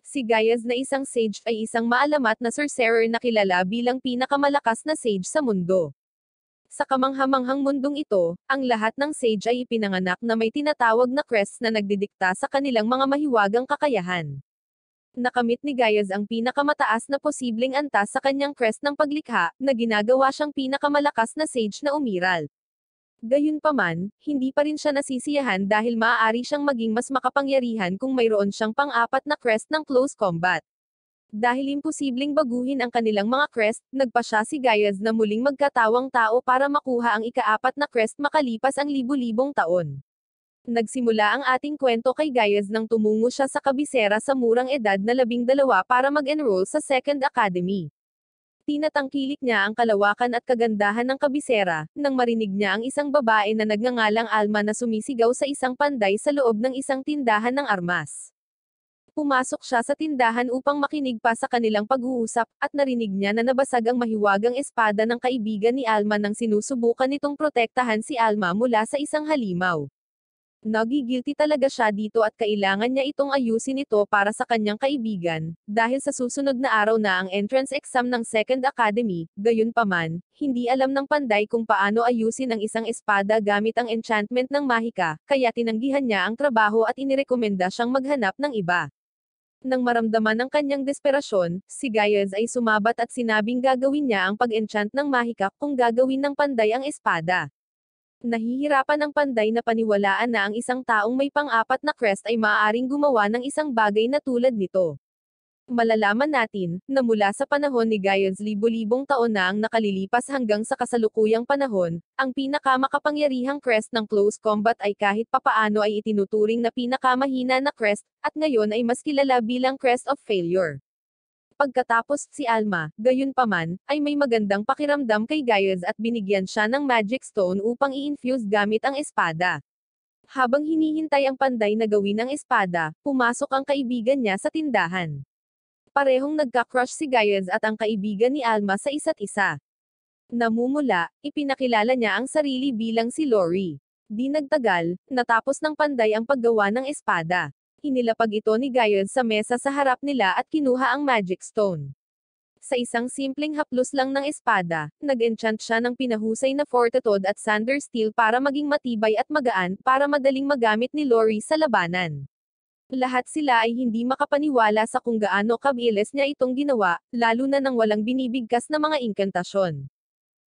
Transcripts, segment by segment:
Si Gaius na isang sage ay isang maalamat na sorcerer na kilala bilang pinakamalakas na sage sa mundo. Sa kamanghamanghang mundong ito, ang lahat ng sage ay ipinanganak na may tinatawag na crest na nagdidikta sa kanilang mga mahiwagang kakayahan. Nakamit ni Gaius ang pinakamataas na posibleng antas sa kanyang crest ng paglikha, na ginagawa siyang pinakamalakas na sage na umiral. Gayunpaman, hindi pa rin siya nasisiyahan dahil maaari siyang maging mas makapangyarihan kung mayroon siyang pang-apat na crest ng close combat. Dahil imposibleng baguhin ang kanilang mga crest, nagpa siya si Gaius na muling magkatawang tao para makuha ang ika-4 na crest makalipas ang libu-libong taon. Nagsimula ang ating kwento kay Gaius nang tumungo siya sa kabisera sa murang edad na 12 para mag-enroll sa Second Academy. Tinatangkilik niya ang kalawakan at kagandahan ng kabisera, nang marinig niya ang isang babae na nagngangalang Alma na sumisigaw sa isang panday sa loob ng isang tindahan ng armas. Pumasok siya sa tindahan upang makinig pa sa kanilang pag-uusap, at narinig niya na nabasag ang mahiwagang espada ng kaibigan ni Alma nang sinusubukan nitong protektahan si Alma mula sa isang halimaw. Nagigilty talaga siya dito at kailangan niya itong ayusin ito para sa kanyang kaibigan, dahil sa susunod na araw na ang entrance exam ng Second Academy. Gayunpaman, hindi alam ng panday kung paano ayusin ang isang espada gamit ang enchantment ng mahika, kaya tinanggihan niya ang trabaho at inirekomenda siyang maghanap ng iba. Nang maramdaman ng kanyang desperasyon, si Gaius ay sumabat at sinabing gagawin niya ang pag-enchant ng mahika kung gagawin ng panday ang espada. Nahihirapan ang panday na paniwalaan na ang isang taong may pang-4 na crest ay maaaring gumawa ng isang bagay na tulad nito. Malalaman natin, na mula sa panahon ni Gaius libo-libong taon na ang nakalilipas hanggang sa kasalukuyang panahon, ang pinakamakapangyarihang crest ng close combat ay kahit papaano ay itinuturing na pinakamahina na crest, at ngayon ay mas kilala bilang crest of failure. Pagkatapos, si Alma, gayunpaman, ay may magandang pakiramdam kay Gaius at binigyan siya ng magic stone upang i-infuse gamit ang espada. Habang hinihintay ang panday na gawin ang espada, pumasok ang kaibigan niya sa tindahan. Parehong nagka-crush si Gaius at ang kaibigan ni Alma sa isa't isa. Namumula, ipinakilala niya ang sarili bilang si Lori. Di nagtagal, natapos ng panday ang paggawa ng espada. Inilapag ito ni Gaius sa mesa sa harap nila at kinuha ang magic stone. Sa isang simpleng haplos lang ng espada, nag-enchant siya ng pinahusay na fortitude at sander steel para maging matibay at magaan, para madaling magamit ni Lori sa labanan. Lahat sila ay hindi makapaniwala sa kung gaano kabilis niya itong ginawa, lalo na nang walang binibigkas na mga inkantasyon.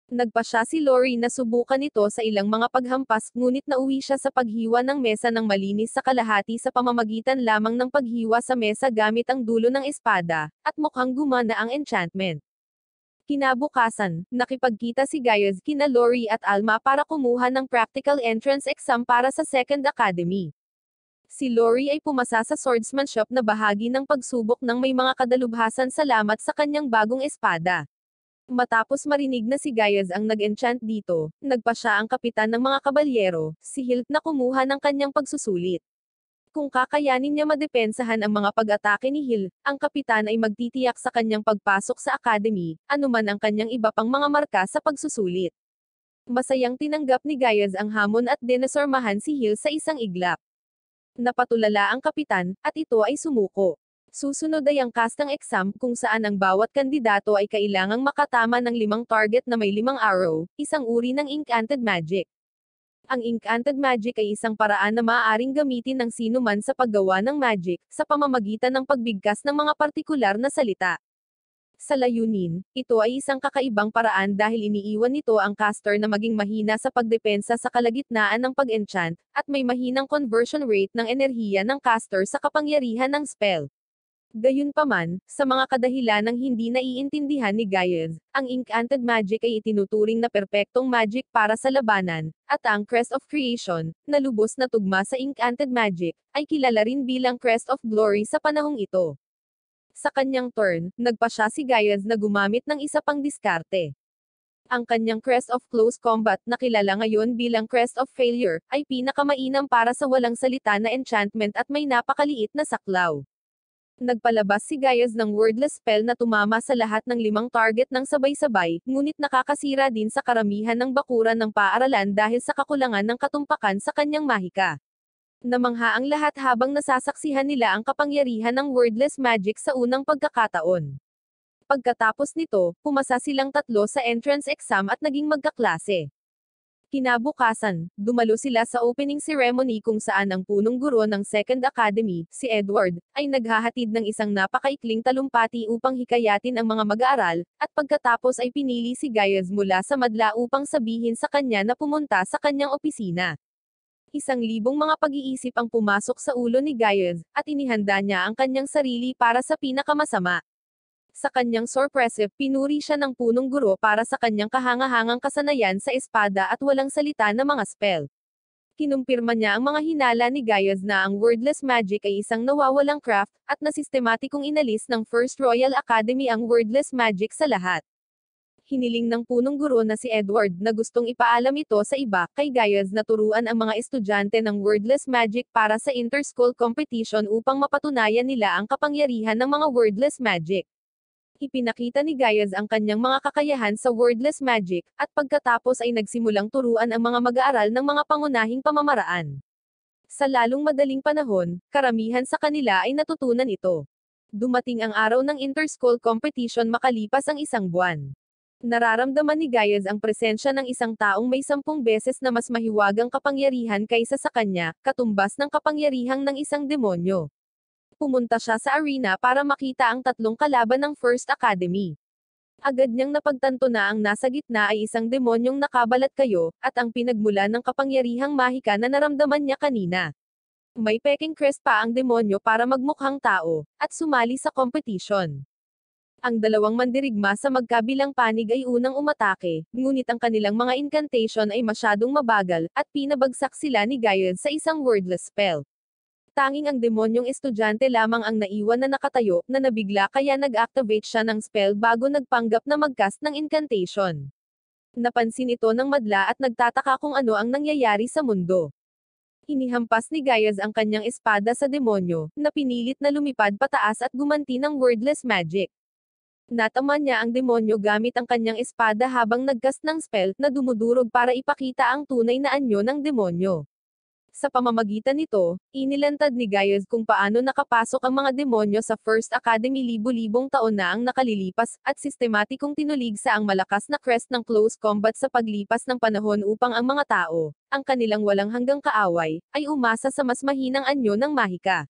Nagpa siya si Lori na subukan ito sa ilang mga paghampas, ngunit nauwi siya sa paghiwa ng mesa ng malinis sa kalahati sa pamamagitan lamang ng paghiwa sa mesa gamit ang dulo ng espada, at mukhang gumana ang enchantment. Kinabukasan, nakipagkita si Gaius kina Lori at Alma para kumuha ng practical entrance exam para sa Second Academy. Si Lori ay pumasa sa swordsmanship na bahagi ng pagsubok ng may mga kadalubhasan salamat sa kanyang bagong espada. Matapos marinig na si Gaius ang nag-enchant dito, nagpa siya ang kapitan ng mga kabalyero, si Hilt, na kumuha ng kanyang pagsusulit. Kung kakayanin niya madepensahan ang mga pag-atake ni Hill, ang kapitan ay magtitiyak sa kanyang pagpasok sa academy, anuman ang kanyang iba pang mga marka sa pagsusulit. Masayang tinanggap ni Gaius ang hamon at dinasormahan si Hill sa isang iglap. Napatulala ang kapitan, at ito ay sumuko. Susunod ay ang kastang exam, kung saan ang bawat kandidato ay kailangang makatama ng 5 target na may 5 arrow, isang uri ng incanted magic. Ang incanted magic ay isang paraan na maaaring gamitin ng sino man sa paggawa ng magic, sa pamamagitan ng pagbigkas ng mga partikular na salita. Sa layunin, ito ay isang kakaibang paraan dahil iniiwan nito ang caster na maging mahina sa pagdepensa sa kalagitnaan ng pag-enchant, at may mahinang conversion rate ng enerhiya ng caster sa kapangyarihan ng spell. Gayunpaman, sa mga kadahilanang hindi naiintindihan ni Gaius, ang incanted magic ay itinuturing na perpektong magic para sa labanan, at ang Crest of Creation, na lubos na tugma sa incanted magic, ay kilala rin bilang Crest of Glory sa panahong ito. Sa kanyang turn, nagpa siya si Gaius na gumamit ng isa pang diskarte. Ang kanyang Crest of Close Combat, na kilala ngayon bilang Crest of Failure, ay pinakamainam para sa walang salita na enchantment at may napakaliit na saklaw. Nagpalabas si Gaius ng wordless spell na tumama sa lahat ng 5 target ng sabay-sabay, ngunit nakakasira din sa karamihan ng bakuran ng paaralan dahil sa kakulangan ng katumpakan sa kanyang mahika. Namangha ang lahat habang nasasaksihan nila ang kapangyarihan ng wordless magic sa unang pagkakataon. Pagkatapos nito, pumasa silang tatlo sa entrance exam at naging magkaklase. Kinabukasan, dumalo sila sa opening ceremony kung saan ang punong guro ng Second Academy, si Edward, ay naghahatid ng isang napakaikling talumpati upang hikayatin ang mga mag-aaral, at pagkatapos ay pinili si Gaius mula sa madla upang sabihin sa kanya na pumunta sa kanyang opisina. 1,000 mga pag-iisip ang pumasok sa ulo ni Gaius, at inihanda niya ang kanyang sarili para sa pinakamasama. Sa kanyang sorpresa, pinuri siya ng punong guro para sa kanyang kahangahangang kasanayan sa espada at walang salita na mga spell. Kinumpirma niya ang mga hinala ni Gaius na ang wordless magic ay isang nawawalang craft, at na sistematikong inalis ng First Royal Academy ang wordless magic sa lahat. Hiniling ng punong guro na si Edward na gustong ipaalam ito sa iba, kay Gaius na turuan ang mga estudyante ng wordless magic para sa inter-school competition upang mapatunayan nila ang kapangyarihan ng mga wordless magic. Ipinakita ni Gaius ang kanyang mga kakayahan sa wordless magic, at pagkatapos ay nagsimulang turuan ang mga mag-aaral ng mga pangunahing pamamaraan. Sa lalong madaling panahon, karamihan sa kanila ay natutunan ito. Dumating ang araw ng inter-school competition makalipas ang 1 buwan. Nararamdaman ni Gaius ang presensya ng isang taong may 10 beses na mas mahiwagang kapangyarihan kaysa sa kanya, katumbas ng kapangyarihang ng isang demonyo. Pumunta siya sa arena para makita ang tatlong kalaban ng First Academy. Agad niyang napagtanto na ang nasa gitna ay isang demonyong nakabalat kayo, at ang pinagmula ng kapangyarihang mahika na naramdaman niya kanina. May peking crest pa ang demonyo para magmukhang tao, at sumali sa competition. Ang dalawang mandirigma sa magkabilang panig ay unang umatake, ngunit ang kanilang mga incantation ay masyadong mabagal, at pinabagsak sila ni Gaius sa isang wordless spell. Tanging ang demonyong estudyante lamang ang naiwan na nakatayo, na nabigla kaya nag-activate siya ng spell bago nagpanggap na mag-cast ng incantation. Napansin ito ng madla at nagtataka kung ano ang nangyayari sa mundo. Inihampas ni Gaius ang kanyang espada sa demonyo, na pinilit na lumipad pataas at gumanti ng wordless magic. Natama niya ang demonyo gamit ang kanyang espada habang nag-cast ng spell, na dumudurog para ipakita ang tunay na anyo ng demonyo. Sa pamamagitan nito, inilantad ni Gaius kung paano nakapasok ang mga demonyo sa First Academy libu-libong taon na ang nakalilipas, at sistematikong tinulig sa ang malakas na crest ng close combat sa paglipas ng panahon upang ang mga tao, ang kanilang walang hanggang kaaway, ay umasa sa mas mahinang anyo ng mahika.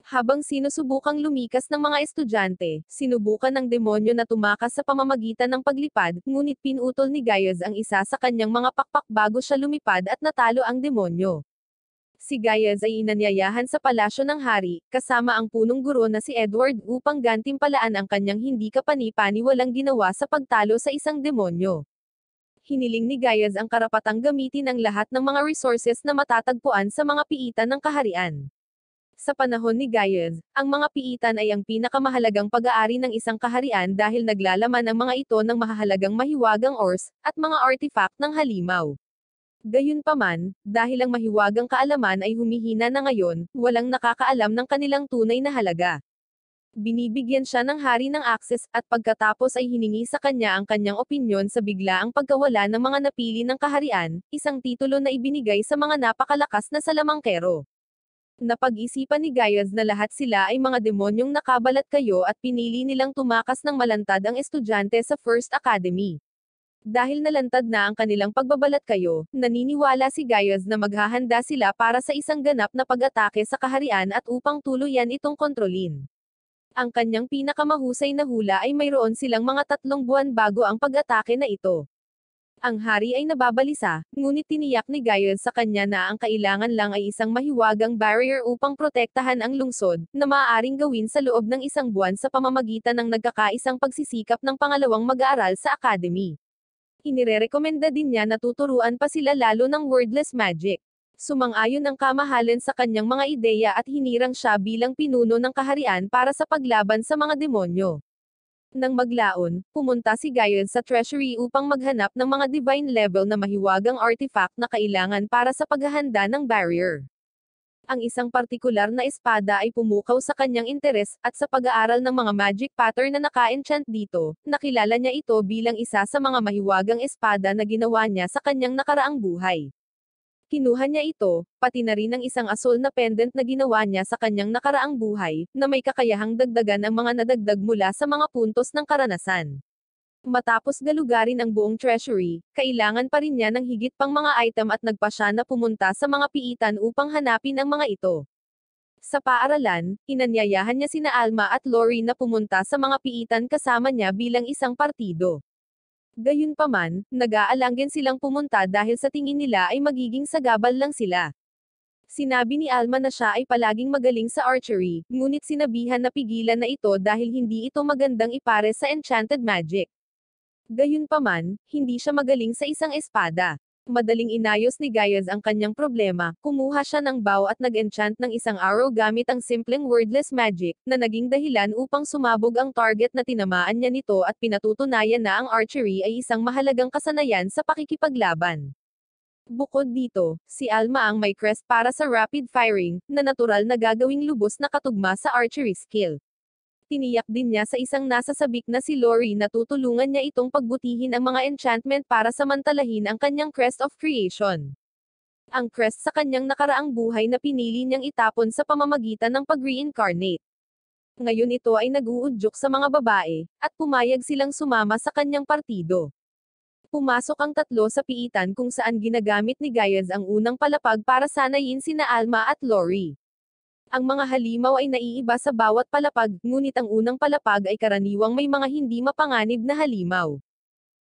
Habang sinusubukang lumikas ng mga estudyante, sinubukan ng demonyo na tumakas sa pamamagitan ng paglipad, ngunit pinutol ni Gaius ang isa sa kanyang mga pakpak bago siya lumipad at natalo ang demonyo. Si Gaius ay inanyayahan sa palasyo ng hari, kasama ang punong guro na si Edward upang gantimpalaan ang kanyang hindi kapani-paniwalang ginawa sa pagtalo sa isang demonyo. Hiniling ni Gaius ang karapatang gamitin ang lahat ng mga resources na matatagpuan sa mga piitan ng kaharian. Sa panahon ni Gaius, ang mga piitan ay ang pinakamahalagang pag-aari ng isang kaharian dahil naglalaman ang mga ito ng mahahalagang mahiwagang ores, at mga artifact ng halimaw. Gayunpaman, dahil ang mahiwagang kaalaman ay humihina na ngayon, walang nakakaalam ng kanilang tunay na halaga. Binibigyan siya ng hari ng access, at pagkatapos ay hiningi sa kanya ang kanyang opinyon sa biglaang pagkawala ng mga napili ng kaharian, isang titulo na ibinigay sa mga napakalakas na salamangkero. Napag-isipan ni Gaius na lahat sila ay mga demonyong nakabalat kayo at pinili nilang tumakas ng malantad ang estudyante sa First Academy. Dahil nalantad na ang kanilang pagbabalat kayo, naniniwala si Gaius na maghahanda sila para sa isang ganap na pag-atake sa kaharian at upang tuluyan itong kontrolin. Ang kanyang pinakamahusay na hula ay mayroon silang mga 3 buwan bago ang pag-atake na ito. Ang hari ay nababalisa, ngunit tiniyak ni Gaius sa kanya na ang kailangan lang ay isang mahiwagang barrier upang protektahan ang lungsod, na maaaring gawin sa loob ng 1 buwan sa pamamagitan ng nagkakaisang pagsisikap ng pangalawang mag-aaral sa academy. Inirerekomenda din niya na tuturuan pa sila lalo ng wordless magic. Sumang-ayon ang kamahalan sa kanyang mga ideya at hinirang siya bilang pinuno ng kaharian para sa paglaban sa mga demonyo. Nang maglaon, pumunta si Gaius sa treasury upang maghanap ng mga divine level na mahiwagang artifact na kailangan para sa paghahanda ng barrier. Ang isang partikular na espada ay pumukaw sa kanyang interes, at sa pag-aaral ng mga magic pattern na naka-enchant dito, nakilala niya ito bilang isa sa mga mahiwagang espada na ginawa niya sa kanyang nakaraang buhay. Kinuha niya ito, pati na rin ang isang asol na pendant na ginawa niya sa kanyang nakaraang buhay, na may kakayahang dagdagan ang mga nadagdag mula sa mga puntos ng karanasan. Matapos galugarin ang buong treasury, kailangan pa rin niya ng higit pang mga item at nagpa siya na pumunta sa mga piitan upang hanapin ang mga ito. Sa paaralan, inanyayahan niya sina Alma at Lori na pumunta sa mga piitan kasama niya bilang isang partido. Gayunpaman, nag-aalanggan silang pumunta dahil sa tingin nila ay magiging sagabal lang sila. Sinabi ni Alma na siya ay palaging magaling sa archery, ngunit sinabihan na pigilan na ito dahil hindi ito magandang ipare sa enchanted magic. Gayunpaman, hindi siya magaling sa isang espada. Madaling inayos ni Gaius ang kanyang problema, kumuha siya ng bow at nag-enchant ng isang arrow gamit ang simpleng wordless magic, na naging dahilan upang sumabog ang target na tinamaan niya nito at pinatutunayan na ang archery ay isang mahalagang kasanayan sa pakikipaglaban. Bukod dito, si Alma ang may crest para sa rapid firing, na natural na gagawing lubos na katugma sa archery skill. Tiniyak din niya sa isang nasasabik na si Lori na tutulungan niya itong pagbutihin ang mga enchantment para samantalahin ang kanyang crest of creation. Ang crest sa kanyang nakaraang buhay na pinili niyang itapon sa pamamagitan ng pag-reincarnate. Ngayon ito ay nag-uudyok sa mga babae, at pumayag silang sumama sa kanyang partido. Pumasok ang tatlo sa piitan kung saan ginagamit ni Gaius ang unang palapag para sanayin sina Alma at Lori. Ang mga halimaw ay naiiba sa bawat palapag, ngunit ang unang palapag ay karaniwang may mga hindi mapanganib na halimaw.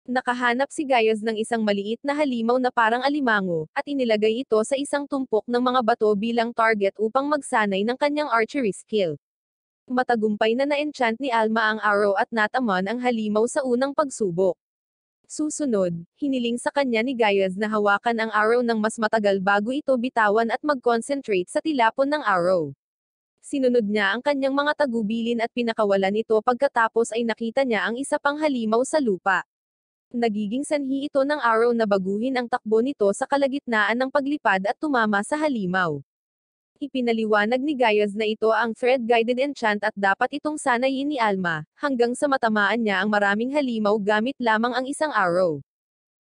Nakahanap si Gaius ng isang maliit na halimaw na parang alimango, at inilagay ito sa isang tumpok ng mga bato bilang target upang magsanay ng kanyang archery skill. Matagumpay na na-enchant ni Alma ang arrow at natamon ang halimaw sa unang pagsubok. Susunod, hiniling sa kanya ni Gaius na hawakan ang arrow ng mas matagal bago ito bitawan at mag-concentrate sa tilapon ng arrow. Sinunod niya ang kanyang mga tagubilin at pinakawalan ito pagkatapos ay nakita niya ang isa pang halimaw sa lupa. Nagiging sanhi ito ng arrow na baguhin ang takbo nito sa kalagitnaan ng paglipad at tumama sa halimaw. Ipinaliwanag ni Gaius na ito ang thread-guided enchant at dapat itong sanayin ni Alma, hanggang sa matamaan niya ang maraming halimaw gamit lamang ang isang arrow.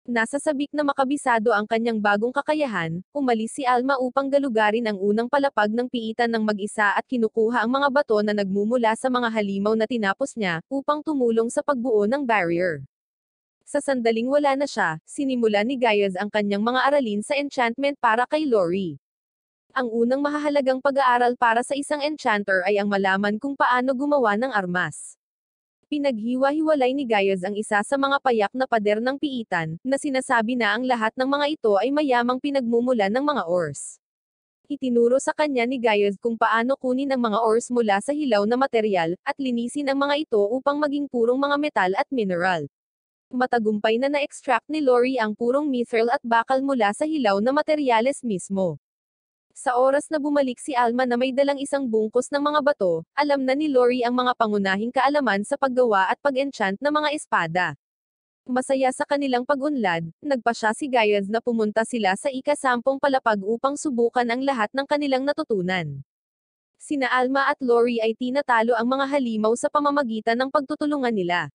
Nasasabik na makabisado ang kanyang bagong kakayahan, umalis si Alma upang galugarin ang unang palapag ng piitan ng mag-isa at kinukuha ang mga bato na nagmumula sa mga halimaw na tinapos niya, upang tumulong sa pagbuo ng barrier. Sa sandaling wala na siya, sinimula ni Gaius ang kanyang mga aralin sa enchantment para kay Lori. Ang unang mahahalagang pag-aaral para sa isang enchanter ay ang malaman kung paano gumawa ng armas. Pinaghiwa-hiwalay ni Gaius ang isa sa mga payak na pader ng piitan, na sinasabi na ang lahat ng mga ito ay mayamang pinagmumulan ng mga ores. Itinuro sa kanya ni Gaius kung paano kunin ang mga ores mula sa hilaw na material, at linisin ang mga ito upang maging purong mga metal at mineral. Matagumpay na na-extract ni Lori ang purong mithril at bakal mula sa hilaw na materyales mismo. Sa oras na bumalik si Alma na may dalang isang bungkus ng mga bato, alam na ni Lori ang mga pangunahing kaalaman sa paggawa at pag-enchant ng mga espada. Masaya sa kanilang pag-unlad, nagpa siya si Gaius na pumunta sila sa ika-10 palapag upang subukan ang lahat ng kanilang natutunan. Sina Alma at Lori ay tinatalo ang mga halimaw sa pamamagitan ng pagtutulungan nila.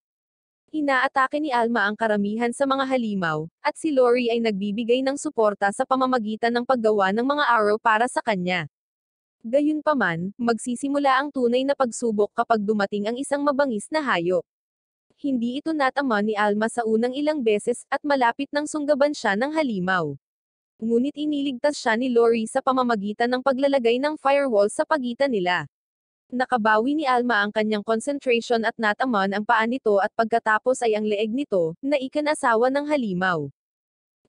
Inaatake ni Alma ang karamihan sa mga halimaw, at si Lori ay nagbibigay ng suporta sa pamamagitan ng paggawa ng mga arrow para sa kanya. Gayunpaman, magsisimula ang tunay na pagsubok kapag dumating ang isang mabangis na hayop. Hindi ito natama ni Alma sa unang ilang beses, at malapit nang sunggaban siya ng halimaw. Ngunit iniligtas siya ni Lori sa pamamagitan ng paglalagay ng firewall sa pagitan nila. Nakabawi ni Alma ang kanyang concentration at nataman ang paa nito at pagkatapos ay ang leeg nito, na ikinasawa ng halimaw.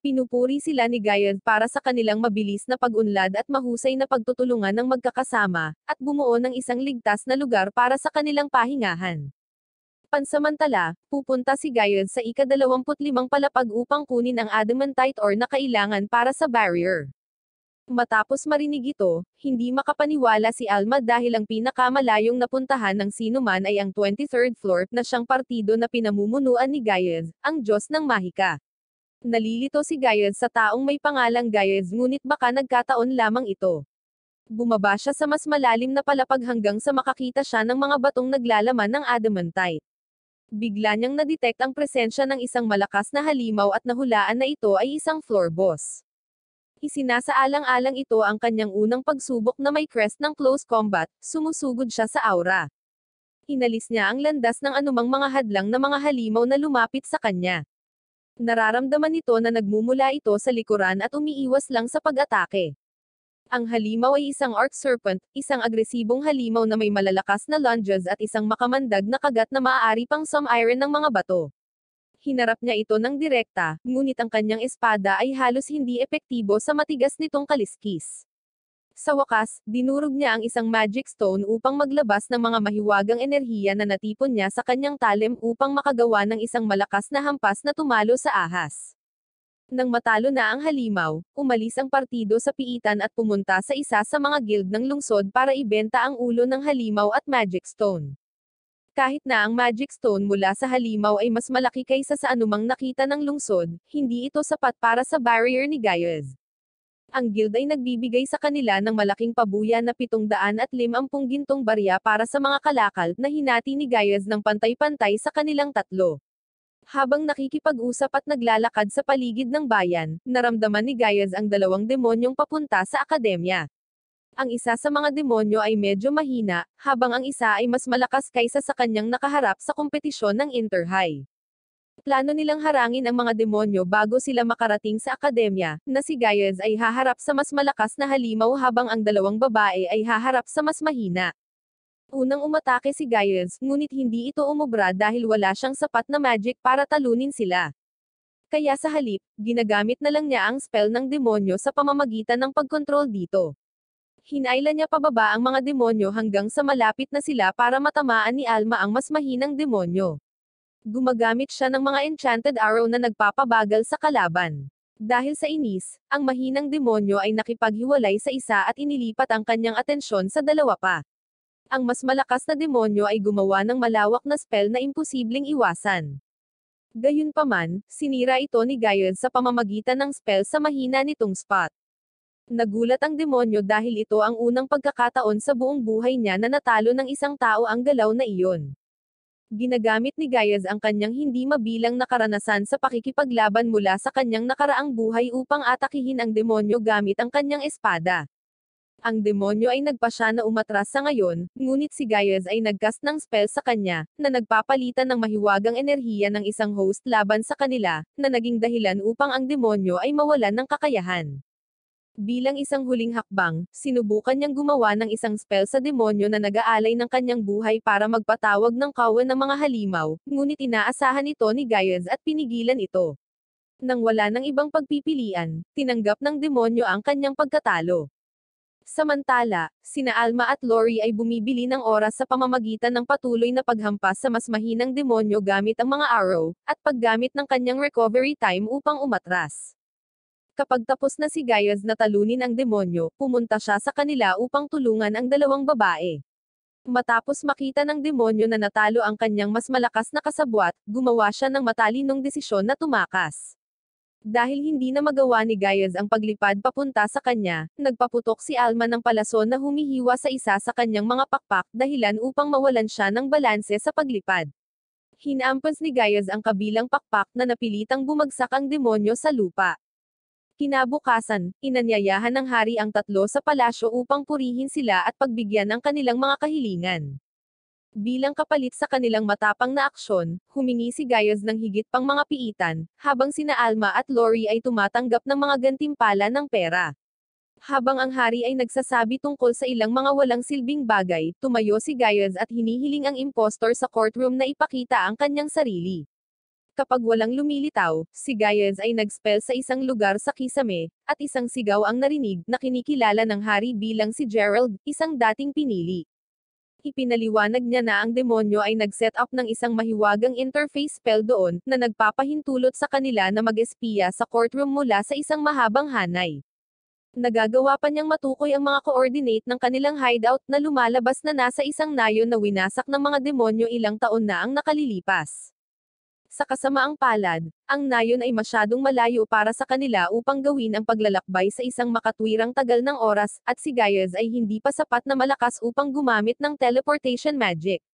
Pinupuri sila ni Gaius para sa kanilang mabilis na pag-unlad at mahusay na pagtutulungan ng magkakasama, at bumuo ng isang ligtas na lugar para sa kanilang pahingahan. Pansamantala, pupunta si Gaius sa ika-25 palapag upang kunin ang adamantite ore na kailangan para sa barrier. Matapos marinig ito, hindi makapaniwala si Alma dahil ang pinakamalayong napuntahan ng sinuman ay ang 23rd floor na siyang partido na pinamumunuan ni Gaius, ang Diyos ng Mahika. Nalilito si Gaius sa taong may pangalang Gaius ngunit baka nagkataon lamang ito. Bumaba siya sa mas malalim na palapag hanggang sa makakita siya ng mga batong naglalaman ng adamantite. Bigla niyang nadetect ang presensya ng isang malakas na halimaw at nahulaan na ito ay isang floor boss. Isinasaalang-alang ito ang kanyang unang pagsubok na may crest ng close combat, sumusugod siya sa aura. Inalis niya ang landas ng anumang mga hadlang na mga halimaw na lumapit sa kanya. Nararamdaman nito na nagmumula ito sa likuran at umiiwas lang sa pag-atake. Ang halimaw ay isang Arc Serpent, isang agresibong halimaw na may malalakas na lunges at isang makamandag na kagat na maaari pang sum-iron ng mga bato. Hinarap niya ito ng direkta, ngunit ang kanyang espada ay halos hindi epektibo sa matigas nitong kaliskis. Sa wakas, dinurog niya ang isang magic stone upang maglabas ng mga mahiwagang enerhiya na natipon niya sa kanyang talim upang makagawa ng isang malakas na hampas na tumalo sa ahas. Nang matalo na ang halimaw, umalis ang partido sa piitan at pumunta sa isa sa mga guild ng lungsod para ibenta ang ulo ng halimaw at magic stone. Kahit na ang magic stone mula sa halimaw ay mas malaki kaysa sa anumang nakita ng lungsod, hindi ito sapat para sa barrier ni Gaius. Ang guild ay nagbibigay sa kanila ng malaking pabuya na 750 gintong barya para sa mga kalakal na hinati ni Gaius ng pantay-pantay sa kanilang tatlo. Habang nakikipag-usap at naglalakad sa paligid ng bayan, naramdaman ni Gaius ang dalawang demonyong papunta sa akademya. Ang isa sa mga demonyo ay medyo mahina, habang ang isa ay mas malakas kaysa sa kanyang nakaharap sa kompetisyon ng Interhigh. Plano nilang harangin ang mga demonyo bago sila makarating sa akademya, na si Gaius ay haharap sa mas malakas na halimaw habang ang dalawang babae ay haharap sa mas mahina. Unang umatake si Gaius, ngunit hindi ito umubra dahil wala siyang sapat na magic para talunin sila. Kaya sa halip, ginagamit na lang niya ang spell ng demonyo sa pamamagitan ng pagkontrol dito. Hinailan niya pababa ang mga demonyo hanggang sa malapit na sila para matamaan ni Alma ang mas mahinang demonyo. Gumagamit siya ng mga enchanted arrow na nagpapabagal sa kalaban. Dahil sa inis, ang mahinang demonyo ay nakipaghiwalay sa isa at inilipat ang kanyang atensyon sa dalawa pa. Ang mas malakas na demonyo ay gumawa ng malawak na spell na imposibleng iwasan. Gayunpaman, sinira ito ni Gaius sa pamamagitan ng spell sa mahina nitong spot. Nagulat ang demonyo dahil ito ang unang pagkakataon sa buong buhay niya na natalo ng isang tao ang galaw na iyon. Ginagamit ni Gaius ang kanyang hindi mabilang na karanasan sa pakikipaglaban mula sa kanyang nakaraang buhay upang atakihin ang demonyo gamit ang kanyang espada. Ang demonyo ay nagpasya na umatras sa ngayon, ngunit si Gaius ay nagcast ng spell sa kanya, na nagpapalitan ng mahiwagang enerhiya ng isang host laban sa kanila, na naging dahilan upang ang demonyo ay mawalan ng kakayahan. Bilang isang huling hakbang, sinubukan niyang gumawa ng isang spell sa demonyo na nag-aalay ng kanyang buhay para magpatawag ng kawan ng mga halimaw, ngunit inaasahan ito ni Gaius at pinigilan ito. Nang wala ng ibang pagpipilian, tinanggap ng demonyo ang kanyang pagkatalo. Samantala, sina Alma at Lori ay bumibili ng oras sa pamamagitan ng patuloy na paghampas sa mas mahinang demonyo gamit ang mga arrow, at paggamit ng kanyang recovery time upang umatras. Kapag tapos na si Gaius na talunin ang demonyo, pumunta siya sa kanila upang tulungan ang dalawang babae. Matapos makita ng demonyo na natalo ang kanyang mas malakas na kasabwat, gumawa siya ng matalinong desisyon na tumakas. Dahil hindi na magawa ni Gaius ang paglipad papunta sa kanya, nagpaputok si Alma ng palason na humihiwa sa isa sa kanyang mga pakpak dahilan upang mawalan siya ng balanse sa paglipad. Hinampas ni Gaius ang kabilang pakpak na napilitang bumagsak ang demonyo sa lupa. Kinabukasan, inanyayahan ng hari ang tatlo sa palasyo upang purihin sila at pagbigyan ng kanilang mga kahilingan. Bilang kapalit sa kanilang matapang na aksyon, humingi si Gaius ng higit pang mga piitan, habang sina Alma at Lori ay tumatanggap ng mga gantimpala ng pera. Habang ang hari ay nagsasabi tungkol sa ilang mga walang silbing bagay, tumayo si Gaius at hinihiling ang impostor sa courtroom na ipakita ang kanyang sarili. Kapag walang lumilitaw, si Gaius ay nagspell sa isang lugar sa kisame, at isang sigaw ang narinig na kinikilala ng hari bilang si Gerald, isang dating pinili. Ipinaliwanag niya na ang demonyo ay nag-set up ng isang mahiwagang interface spell doon, na nagpapahintulot sa kanila na mag-espiya sa courtroom mula sa isang mahabang hanay. Nagagawa pa niyang matukoy ang mga coordinate ng kanilang hideout na lumalabas na nasa isang nayon na winasak ng mga demonyo ilang taon na ang nakalilipas. Sa kasamaang palad, ang nayon ay masyadong malayo para sa kanila upang gawin ang paglalakbay sa isang makatwirang tagal ng oras, at si Gaius ay hindi pa sapat na malakas upang gumamit ng teleportation magic.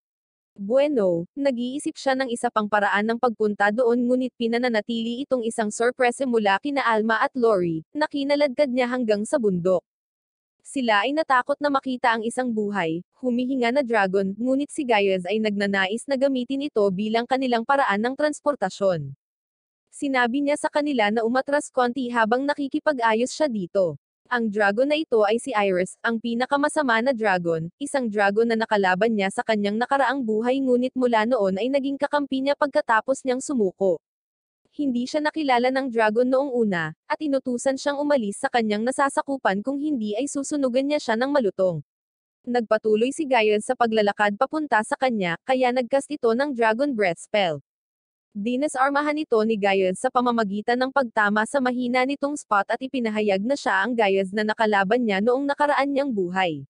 Bueno, nag-iisip siya ng isa pang paraan ng pagpunta doon ngunit pinananatili itong isang sorpresa mula kina Alma at Lori, na kinaladkad niya hanggang sa bundok. Sila ay natakot na makita ang isang buhay, humihinga na dragon, ngunit si Gaius ay nagnanais na gamitin ito bilang kanilang paraan ng transportasyon. Sinabi niya sa kanila na umatras konti habang nakikipag-ayos siya dito. Ang dragon na ito ay si Iris, ang pinakamasama na dragon, isang dragon na nakalaban niya sa kanyang nakaraang buhay ngunit mula noon ay naging kakampi niya pagkatapos niyang sumuko. Hindi siya nakilala ng dragon noong una, at inutusan siyang umalis sa kanyang nasasakupan kung hindi ay susunugan niya siya ng malutong. Nagpatuloy si Gaius sa paglalakad papunta sa kanya, kaya nagcast ito ng Dragon Breath spell. Dinasarmahan ito ni Gaius sa pamamagitan ng pagtama sa mahina nitong spot at ipinahayag na siya ang Gaius na nakalaban niya noong nakaraan niyang buhay.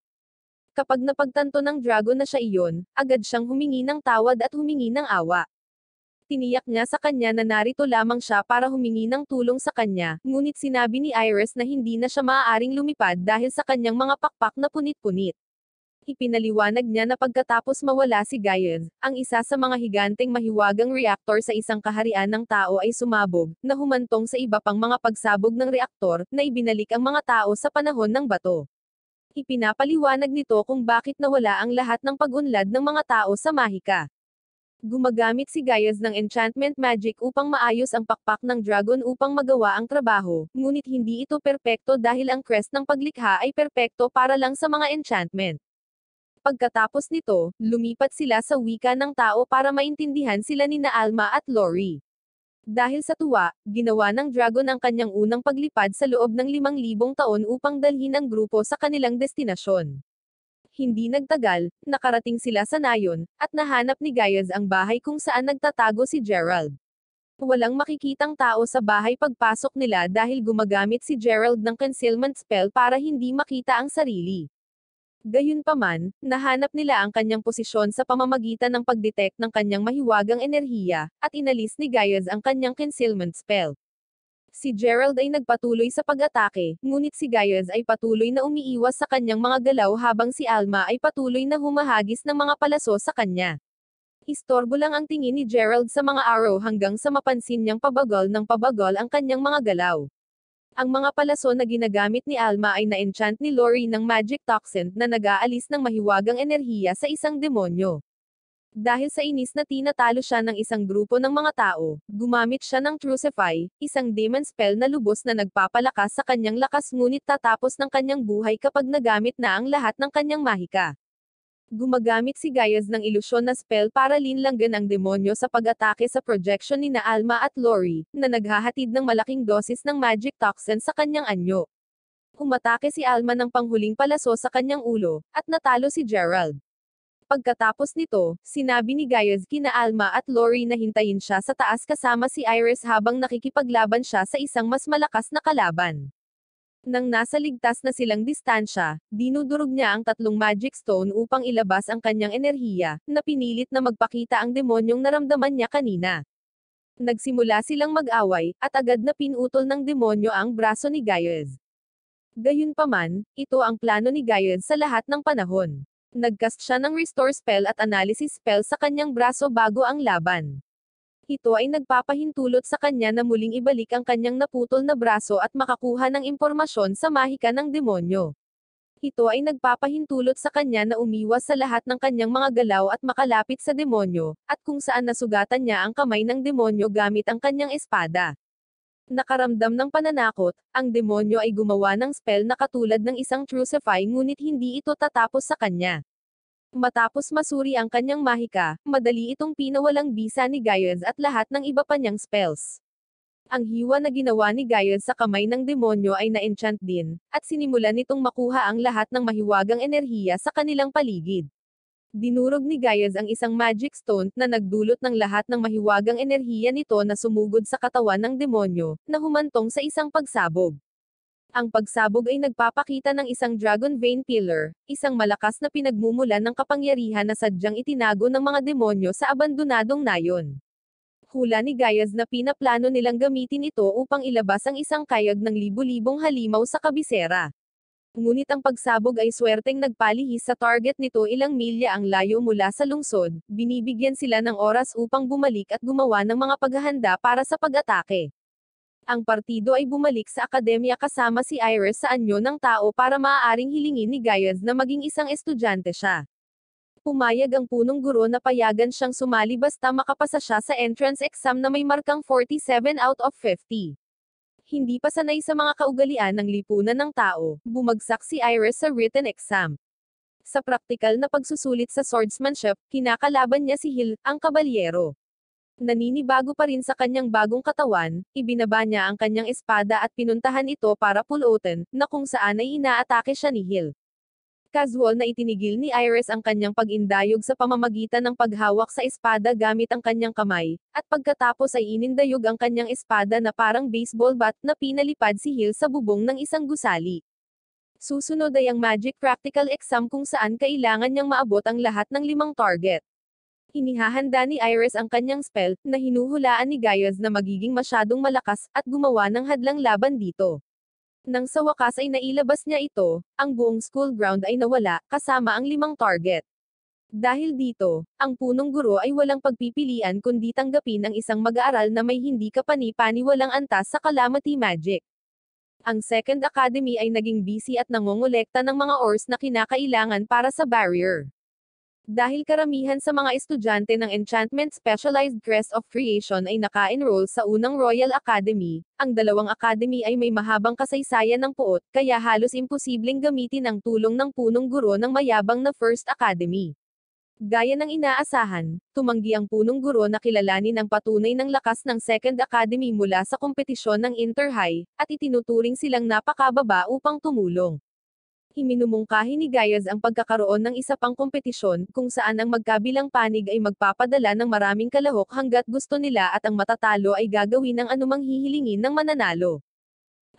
Kapag napagtanto ng dragon na siya iyon, agad siyang humingi ng tawad at humingi ng awa. Tiniyak niya sa kanya na narito lamang siya para humingi ng tulong sa kanya, ngunit sinabi ni Iris na hindi na siya maaaring lumipad dahil sa kanyang mga pakpak na punit-punit. Ipinaliwanag niya na pagkatapos mawala si Gaius, ang isa sa mga higanteng mahiwagang reaktor sa isang kaharian ng tao ay sumabog, na humantong sa iba pang mga pagsabog ng reaktor, na ibinalik ang mga tao sa panahon ng bato. Ipinapaliwanag nito kung bakit nawala ang lahat ng pag-unlad ng mga tao sa Mahika. Gumagamit si Gaius ng enchantment magic upang maayos ang pakpak ng dragon upang magawa ang trabaho, ngunit hindi ito perpekto dahil ang crest ng paglikha ay perpekto para lang sa mga enchantment. Pagkatapos nito, lumipat sila sa wika ng tao para maintindihan sila ni na Alma at Lori. Dahil sa tuwa, ginawa ng dragon ang kanyang unang paglipad sa loob ng 5,000 taon upang dalhin ang grupo sa kanilang destinasyon. Hindi nagtagal, nakarating sila sa nayon, at nahanap ni Gaius ang bahay kung saan nagtatago si Gerald. Walang makikitang tao sa bahay pagpasok nila dahil gumagamit si Gerald ng concealment spell para hindi makita ang sarili. Gayunpaman, nahanap nila ang kanyang posisyon sa pamamagitan ng pagdetect ng kanyang mahiwagang enerhiya, at inalis ni Gaius ang kanyang concealment spell. Si Gerald ay nagpatuloy sa pag-atake, ngunit si Gaius ay patuloy na umiiwas sa kanyang mga galaw habang si Alma ay patuloy na humahagis ng mga palaso sa kanya. Istorbo lang ang tingin ni Gerald sa mga arrow hanggang sa mapansin niyang pabagal ng pabagal ang kanyang mga galaw. Ang mga palaso na ginagamit ni Alma ay na-enchant ni Lori ng magic toxin na nag-aalis ng mahiwagang enerhiya sa isang demonyo. Dahil sa inis na tinatalo siya ng isang grupo ng mga tao, gumamit siya ng Trucify, isang demon spell na lubos na nagpapalakas sa kanyang lakas ngunit tatapos ng kanyang buhay kapag nagamit na ang lahat ng kanyang mahika. Gumagamit si Gaius ng ilusyon na spell para linlanggan ang demonyo sa pag-atake sa projection ni na Alma at Lori, na naghahatid ng malaking dosis ng magic toxin sa kanyang anyo. Umatake si Alma ng panghuling palaso sa kanyang ulo, at natalo si Gerald. Pagkatapos nito, sinabi ni Gaius kina Alma at Lori na hintayin siya sa taas kasama si Iris habang nakikipaglaban siya sa isang mas malakas na kalaban. Nang nasa ligtas na silang distansya, dinudurog niya ang 3 magic stone upang ilabas ang kanyang enerhiya, na pinilit na magpakita ang demonyong naramdaman niya kanina. Nagsimula silang mag-away, at agad na pinutol ng demonyo ang braso ni Gaius. Gayunpaman, ito ang plano ni Gaius sa lahat ng panahon. Nagcast siya ng restore spell at analysis spell sa kanyang braso bago ang laban. Ito ay nagpapahintulot sa kanya na muling ibalik ang kanyang naputol na braso at makakuha ng impormasyon sa mahika ng demonyo. Ito ay nagpapahintulot sa kanya na umiwas sa lahat ng kanyang mga galaw at makalapit sa demonyo, at kung saan nasugatan niya ang kamay ng demonyo gamit ang kanyang espada. Nakaramdam ng pananakot, ang demonyo ay gumawa ng spell na katulad ng isang Trucify ngunit hindi ito tatapos sa kanya. Matapos masuri ang kanyang mahika, madali itong pinawalang bisa ni Gaius at lahat ng iba pa niyang spells. Ang hiwa na ginawa ni Gaius sa kamay ng demonyo ay na-enchant din, at sinimulan nitong makuha ang lahat ng mahiwagang enerhiya sa kanilang paligid. Dinurog ni Gaius ang isang magic stone na nagdulot ng lahat ng mahiwagang enerhiya nito na sumugod sa katawan ng demonyo, na humantong sa isang pagsabog. Ang pagsabog ay nagpapakita ng isang dragon vein pillar, isang malakas na pinagmumulan ng kapangyarihan na sadyang itinago ng mga demonyo sa abandonadong nayon. Hula ni Gaius na pinaplano nilang gamitin ito upang ilabas ang isang kayag ng libu-libong halimaw sa kabisera. Ngunit ang pagsabog ay swerteng nagpalihis sa target nito ilang milya ang layo mula sa lungsod, binibigyan sila ng oras upang bumalik at gumawa ng mga paghahanda para sa pag-atake. Ang partido ay bumalik sa akademya kasama si Iris sa anyo ng tao para maaaring hilingin ni Gayaz na maging isang estudyante siya. Pumayag ang punong guro na payagan siyang sumali basta makapasa siya sa entrance exam na may markang 47 out of 50. Hindi pa sanay sa mga kaugalian ng lipunan ng tao, bumagsak si Iris sa written exam. Sa praktikal na pagsusulit sa swordsmanship, kinakalaban niya si Hill, ang kabalyero. Naninibago pa rin sa kanyang bagong katawan, ibinaba niya ang kanyang espada at pinuntahan ito para pulutin, na kung saan ay inaatake siya ni Hill. Casual na itinigil ni Iris ang kanyang pag-indayog sa pamamagitan ng paghawak sa espada gamit ang kanyang kamay, at pagkatapos ay inindayog ang kanyang espada na parang baseball bat na pinalipad si Hill sa bubong ng isang gusali. Susunod ay ang magic practical exam kung saan kailangan niyang maabot ang lahat ng 5 target. Inihahanda ni Iris ang kanyang spell, na hinuhulaan ni Gayaz na magiging masyadong malakas, at gumawa ng hadlang laban dito. Nang sa wakas ay nailabas niya ito, ang buong school ground ay nawala, kasama ang 5 target. Dahil dito, ang punong guro ay walang pagpipilian kundi tanggapin ang isang mag-aaral na may hindi kapani-paniwalang antas sa calamity magic. Ang Second Academy ay naging busy at nangongolekta ng mga ores na kinakailangan para sa barrier. Dahil karamihan sa mga estudyante ng Enchantment Specialized Crest of Creation ay naka-enroll sa unang Royal Academy, ang dalawang academy ay may mahabang kasaysayan ng puot, kaya halos imposibleng gamitin ang tulong ng punong guro ng mayabang na First Academy. Gaya ng inaasahan, tumanggi ang punong guro na kilalanin ang patunay ng lakas ng Second Academy mula sa kompetisyon ng Inter-High, at itinuturing silang napakababa upang tumulong. Iminumungkahi ni Gayaz ang pagkakaroon ng isa pang kompetisyon, kung saan ang magkabilang panig ay magpapadala ng maraming kalahok hanggat gusto nila at ang matatalo ay gagawin ng anumang hihilingin ng mananalo.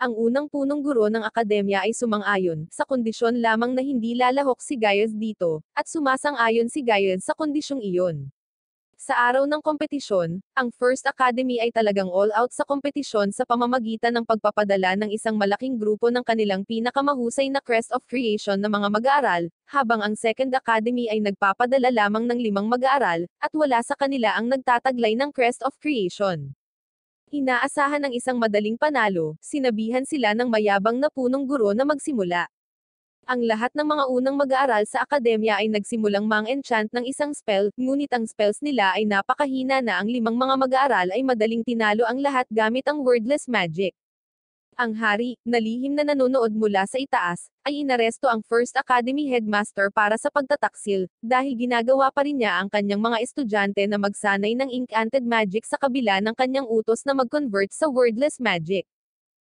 Ang unang punong guro ng akademya ay sumang-ayon, sa kondisyon lamang na hindi lalahok si Gayaz dito, at sumasang-ayon si Gayaz sa kondisyong iyon. Sa araw ng kompetisyon, ang First Academy ay talagang all-out sa kompetisyon sa pamamagitan ng pagpapadala ng isang malaking grupo ng kanilang pinakamahusay na Crest of Creation na mga mag-aaral, habang ang Second Academy ay nagpapadala lamang ng 5 mag-aaral, at wala sa kanila ang nagtataglay ng Crest of Creation. Inaasahan ng isang madaling panalo, sinabihan sila ng mayabang na punong guro na magsimula. Ang lahat ng mga unang mag-aaral sa akademya ay nagsimulang mang-enchant ng isang spell, ngunit ang spells nila ay napakahina na ang 5 mga mag-aaral ay madaling tinalo ang lahat gamit ang wordless magic. Ang hari, na lihim na nanonood mula sa itaas, ay inaresto ang First Academy Headmaster para sa pagtataksil, dahil ginagawa pa rin niya ang kanyang mga estudyante na magsanay ng enchanted magic sa kabila ng kanyang utos na mag-convert sa wordless magic.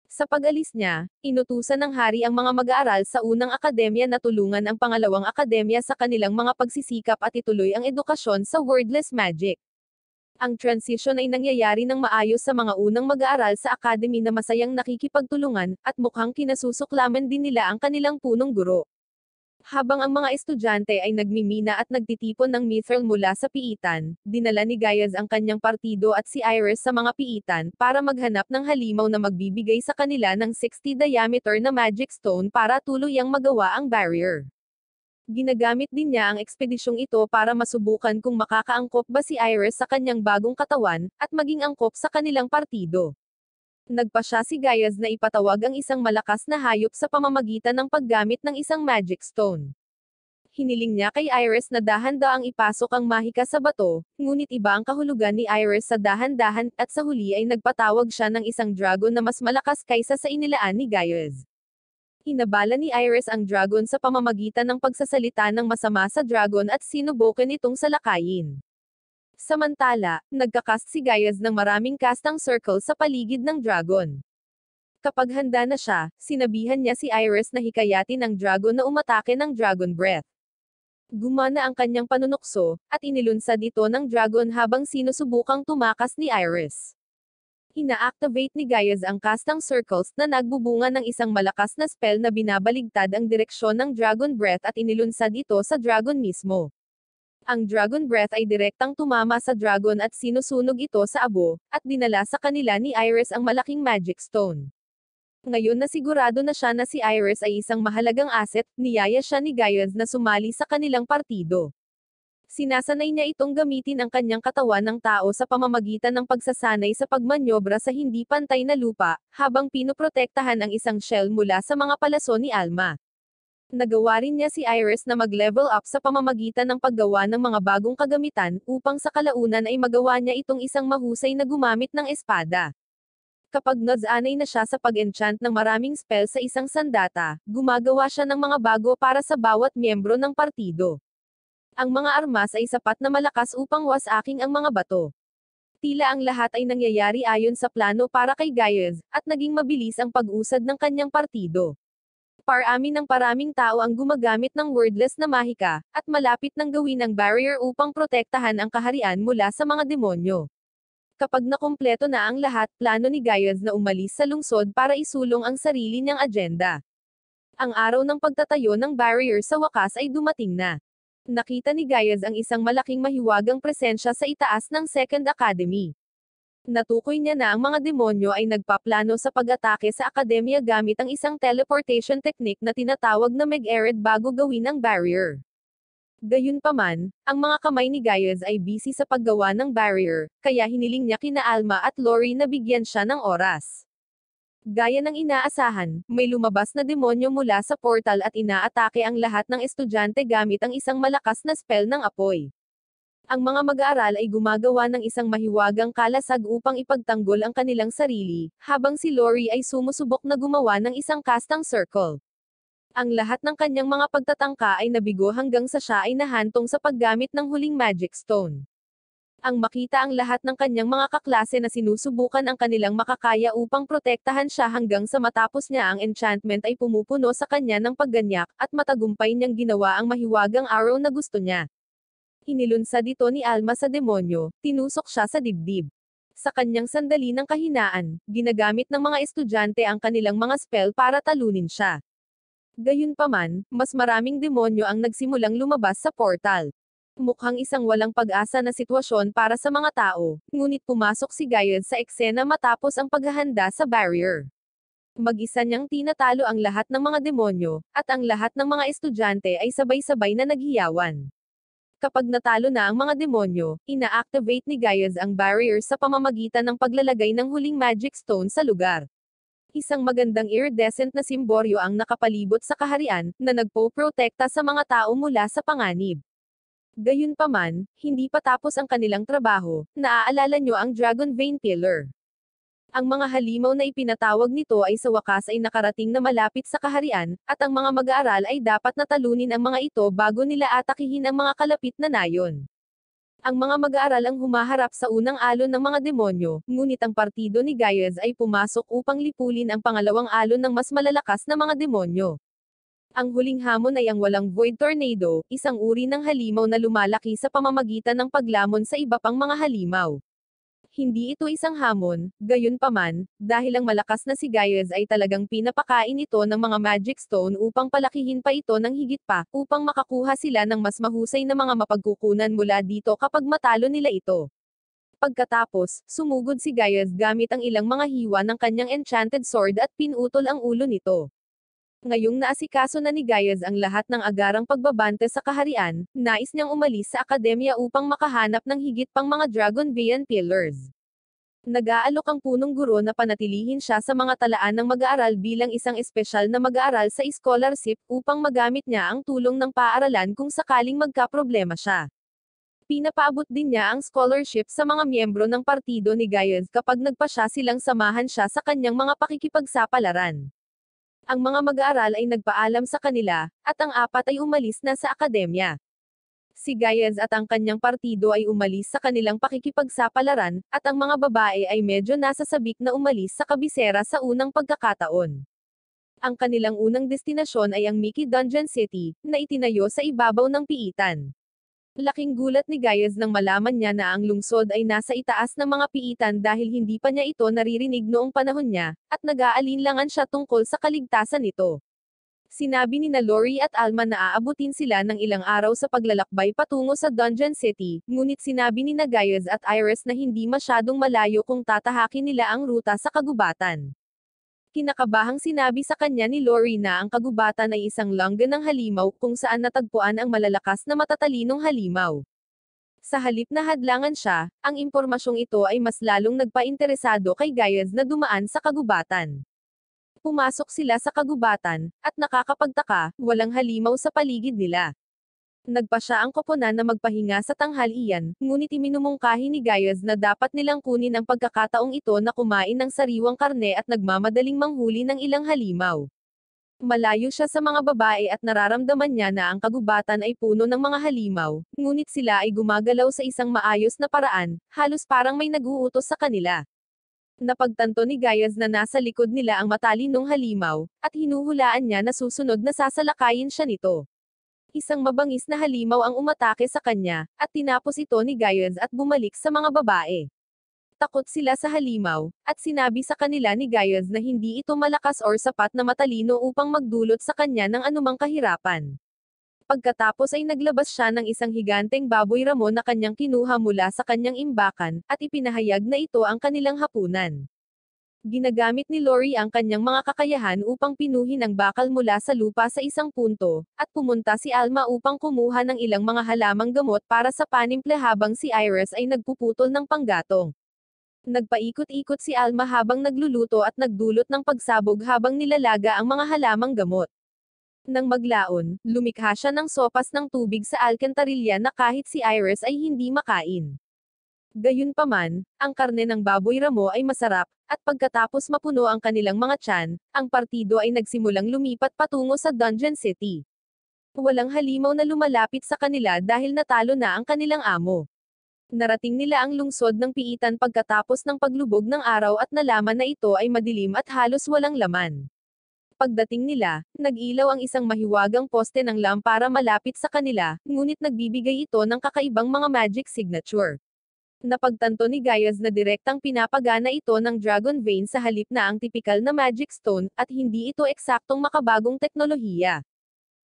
Sa pag-alis niya, inutusan ng hari ang mga mag-aaral sa unang akademya na tulungan ang pangalawang akademya sa kanilang mga pagsisikap at ituloy ang edukasyon sa wordless magic. Ang transition ay nangyayari ng maayos sa mga unang mag-aaral sa academy na masayang nakikipagtulungan, at mukhang kinasusuklaman din nila ang kanilang punong guro. Habang ang mga estudyante ay nagmimina at nagtitipon ng mithril mula sa piitan, dinala ni Gayaz ang kanyang partido at si Iris sa mga piitan, para maghanap ng halimaw na magbibigay sa kanila ng 60 diameter na magic stone para tuluyang magawa ang barrier. Ginagamit din niya ang ekspedisyong ito para masubukan kung makakaangkop ba si Iris sa kanyang bagong katawan, at maging angkop sa kanilang partido. Nagpasya si Gayaz na ipatawag ang isang malakas na hayop sa pamamagitan ng paggamit ng isang magic stone. Hiniling niya kay Iris na dahan-daang ipasok ang mahika sa bato, ngunit iba ang kahulugan ni Iris sa dahan-dahan, at sa huli ay nagpatawag siya ng isang dragon na mas malakas kaysa sa inilaan ni Gayaz. Hinabala ni Iris ang dragon sa pamamagitan ng pagsasalita ng masama sa dragon at sinubukan itong salakayin. Samantala, nagkakast si Gayaz ng maraming castang circle sa paligid ng dragon. Kapag handa na siya, sinabihan niya si Iris na hikayatin ang dragon na umatake ng dragon breath. Gumana ang kanyang panunukso, at inilunsad ito ng dragon habang sinusubukang tumakas ni Iris. Ina-activate ni Gayaz ang castang circles na nagbubunga ng isang malakas na spell na binabaligtad ang direksyon ng dragon breath at inilunsad ito sa dragon mismo. Ang dragon breath ay direktang tumama sa dragon at sinusunog ito sa abo, at dinala sa kanila ni Iris ang malaking magic stone. Ngayon na sigurado na siya na si Iris ay isang mahalagang asset, niyaya siya ni Gaius na sumali sa kanilang partido. Sinasanay niya itong gamitin ang kanyang katawan ng tao sa pamamagitan ng pagsasanay sa pagmanyobra sa hindi pantay na lupa, habang pinoprotektahan ang isang shell mula sa mga palaso ni Alma. Nagawa rin niya si Iris na mag-level up sa pamamagitan ng paggawa ng mga bagong kagamitan, upang sa kalaunan ay magawa niya itong isang mahusay na gumamit ng espada. Kapag nag-anay na siya sa pag-enchant ng maraming spell sa isang sandata, gumagawa siya ng mga bago para sa bawat miyembro ng partido. Ang mga armas ay sapat na malakas upang wasaking ang mga bato. Tila ang lahat ay nangyayari ayon sa plano para kay Gaius, at naging mabilis ang pag-usad ng kanyang partido. Paraming tao ang gumagamit ng wordless na mahika, at malapit nang gawin ang barrier upang protektahan ang kaharian mula sa mga demonyo. Kapag nakumpleto na ang lahat, plano ni Gaius na umalis sa lungsod para isulong ang sarili niyang agenda. Ang araw ng pagtatayo ng barrier sa wakas ay dumating na. Nakita ni Gaius ang isang malaking mahiwagang presensya sa itaas ng Second Academy. Natukoy niya na ang mga demonyo ay nagpaplano sa pag-atake sa akademya gamit ang isang teleportation technique na tinatawag na Meg-Ered bago gawin ang barrier. Gayunpaman, ang mga kamay ni Gaius ay busy sa paggawa ng barrier, kaya hiniling niya kina Alma at Lori na bigyan siya ng oras. Gaya ng inaasahan, may lumabas na demonyo mula sa portal at inaatake ang lahat ng estudyante gamit ang isang malakas na spell ng apoy. Ang mga mag-aaral ay gumagawa ng isang mahiwagang kalasag upang ipagtanggol ang kanilang sarili, habang si Lori ay sumusubok na gumawa ng isang kastang circle. Ang lahat ng kanyang mga pagtatangka ay nabigo hanggang sa siya ay nahantong sa paggamit ng huling magic stone. Ang makita ang lahat ng kanyang mga kaklase na sinusubukan ang kanilang makakaya upang protektahan siya hanggang sa matapos niya ang enchantment ay pumupuno sa kanya ng pagganyak, at matagumpay niyang ginawa ang mahiwagang arrow na gusto niya. Inilunsad ito ni Alma sa demonyo, tinusok siya sa dibdib. Sa kanyang sandali ng kahinaan, ginagamit ng mga estudyante ang kanilang mga spell para talunin siya. Gayunpaman, mas maraming demonyo ang nagsimulang lumabas sa portal. Mukhang isang walang pag-asa na sitwasyon para sa mga tao, ngunit pumasok si Gaius sa eksena matapos ang paghahanda sa barrier. Mag-isa niyang tinatalo ang lahat ng mga demonyo, at ang lahat ng mga estudyante ay sabay-sabay na naghiyawan. Kapag natalo na ang mga demonyo, ina-activate ni Gaius ang barrier sa pamamagitan ng paglalagay ng huling magic stone sa lugar. Isang magandang iridescent na simboryo ang nakapalibot sa kaharian, na nagpo-protekta sa mga tao mula sa panganib. Gayunpaman, hindi pa tapos ang kanilang trabaho. Naaalala niyo ang Dragon Vein Pillar. Ang mga halimaw na ipinatawag nito ay sa wakas ay nakarating na malapit sa kaharian, at ang mga mag-aaral ay dapat natalunin ang mga ito bago nila atakihin ang mga kalapit na nayon. Ang mga mag-aaral ang humaharap sa unang alon ng mga demonyo, ngunit ang partido ni Gaius ay pumasok upang lipulin ang pangalawang alon ng mas malalakas na mga demonyo. Ang huling hamon ay ang walang void tornado, isang uri ng halimaw na lumalaki sa pamamagitan ng paglamon sa iba pang mga halimaw. Hindi ito isang hamon, gayunpaman, dahil ang malakas na si Gaius ay talagang pinapakain ito ng mga magic stone upang palakihin pa ito ng higit pa, upang makakuha sila ng mas mahusay na mga mapagkukunan mula dito kapag matalo nila ito. Pagkatapos, sumugod si Gaius gamit ang ilang mga hiwa ng kanyang enchanted sword at pinutol ang ulo nito. Ngayong naasikaso na ni Gaius ang lahat ng agarang pagbabante sa kaharian, nais niyang umalis sa akademya upang makahanap ng higit pang mga Dragon Vein Pillars. Nag-aalok ang punong guro na panatilihin siya sa mga talaan ng mag-aaral bilang isang espesyal na mag-aaral sa scholarship upang magamit niya ang tulong ng paaralan kung sakaling magkaproblema siya. Pinapaabot din niya ang scholarship sa mga miyembro ng partido ni Gaius kapag nagpasya silang samahan siya sa kanyang mga pakikipagsapalaran. Ang mga mag-aaral ay nagpaalam sa kanila, at ang apat ay umalis na sa akademya. Si Gaius at ang kanyang partido ay umalis sa kanilang pakikipagsapalaran, at ang mga babae ay medyo nasasabik na umalis sa kabisera sa unang pagkakataon. Ang kanilang unang destinasyon ay ang Mickey Dungeon City, na itinayo sa ibabaw ng piitan. Laking gulat ni Gaius nang malaman niya na ang lungsod ay nasa itaas ng mga piitan dahil hindi pa niya ito naririnig noong panahon niya, at nag-aalinlangan siya tungkol sa kaligtasan nito. Sinabi ni na Lori at Alma na aabutin sila ng ilang araw sa paglalakbay patungo sa Dungeon City, ngunit sinabi ni na Gaius at Iris na hindi masyadong malayo kung tatahakin nila ang ruta sa kagubatan. Kinakabahang sinabi sa kanya ni Lori na ang kagubatan ay isang lungga ng halimaw kung saan natagpuan ang malalakas na matatalinong halimaw. Sa halip na hadlangan siya, ang impormasyong ito ay mas lalong nagpainteresado kay Gaius na dumaan sa kagubatan. Pumasok sila sa kagubatan, at nakakapagtaka, walang halimaw sa paligid nila. Nagpa siya ang koponan na magpahinga sa tanghalian, ngunit iminumungkahi ni Gaius na dapat nilang kunin ang pagkakataong ito na kumain ng sariwang karne at nagmamadaling manghuli ng ilang halimaw. Malayo siya sa mga babae at nararamdaman niya na ang kagubatan ay puno ng mga halimaw, ngunit sila ay gumagalaw sa isang maayos na paraan, halos parang may nag-uutos sa kanila. Napagtanto ni Gaius na nasa likod nila ang matalinong halimaw, at hinuhulaan niya na susunod na sasalakayin siya nito. Isang mabangis na halimaw ang umatake sa kanya, at tinapos ito ni Gaius at bumalik sa mga babae. Takot sila sa halimaw, at sinabi sa kanila ni Gaius na hindi ito malakas or sapat na matalino upang magdulot sa kanya ng anumang kahirapan. Pagkatapos ay naglabas siya ng isang higanteng baboy ramo na kanyang kinuha mula sa kanyang imbakan, at ipinahayag na ito ang kanilang hapunan. Ginagamit ni Lori ang kanyang mga kakayahan upang pinuhin ang bakal mula sa lupa sa isang punto, at pumunta si Alma upang kumuha ng ilang mga halamang gamot para sa panimple habang si Iris ay nagpuputol ng panggatong. Nagpaikot-ikot si Alma habang nagluluto at nagdulot ng pagsabog habang nilalaga ang mga halamang gamot. Nang maglaon, lumikha siya ng sopas ng tubig sa alkantarilya na kahit si Iris ay hindi makain. Gayunpaman, ang karne ng baboy ramo ay masarap, at pagkatapos mapuno ang kanilang mga tiyan, ang partido ay nagsimulang lumipat patungo sa Dungeon City. Walang halimaw na lumalapit sa kanila dahil natalo na ang kanilang amo. Narating nila ang lungsod ng piitan pagkatapos ng paglubog ng araw at nalaman na ito ay madilim at halos walang laman. Pagdating nila, nag-ilaw ang isang mahiwagang poste ng lampara malapit sa kanila, ngunit nagbibigay ito ng kakaibang mga magic signature. Napagtanto ni Gaius na direktang pinapagana ito ng Dragon Vein sa halip na ang tipikal na Magic Stone, at hindi ito eksaktong makabagong teknolohiya.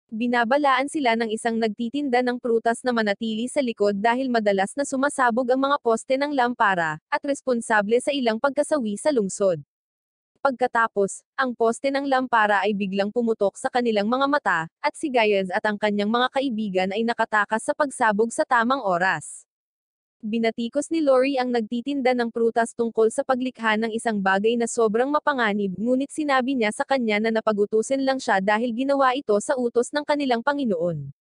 Binabalaan sila ng isang nagtitinda ng prutas na manatili sa likod dahil madalas na sumasabog ang mga poste ng lampara, at responsable sa ilang pagkasawi sa lungsod. Pagkatapos, ang poste ng lampara ay biglang pumutok sa kanilang mga mata, at si Gaius at ang kanyang mga kaibigan ay nakatakas sa pagsabog sa tamang oras. Binatikos ni Lori ang nagtitinda ng prutas tungkol sa paglikha ng isang bagay na sobrang mapanganib, ngunit sinabi niya sa kanya na napagutusin lang siya dahil ginawa ito sa utos ng kanilang Panginoon.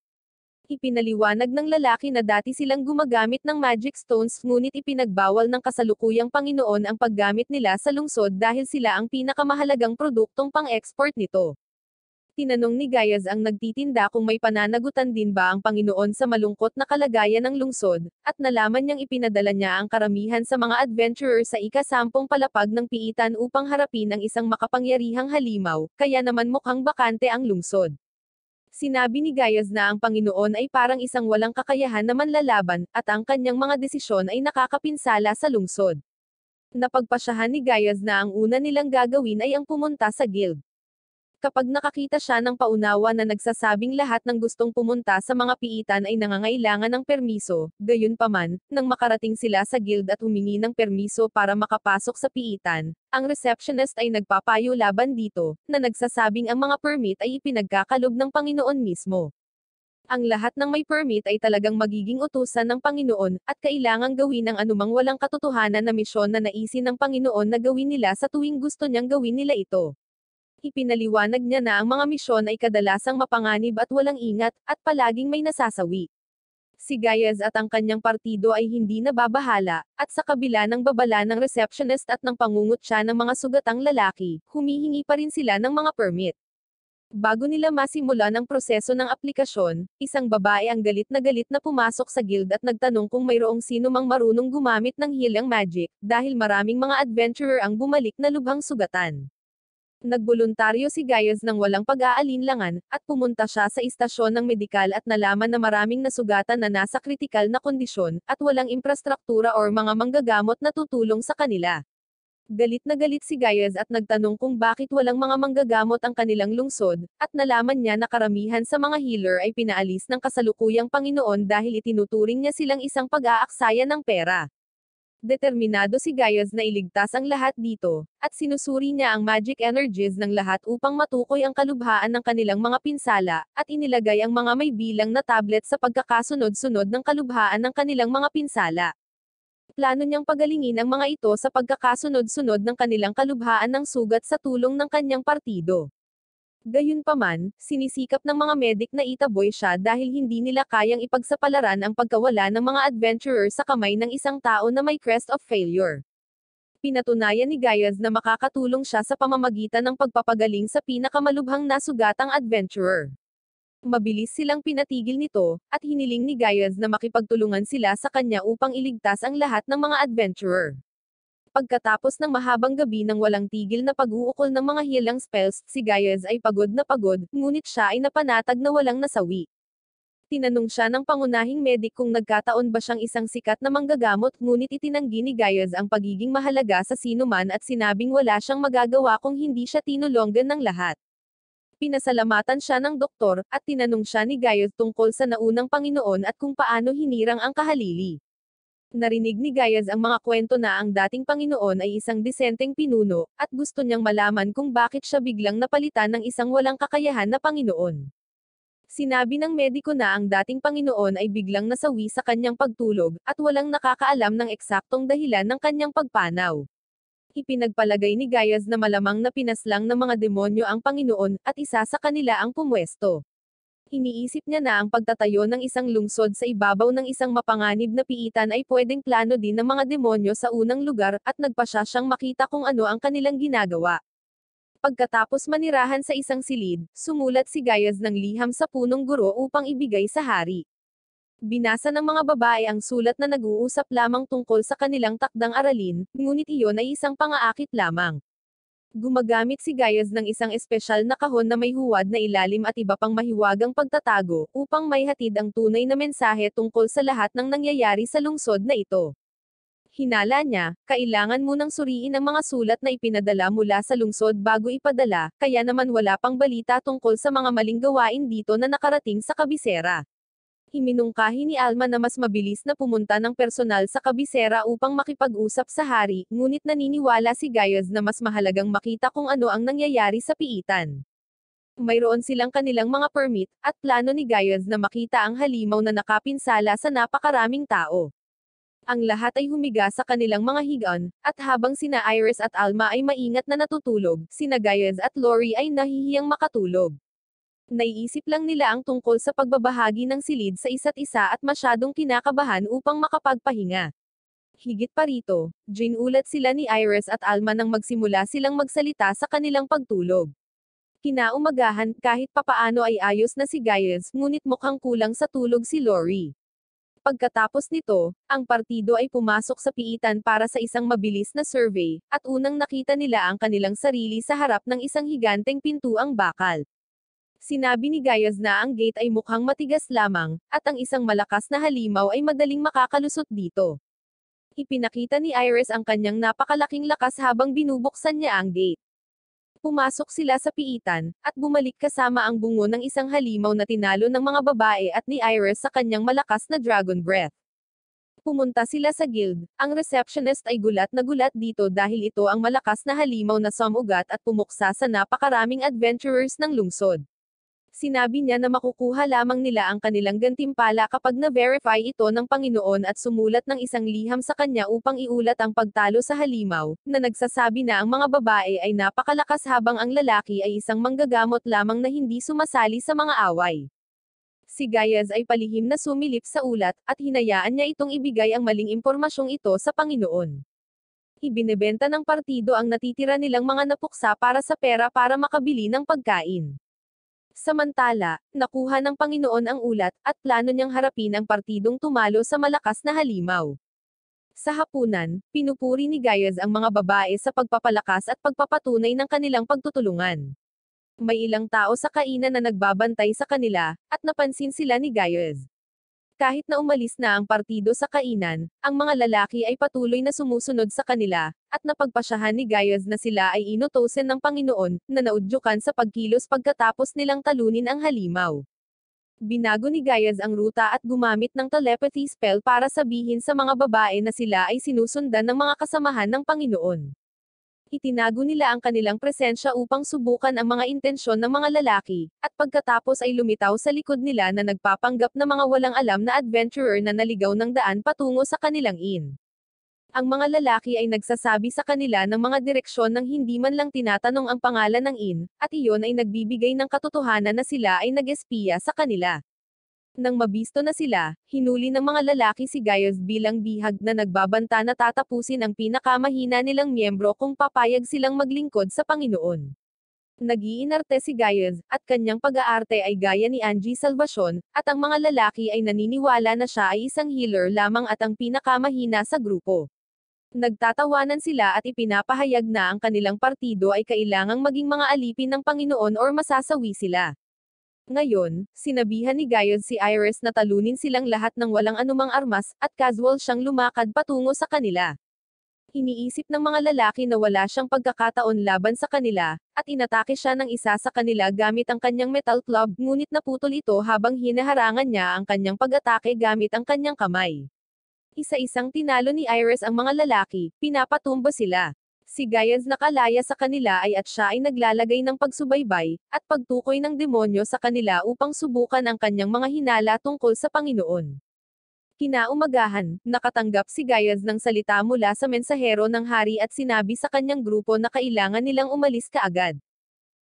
Ipinaliwanag ng lalaki na dati silang gumagamit ng magic stones ngunit ipinagbawal ng kasalukuyang Panginoon ang paggamit nila sa lungsod dahil sila ang pinakamahalagang produktong pang-export nito. Tinanong ni Gaius ang nagtitinda kung may pananagutan din ba ang Panginoon sa malungkot na kalagayan ng lungsod, at nalaman niyang ipinadala niya ang karamihan sa mga adventurer sa ika-10 palapag ng piitan upang harapin ang isang makapangyarihang halimaw, kaya naman mukhang bakante ang lungsod. Sinabi ni Gaius na ang Panginoon ay parang isang walang kakayahan na manlalaban, at ang kanyang mga desisyon ay nakakapinsala sa lungsod. Napagpasyahan ni Gaius na ang una nilang gagawin ay ang pumunta sa guild. Kapag nakakita siya ng paunawa na nagsasabing lahat ng gustong pumunta sa mga piitan ay nangangailangan ng permiso, gayunpaman, nang makarating sila sa guild at humingi ng permiso para makapasok sa piitan, ang receptionist ay nagpapayo laban dito, na nagsasabing ang mga permit ay ipinagkakalob ng Panginoon mismo. Ang lahat ng may permit ay talagang magiging utusan ng Panginoon, at kailangang gawin ang anumang walang katotohanan na misyon na naisin ng Panginoon na gawin nila sa tuwing gusto niyang gawin nila ito. Ipinaliwanag niya na ang mga misyon ay kadalasang mapanganib at walang ingat, at palaging may nasasawi. Si Gaius at ang kanyang partido ay hindi nababahala, at sa kabila ng babala ng receptionist at ng pangungutya ng mga sugatang lalaki, humihingi pa rin sila ng mga permit. Bago nila masimulan ang proseso ng aplikasyon, isang babae ang galit na pumasok sa guild at nagtanong kung mayroong sino mang marunong gumamit ng healing magic, dahil maraming mga adventurer ang bumalik na lubhang sugatan. Nagboluntaryo si Gaius ng walang pag-aalinlangan, at pumunta siya sa istasyon ng medikal at nalaman na maraming nasugatan na nasa kritikal na kondisyon, at walang infrastruktura or mga manggagamot na tutulong sa kanila. Galit na galit si Gaius at nagtanong kung bakit walang mga manggagamot ang kanilang lungsod, at nalaman niya na karamihan sa mga healer ay pinaalis ng kasalukuyang Panginoon dahil itinuturing niya silang isang pag-aaksaya ng pera. Determinado si Gaius na iligtas ang lahat dito, at sinusuri niya ang magic energies ng lahat upang matukoy ang kalubhaan ng kanilang mga pinsala, at inilagay ang mga may bilang na tablet sa pagkakasunod-sunod ng kalubhaan ng kanilang mga pinsala. Plano niyang pagalingin ang mga ito sa pagkakasunod-sunod ng kanilang kalubhaan ng sugat sa tulong ng kanyang partido. Gayunpaman, sinisikap ng mga medik na itaboy siya dahil hindi nila kayang ipagsapalaran ang pagkawala ng mga adventurer sa kamay ng isang tao na may crest of failure. Pinatunayan ni Gaius na makakatulong siya sa pamamagitan ng pagpapagaling sa pinakamalubhang nasugatang adventurer. Mabilis silang pinatigil nito, at hiniling ni Gaius na makipagtulungan sila sa kanya upang iligtas ang lahat ng mga adventurer. Pagkatapos ng mahabang gabi ng walang tigil na pag-uukol ng mga healing spells, si Gaius ay pagod, ngunit siya ay napanatag na walang nasawi. Tinanong siya ng pangunahing medik kung nagkataon ba siyang isang sikat na manggagamot, ngunit itinanggi ni Gaius ang pagiging mahalaga sa sinuman at sinabing wala siyang magagawa kung hindi siya tinulungan ng lahat. Pinasalamatan siya ng doktor, at tinanong siya ni Gaius tungkol sa naunang Panginoon at kung paano hinirang ang kahalili. Narinig ni Gaius ang mga kwento na ang dating Panginoon ay isang disenteng pinuno, at gusto niyang malaman kung bakit siya biglang napalitan ng isang walang kakayahan na Panginoon. Sinabi ng mediko na ang dating Panginoon ay biglang nasawi sa kanyang pagtulog, at walang nakakaalam ng eksaktong dahilan ng kanyang pagpanaw. Ipinagpalagay ni Gaius na malamang na pinaslang ng mga demonyo ang Panginoon, at isa sa kanila ang pumwesto. Iniisip niya na ang pagtatayo ng isang lungsod sa ibabaw ng isang mapanganib na piitan ay pwedeng plano din ng mga demonyo sa unang lugar, at nagpa siya siyang makita kung ano ang kanilang ginagawa. Pagkatapos manirahan sa isang silid, sumulat si Gaius ng liham sa punong guro upang ibigay sa hari. Binasa ng mga babae ang sulat na nag-uusap lamang tungkol sa kanilang takdang aralin, ngunit iyon ay isang pangaakit lamang. Gumagamit si Gaius ng isang espesyal na kahon na may huwad na ilalim at iba pang mahiwagang pagtatago, upang maihatid ang tunay na mensahe tungkol sa lahat ng nangyayari sa lungsod na ito. Hinala niya, kailangan munang suriin ang mga sulat na ipinadala mula sa lungsod bago ipadala, kaya naman wala pang balita tungkol sa mga maling gawain dito na nakarating sa kabisera. Iminungkahi ni Alma na mas mabilis na pumunta ng personal sa kabisera upang makipag-usap sa hari, ngunit naniniwala si Gaius na mas mahalagang makita kung ano ang nangyayari sa piitan. Mayroon silang kanilang mga permit, at plano ni Gaius na makita ang halimaw na nakapinsala sa napakaraming tao. Ang lahat ay humiga sa kanilang mga higaan, at habang sina Iris at Alma ay maingat na natutulog, sina Gaius at Lori ay nahihiyang makatulog. Naiisip lang nila ang tungkol sa pagbabahagi ng silid sa isa't isa at masyadong kinakabahan upang makapagpahinga. Higit pa rito, ginulat sila ni Iris at Alma nang magsimula silang magsalita sa kanilang pagtulog. Kinaumagahan, kahit papaano ay ayos na si Gaius, ngunit mukhang kulang sa tulog si Lori. Pagkatapos nito, ang partido ay pumasok sa piitan para sa isang mabilis na survey, at unang nakita nila ang kanilang sarili sa harap ng isang higanteng pintuang bakal. Sinabi ni Gaius na ang gate ay mukhang matigas lamang, at ang isang malakas na halimaw ay madaling makakalusot dito. Ipinakita ni Iris ang kanyang napakalaking lakas habang binubuksan niya ang gate. Pumasok sila sa piitan, at bumalik kasama ang bungo ng isang halimaw na tinalo ng mga babae at ni Iris sa kanyang malakas na dragon breath. Pumunta sila sa guild. Ang receptionist ay gulat na gulat dito dahil ito ang malakas na halimaw na sumugat at pumuksa sa napakaraming adventurers ng lungsod. Sinabi niya na makukuha lamang nila ang kanilang gantimpala kapag na-verify ito ng Panginoon at sumulat ng isang liham sa kanya upang iulat ang pagtalo sa halimaw, na nagsasabi na ang mga babae ay napakalakas habang ang lalaki ay isang manggagamot lamang na hindi sumasali sa mga away. Si Gaius ay palihim na sumilip sa ulat, at hinayaan niya itong ibigay ang maling impormasyong ito sa Panginoon. Ibinebenta ng partido ang natitira nilang mga napuksa para sa pera para makabili ng pagkain. Samantala, nakuha ng Panginoon ang ulat, at plano niyang harapin ang partidong tumalo sa malakas na halimaw. Sa hapunan, pinupuri ni Gaius ang mga babae sa pagpapalakas at pagpapatunay ng kanilang pagtutulungan. May ilang tao sa kainan na nagbabantay sa kanila, at napansin sila ni Gaius. Kahit na umalis na ang partido sa kainan, ang mga lalaki ay patuloy na sumusunod sa kanila, at napagpasyahan ni Gaius na sila ay inutusan ng Panginoon, na naudyukan sa pagkilos pagkatapos nilang talunin ang halimaw. Binago ni Gaius ang ruta at gumamit ng telepathy spell para sabihin sa mga babae na sila ay sinusundan ng mga kasamahan ng Panginoon. Itinago nila ang kanilang presensya upang subukan ang mga intensyon ng mga lalaki, at pagkatapos ay lumitaw sa likod nila na nagpapanggap na mga walang alam na adventurer na naligaw ng daan patungo sa kanilang inn. Ang mga lalaki ay nagsasabi sa kanila ng mga direksyon nang hindi man lang tinatanong ang pangalan ng inn, at iyon ay nagbibigay ng katotohanan na sila ay nag-espiya sa kanila. Nang mabisto na sila, hinuli ng mga lalaki si Gaius bilang bihag na nagbabanta na tatapusin ang pinakamahina nilang miyembro kung papayag silang maglingkod sa Panginoon. Nag-iinarte si Gaius, at kanyang pag-aarte ay gaya ni Angie Salvacion, at ang mga lalaki ay naniniwala na siya ay isang healer lamang at ang pinakamahina sa grupo. Nagtatawanan sila at ipinapahayag na ang kanilang partido ay kailangang maging mga alipin ng Panginoon or masasawi sila. Ngayon, sinabihan ni Gaius si Iris na talunin silang lahat ng walang anumang armas, at casual siyang lumakad patungo sa kanila. Iniisip ng mga lalaki na wala siyang pagkakataon laban sa kanila, at inatake siya ng isa sa kanila gamit ang kanyang metal club, ngunit naputol ito habang hinaharangan niya ang kanyang pag-atake gamit ang kanyang kamay. Isa-isang tinalo ni Iris ang mga lalaki, pinapatumba sila. Si Gaius nakalaya sa kanila at siya ay naglalagay ng pagsubaybay, at pagtukoy ng demonyo sa kanila upang subukan ang kanyang mga hinala tungkol sa Panginoon. Kinaumagahan, nakatanggap si Gaius ng salita mula sa mensahero ng hari at sinabi sa kanyang grupo na kailangan nilang umalis kaagad.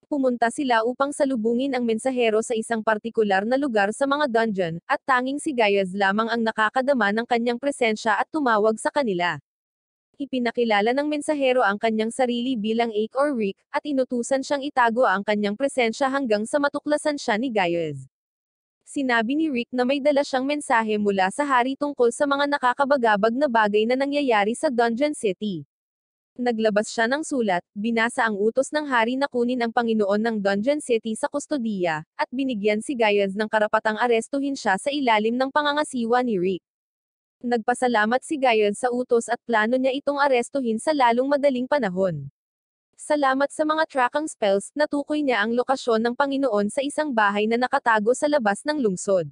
Pumunta sila upang salubungin ang mensahero sa isang partikular na lugar sa mga dungeon, at tanging si Gaius lamang ang nakakadama ng kanyang presensya at tumawag sa kanila. Ipinakilala ng mensahero ang kanyang sarili bilang Ake or Rick, at inutusan siyang itago ang kanyang presensya hanggang sa matuklasan siya ni Gaius. Sinabi ni Rick na may dala siyang mensahe mula sa hari tungkol sa mga nakakabagabag na bagay na nangyayari sa Dungeon City. Naglabas siya ng sulat, binasa ang utos ng hari na kunin ang Panginoon ng Dungeon City sa kustodiya, at binigyan si Gaius ng karapatang arestuhin siya sa ilalim ng pangangasiwa ni Rick. Nagpasalamat si Gaius sa utos at plano niya itong arestuhin sa lalong madaling panahon. Salamat sa mga tracking spells, natukoy niya ang lokasyon ng Panginoon sa isang bahay na nakatago sa labas ng lungsod.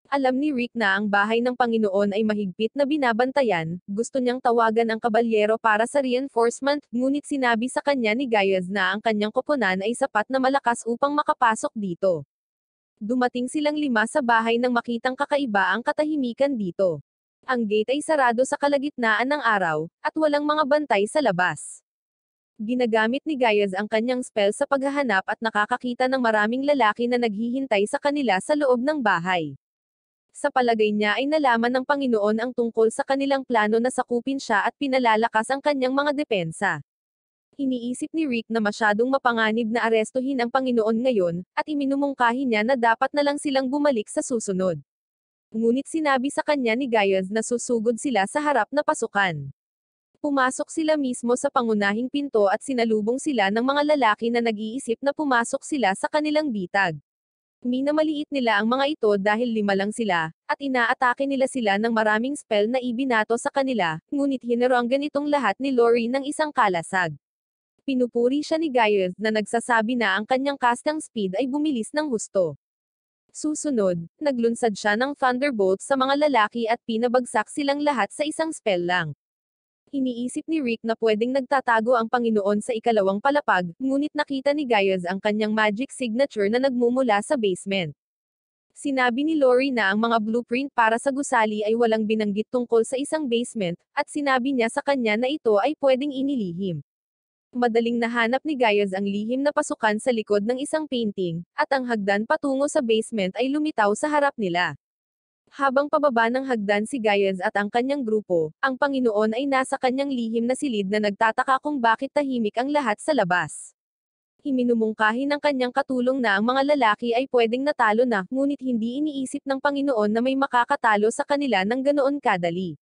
Alam ni Rick na ang bahay ng Panginoon ay mahigpit na binabantayan, gusto niyang tawagan ang kabalyero para sa reinforcement, ngunit sinabi sa kanya ni Gaius na ang kanyang koponan ay sapat na malakas upang makapasok dito. Dumating silang 5 sa bahay nang makitang kakaiba ang katahimikan dito. Ang gate ay sarado sa kalagitnaan ng araw, at walang mga bantay sa labas. Ginagamit ni Gaius ang kanyang spell sa paghahanap at nakakakita ng maraming lalaki na naghihintay sa kanila sa loob ng bahay. Sa palagay niya ay nalaman ng Panginoon ang tungkol sa kanilang plano na sakupin siya at pinalalakas ang kanyang mga depensa. Iniisip ni Rick na masyadong mapanganib na arestuhin ang Panginoon ngayon, at iminumungkahi niya na dapat na lang silang bumalik sa susunod. Ngunit sinabi sa kanya ni Gaius na susugod sila sa harap na pasukan. Pumasok sila mismo sa pangunahing pinto at sinalubong sila ng mga lalaki na nag-iisip na pumasok sila sa kanilang bitag. Minamaliit nila ang mga ito dahil 5 lang sila, at inaatake nila sila ng maraming spell na ibinato sa kanila, ngunit hinaranggan itong lahat ni Lori ng isang kalasag. Pinupuri siya ni Gaius na nagsasabi na ang kanyang casting speed ay bumilis ng husto. Susunod, naglunsad siya ng Thunderbolt sa mga lalaki at pinabagsak silang lahat sa isang spell lang. Iniisip ni Rick na pwedeng nagtatago ang Panginoon sa ikalawang palapag, ngunit nakita ni Gaius ang kanyang magic signature na nagmumula sa basement. Sinabi ni Lori na ang mga blueprint para sa gusali ay walang binanggit tungkol sa isang basement, at sinabi niya sa kanya na ito ay pwedeng inilihim. Madaling nahanap ni Gaius ang lihim na pasukan sa likod ng isang painting, at ang hagdan patungo sa basement ay lumitaw sa harap nila. Habang pababa ng hagdan si Gaius at ang kanyang grupo, ang Panginoon ay nasa kanyang lihim na silid na nagtataka kung bakit tahimik ang lahat sa labas. Iminumungkahi ng kanyang katulong na ang mga lalaki ay pwedeng natalo na, ngunit hindi iniisip ng Panginoon na may makakatalo sa kanila ng ganoon kadali.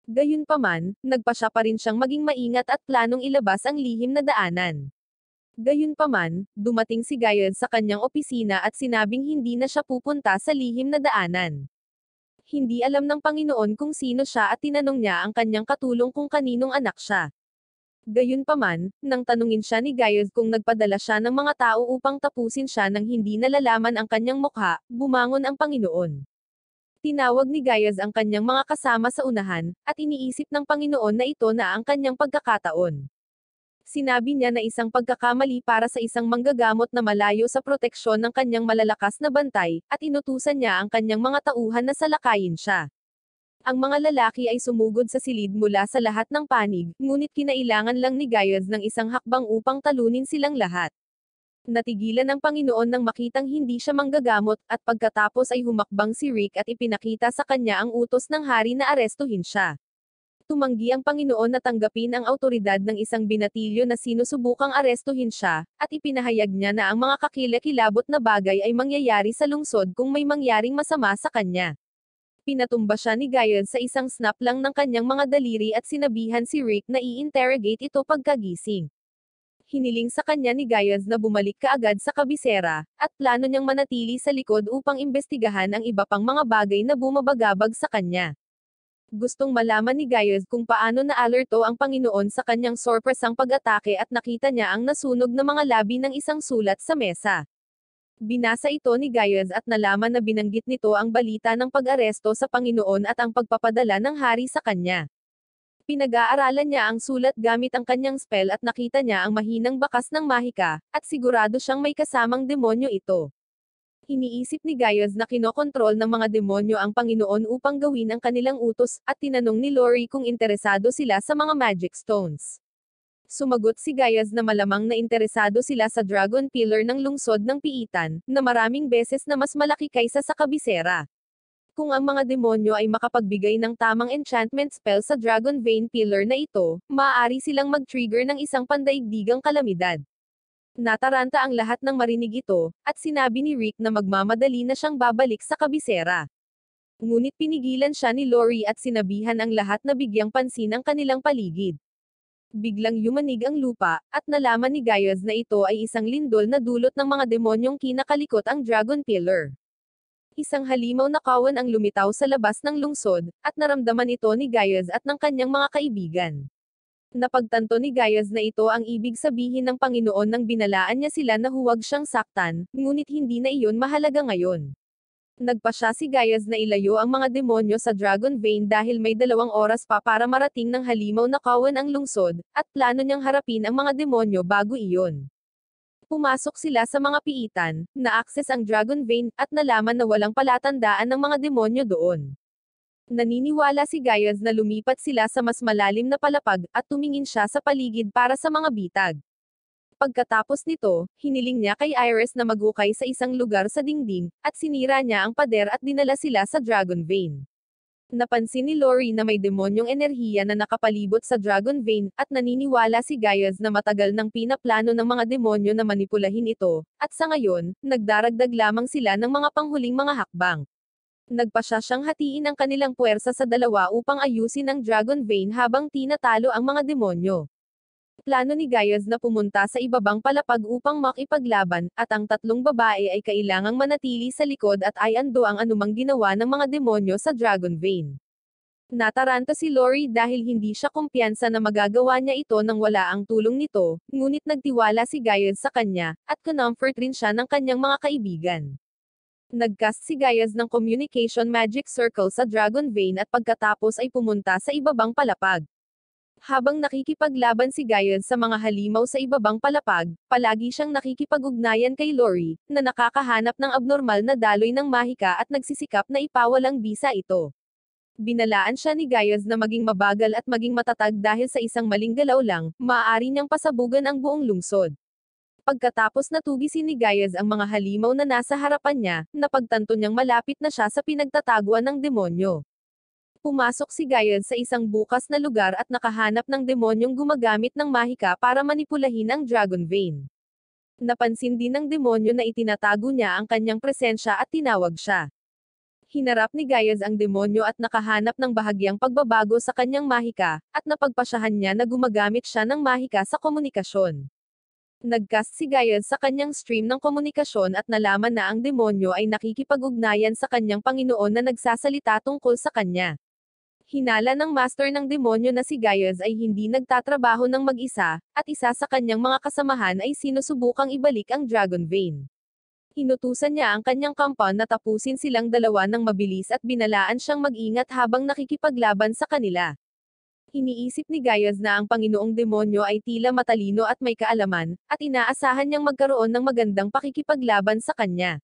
Gayunpaman, nagpasya pa rin siyang maging maingat at planong ilabas ang lihim na daanan. Gayunpaman, dumating si Gaius sa kanyang opisina at sinabing hindi na siya pupunta sa lihim na daanan. Hindi alam ng Panginoon kung sino siya at tinanong niya ang kanyang katulong kung kaninong anak siya. Gayunpaman, nang tanungin siya ni Gaius kung nagpadala siya ng mga tao upang tapusin siya nang hindi nalalaman ang kanyang mukha, bumangon ang Panginoon. Tinawag ni Gaius ang kanyang mga kasama sa unahan, at iniisip ng Panginoon na ito na ang kanyang pagkakataon. Sinabi niya na isang pagkakamali para sa isang manggagamot na malayo sa proteksyon ng kanyang malalakas na bantay, at inutusan niya ang kanyang mga tauhan na salakayin siya. Ang mga lalaki ay sumugod sa silid mula sa lahat ng panig, ngunit kinailangan lang ni Gaius ng isang hakbang upang talunin silang lahat. Natigilan ng Panginoon nang makitang hindi siya manggagamot, at pagkatapos ay humakbang si Rick at ipinakita sa kanya ang utos ng hari na arestuhin siya. Tumanggi ang Panginoon na tanggapin ang awtoridad ng isang binatilyo na sinusubukang arestuhin siya, at ipinahayag niya na ang mga kakilakilabot na bagay ay mangyayari sa lungsod kung may mangyaring masama sa kanya. Pinatumba siya ni Gaius sa isang snap lang ng kanyang mga daliri at sinabihan si Rick na i-interrogate ito pagkagising. Hiniling sa kanya ni Gaius na bumalik kaagad sa kabisera, at plano niyang manatili sa likod upang imbestigahan ang iba pang mga bagay na bumabagabag sa kanya. Gustong malaman ni Gaius kung paano na-alerto ang Panginoon sa kanyang sorpresang pag-atake at nakita niya ang nasunog na mga labi ng isang sulat sa mesa. Binasa ito ni Gaius at nalaman na binanggit nito ang balita ng pag-aresto sa Panginoon at ang pagpapadala ng hari sa kanya. Pinag-aaralan niya ang sulat gamit ang kanyang spell at nakita niya ang mahinang bakas ng mahika, at sigurado siyang may kasamang demonyo ito. Iniisip ni Gaius na kinokontrol ng mga demonyo ang Panginoon upang gawin ang kanilang utos, at tinanong ni Lori kung interesado sila sa mga magic stones. Sumagot si Gaius na malamang na interesado sila sa Dragon Pillar ng lungsod ng Piitan, na maraming beses na mas malaki kaysa sa kabisera. Kung ang mga demonyo ay makapagbigay ng tamang enchantment spell sa Dragon Vein Pillar na ito, maaari silang mag-trigger ng isang pandaigdigang kalamidad. Nataranta ang lahat ng marinig ito, at sinabi ni Rick na magmamadali na siyang babalik sa kabisera. Ngunit pinigilan siya ni Lori at sinabihan ang lahat na bigyang pansin ang kanilang paligid. Biglang yumanig ang lupa, at nalaman ni Gaius na ito ay isang lindol na dulot ng mga demonyong kinakalikot ang Dragon Pillar. Isang halimaw na kawan ang lumitaw sa labas ng lungsod, at naramdaman ito ni Gaius at ng kanyang mga kaibigan. Napagtanto ni Gaius na ito ang ibig sabihin ng Panginoon nang binalaan niya sila na huwag siyang saktan, ngunit hindi na iyon mahalaga ngayon. Nagpasya si Gaius na ilayo ang mga demonyo sa Dragon Vein dahil may 2 oras pa para marating ng halimaw na kawan ang lungsod, at plano niyang harapin ang mga demonyo bago iyon. Pumasok sila sa mga piitan, na-access ang Dragon Vein, at nalaman na walang palatandaan ng mga demonyo doon. Naniniwala si Gaius na lumipat sila sa mas malalim na palapag, at tumingin siya sa paligid para sa mga bitag. Pagkatapos nito, hiniling niya kay Iris na maghukay sa isang lugar sa dingding, at sinira niya ang pader at dinala sila sa Dragon Vein. Napansin ni Lori na may demonyong enerhiya na nakapalibot sa Dragon Vein, at naniniwala si Gaius na matagal nang pinaplano ng mga demonyo na manipulahin ito, at sa ngayon, nagdaragdag lamang sila ng mga panghuling mga hakbang. Nagpasya siyang hatiin ang kanilang puwersa sa dalawa upang ayusin ang Dragon Vein habang tinatalo ang mga demonyo. Plano ni Gaius na pumunta sa ibabang palapag upang makipaglaban, at ang 3 babae ay kailangang manatili sa likod at ayando ang anumang ginawa ng mga demonyo sa Dragon Vein. Nataranta si Lori dahil hindi siya kumpiyansa na magagawa niya ito nang wala ang tulong nito, ngunit nagtiwala si Gaius sa kanya, at comfort rin siya ng kanyang mga kaibigan. Nagcast si Gaius ng Communication Magic Circle sa Dragon Vein at pagkatapos ay pumunta sa ibabang palapag. Habang nakikipaglaban si Gaius sa mga halimaw sa ibabang palapag, palagi siyang nakikipag-ugnayan kay Lori, na nakakahanap ng abnormal na daloy ng mahika at nagsisikap na ipawalang bisa ito. Binalaan siya ni Gaius na maging mabagal at maging matatag dahil sa isang maling galaw lang, maaari niyang pasabugan ang buong lungsod. Pagkatapos natugisin ni Gaius ang mga halimaw na nasa harapan niya, napagtanto niyang malapit na siya sa pinagtataguan ng demonyo. Pumasok si Gaius sa isang bukas na lugar at nakahanap ng demonyong gumagamit ng mahika para manipulahin ang Dragon Vein. Napansin din ng demonyo na itinatago niya ang kanyang presensya at tinawag siya. Hinarap ni Gaius ang demonyo at nakahanap ng bahagyang pagbabago sa kanyang mahika, at napagpasyahan niya na gumagamit siya ng mahika sa komunikasyon. Nagcast si Gaius sa kanyang stream ng komunikasyon at nalaman na ang demonyo ay nakikipag-ugnayan sa kanyang Panginoon na nagsasalita tungkol sa kanya. Hinala ng master ng demonyo na si Gaius ay hindi nagtatrabaho ng mag-isa, at isa sa kanyang mga kasamahan ay sinusubukang ibalik ang Dragon Vein. Inutusan niya ang kanyang kampan na tapusin silang dalawa ng mabilis at binalaan siyang mag-ingat habang nakikipaglaban sa kanila. Iniisip ni Gaius na ang Panginoong Demonyo ay tila matalino at may kaalaman, at inaasahan niyang magkaroon ng magandang pakikipaglaban sa kanya.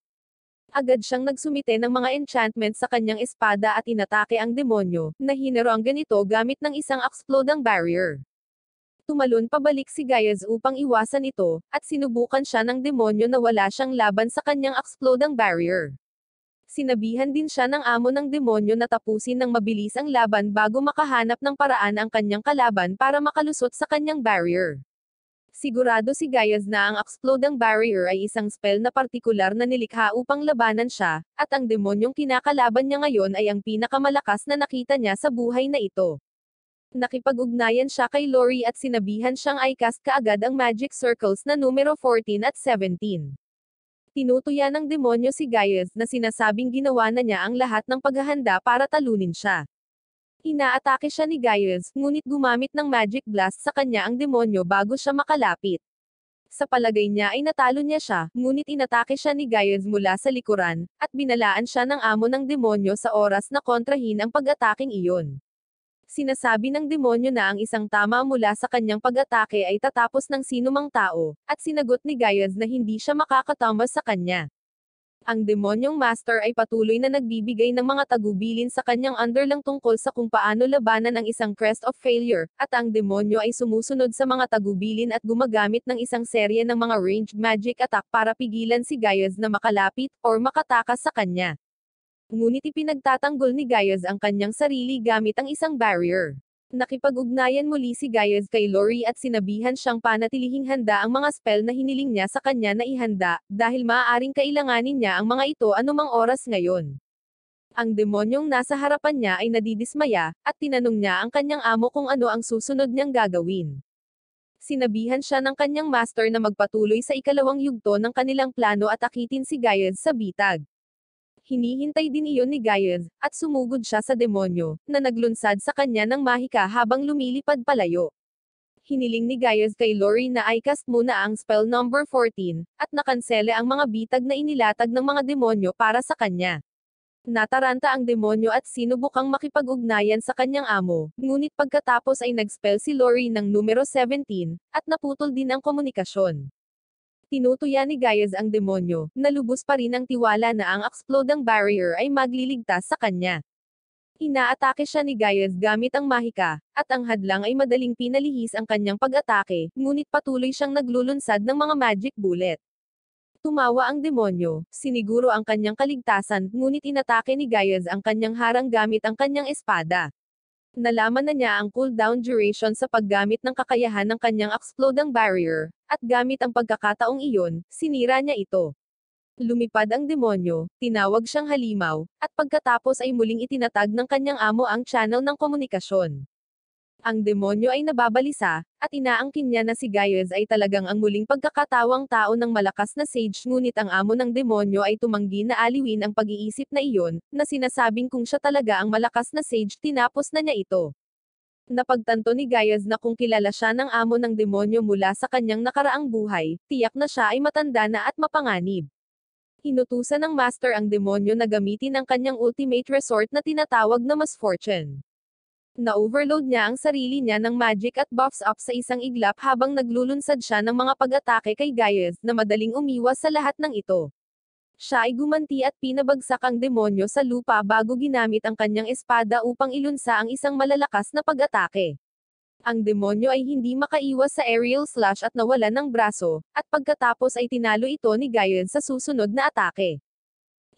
Agad siyang nagsumite ng mga enchantment sa kanyang espada at inatake ang demonyo, na hinero ang ganito gamit ng isang exploding barrier. Tumalon pabalik si Gaius upang iwasan ito, at sinubukan siya ng demonyo na wala siyang laban sa kanyang exploding barrier. Sinabihan din siya ng amo ng demonyo na tapusin ng mabilis ang laban bago makahanap ng paraan ang kanyang kalaban para makalusot sa kanyang barrier. Sigurado si Gaius na ang exploding barrier ay isang spell na partikular na nilikha upang labanan siya, at ang demonyong kinakalaban niya ngayon ay ang pinakamalakas na nakita niya sa buhay na ito. Nakipag-ugnayan siya kay Lori at sinabihan siyang i-cast kaagad ang magic circles na numero 14 at 17. Tinutuya ng demonyo si Gaius na sinasabing ginawa na niya ang lahat ng paghahanda para talunin siya. Inaatake siya ni Gaius, ngunit gumamit ng magic blast sa kanya ang demonyo bago siya makalapit. Sa palagay niya ay natalo niya siya, ngunit inatake siya ni Gaius mula sa likuran, at binalaan siya ng amo ng demonyo sa oras na kontrahin ang pag-ataking iyon. Sinasabi ng demonyo na ang isang tama mula sa kanyang pag-atake ay tatapos ng sinumang tao, at sinagot ni Gaius na hindi siya makakatama sa kanya. Ang demonyong master ay patuloy na nagbibigay ng mga tagubilin sa kanyang underlang tungkol sa kung paano labanan ang isang crest of failure, at ang demonyo ay sumusunod sa mga tagubilin at gumagamit ng isang serye ng mga ranged magic attack para pigilan si Gaius na makalapit, or makatakas sa kanya. Ngunit ipinagtatanggol ni Gaius ang kanyang sarili gamit ang isang barrier. Nakipag-ugnayan muli si Gaius kay Lori at sinabihan siyang panatilihing handa ang mga spell na hiniling niya sa kanya na ihanda, dahil maaaring kailanganin niya ang mga ito anumang oras ngayon. Ang demonyong nasa harapan niya ay nadidismaya, at tinanong niya ang kanyang amo kung ano ang susunod niyang gagawin. Sinabihan siya ng kanyang master na magpatuloy sa ikalawang yugto ng kanilang plano at akitin si Gaius sa bitag. Hinihintay din iyon ni Gaius, at sumugod siya sa demonyo, na naglunsad sa kanya ng mahika habang lumilipad palayo. Hiniling ni Gaius kay Lori na i-cast muna ang spell number 14, at nakansele ang mga bitag na inilatag ng mga demonyo para sa kanya. Nataranta ang demonyo at sinubukang makipag-ugnayan sa kanyang amo, ngunit pagkatapos ay nag-spell si Lori ng numero 17, at naputol din ang komunikasyon. Tinutuya ni Gaius ang demonyo, na lubos pa rin ang tiwala na ang exploding barrier ay magliligtas sa kanya. Inaatake siya ni Gaius gamit ang mahika, at ang hadlang ay madaling pinalihis ang kanyang pag-atake, ngunit patuloy siyang naglulunsad ng mga magic bullet. Tumawa ang demonyo, siniguro ang kanyang kaligtasan, ngunit inatake ni Gaius ang kanyang harang gamit ang kanyang espada. Nalaman na niya ang cooldown duration sa paggamit ng kakayahan ng kanyang exploding barrier, at gamit ang pagkakataong iyon, sinira niya ito. Lumipad ang demonyo, tinawag siyang halimaw, at pagkatapos ay muling itinatag ng kanyang amo ang channel ng komunikasyon. Ang demonyo ay nababalisa, at inaangkin niya na si Gaius ay talagang ang muling pagkakatawang tao ng malakas na sage, ngunit ang amo ng demonyo ay tumanggi na aliwin ang pag-iisip na iyon, na sinasabing kung siya talaga ang malakas na sage tinapos na niya ito. Napagtanto ni Gaius na kung kilala siya ng amo ng demonyo mula sa kanyang nakaraang buhay, tiyak na siya ay matanda na at mapanganib. Inutusan ng master ang demonyo na gamitin ang kanyang ultimate resort na tinatawag na misfortune. Na-overload niya ang sarili niya ng magic at buffs up sa isang iglap habang naglulunsad siya ng mga pag-atake kay Gaius na madaling umiwas sa lahat ng ito. Siya ay gumanti at pinabagsak ang demonyo sa lupa bago ginamit ang kanyang espada upang ilunsa ang isang malalakas na pag-atake. Ang demonyo ay hindi makaiwas sa aerial slash at nawalan ng braso, at pagkatapos ay tinalo ito ni Gaius sa susunod na atake.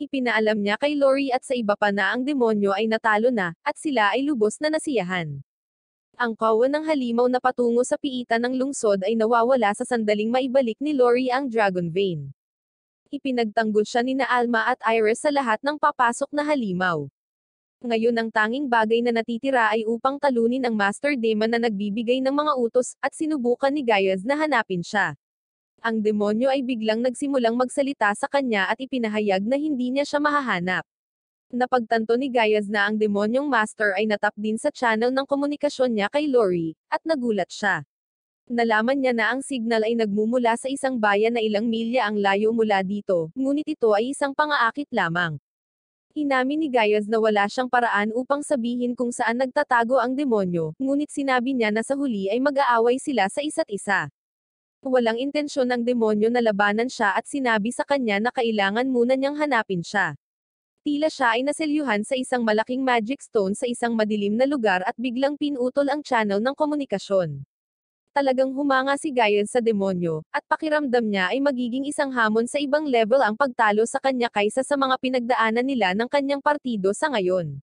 Ipinaalam niya kay Lori at sa iba pa na ang demonyo ay natalo na, at sila ay lubos na nasiyahan. Ang kawan ng halimaw na patungo sa piitan ng lungsod ay nawawala sa sandaling maibalik ni Lori ang Dragon Vein. Ipinagtanggol siya ni na Alma at Iris sa lahat ng papasok na halimaw. Ngayon ang tanging bagay na natitira ay upang talunin ang Master Demon na nagbibigay ng mga utos, at sinubukan ni Gaius na hanapin siya. Ang demonyo ay biglang nagsimulang magsalita sa kanya at ipinahayag na hindi niya siya mahahanap. Napagtanto ni Gaius na ang demonyong master ay natap din sa channel ng komunikasyon niya kay Lori, at nagulat siya. Nalaman niya na ang signal ay nagmumula sa isang bayan na ilang milya ang layo mula dito, ngunit ito ay isang pangaakit lamang. Inamin ni Gaius na wala siyang paraan upang sabihin kung saan nagtatago ang demonyo, ngunit sinabi niya na sa huli ay mag-aaway sila sa isa't isa. Walang intensyon ng demonyo na labanan siya at sinabi sa kanya na kailangan muna niyang hanapin siya. Tila siya ay naselyuhan sa isang malaking magic stone sa isang madilim na lugar at biglang pinutol ang channel ng komunikasyon. Talagang humanga si Gaius sa demonyo, at pakiramdam niya ay magiging isang hamon sa ibang level ang pagtalo sa kanya kaysa sa mga pinagdaanan nila ng kanyang partido sa ngayon.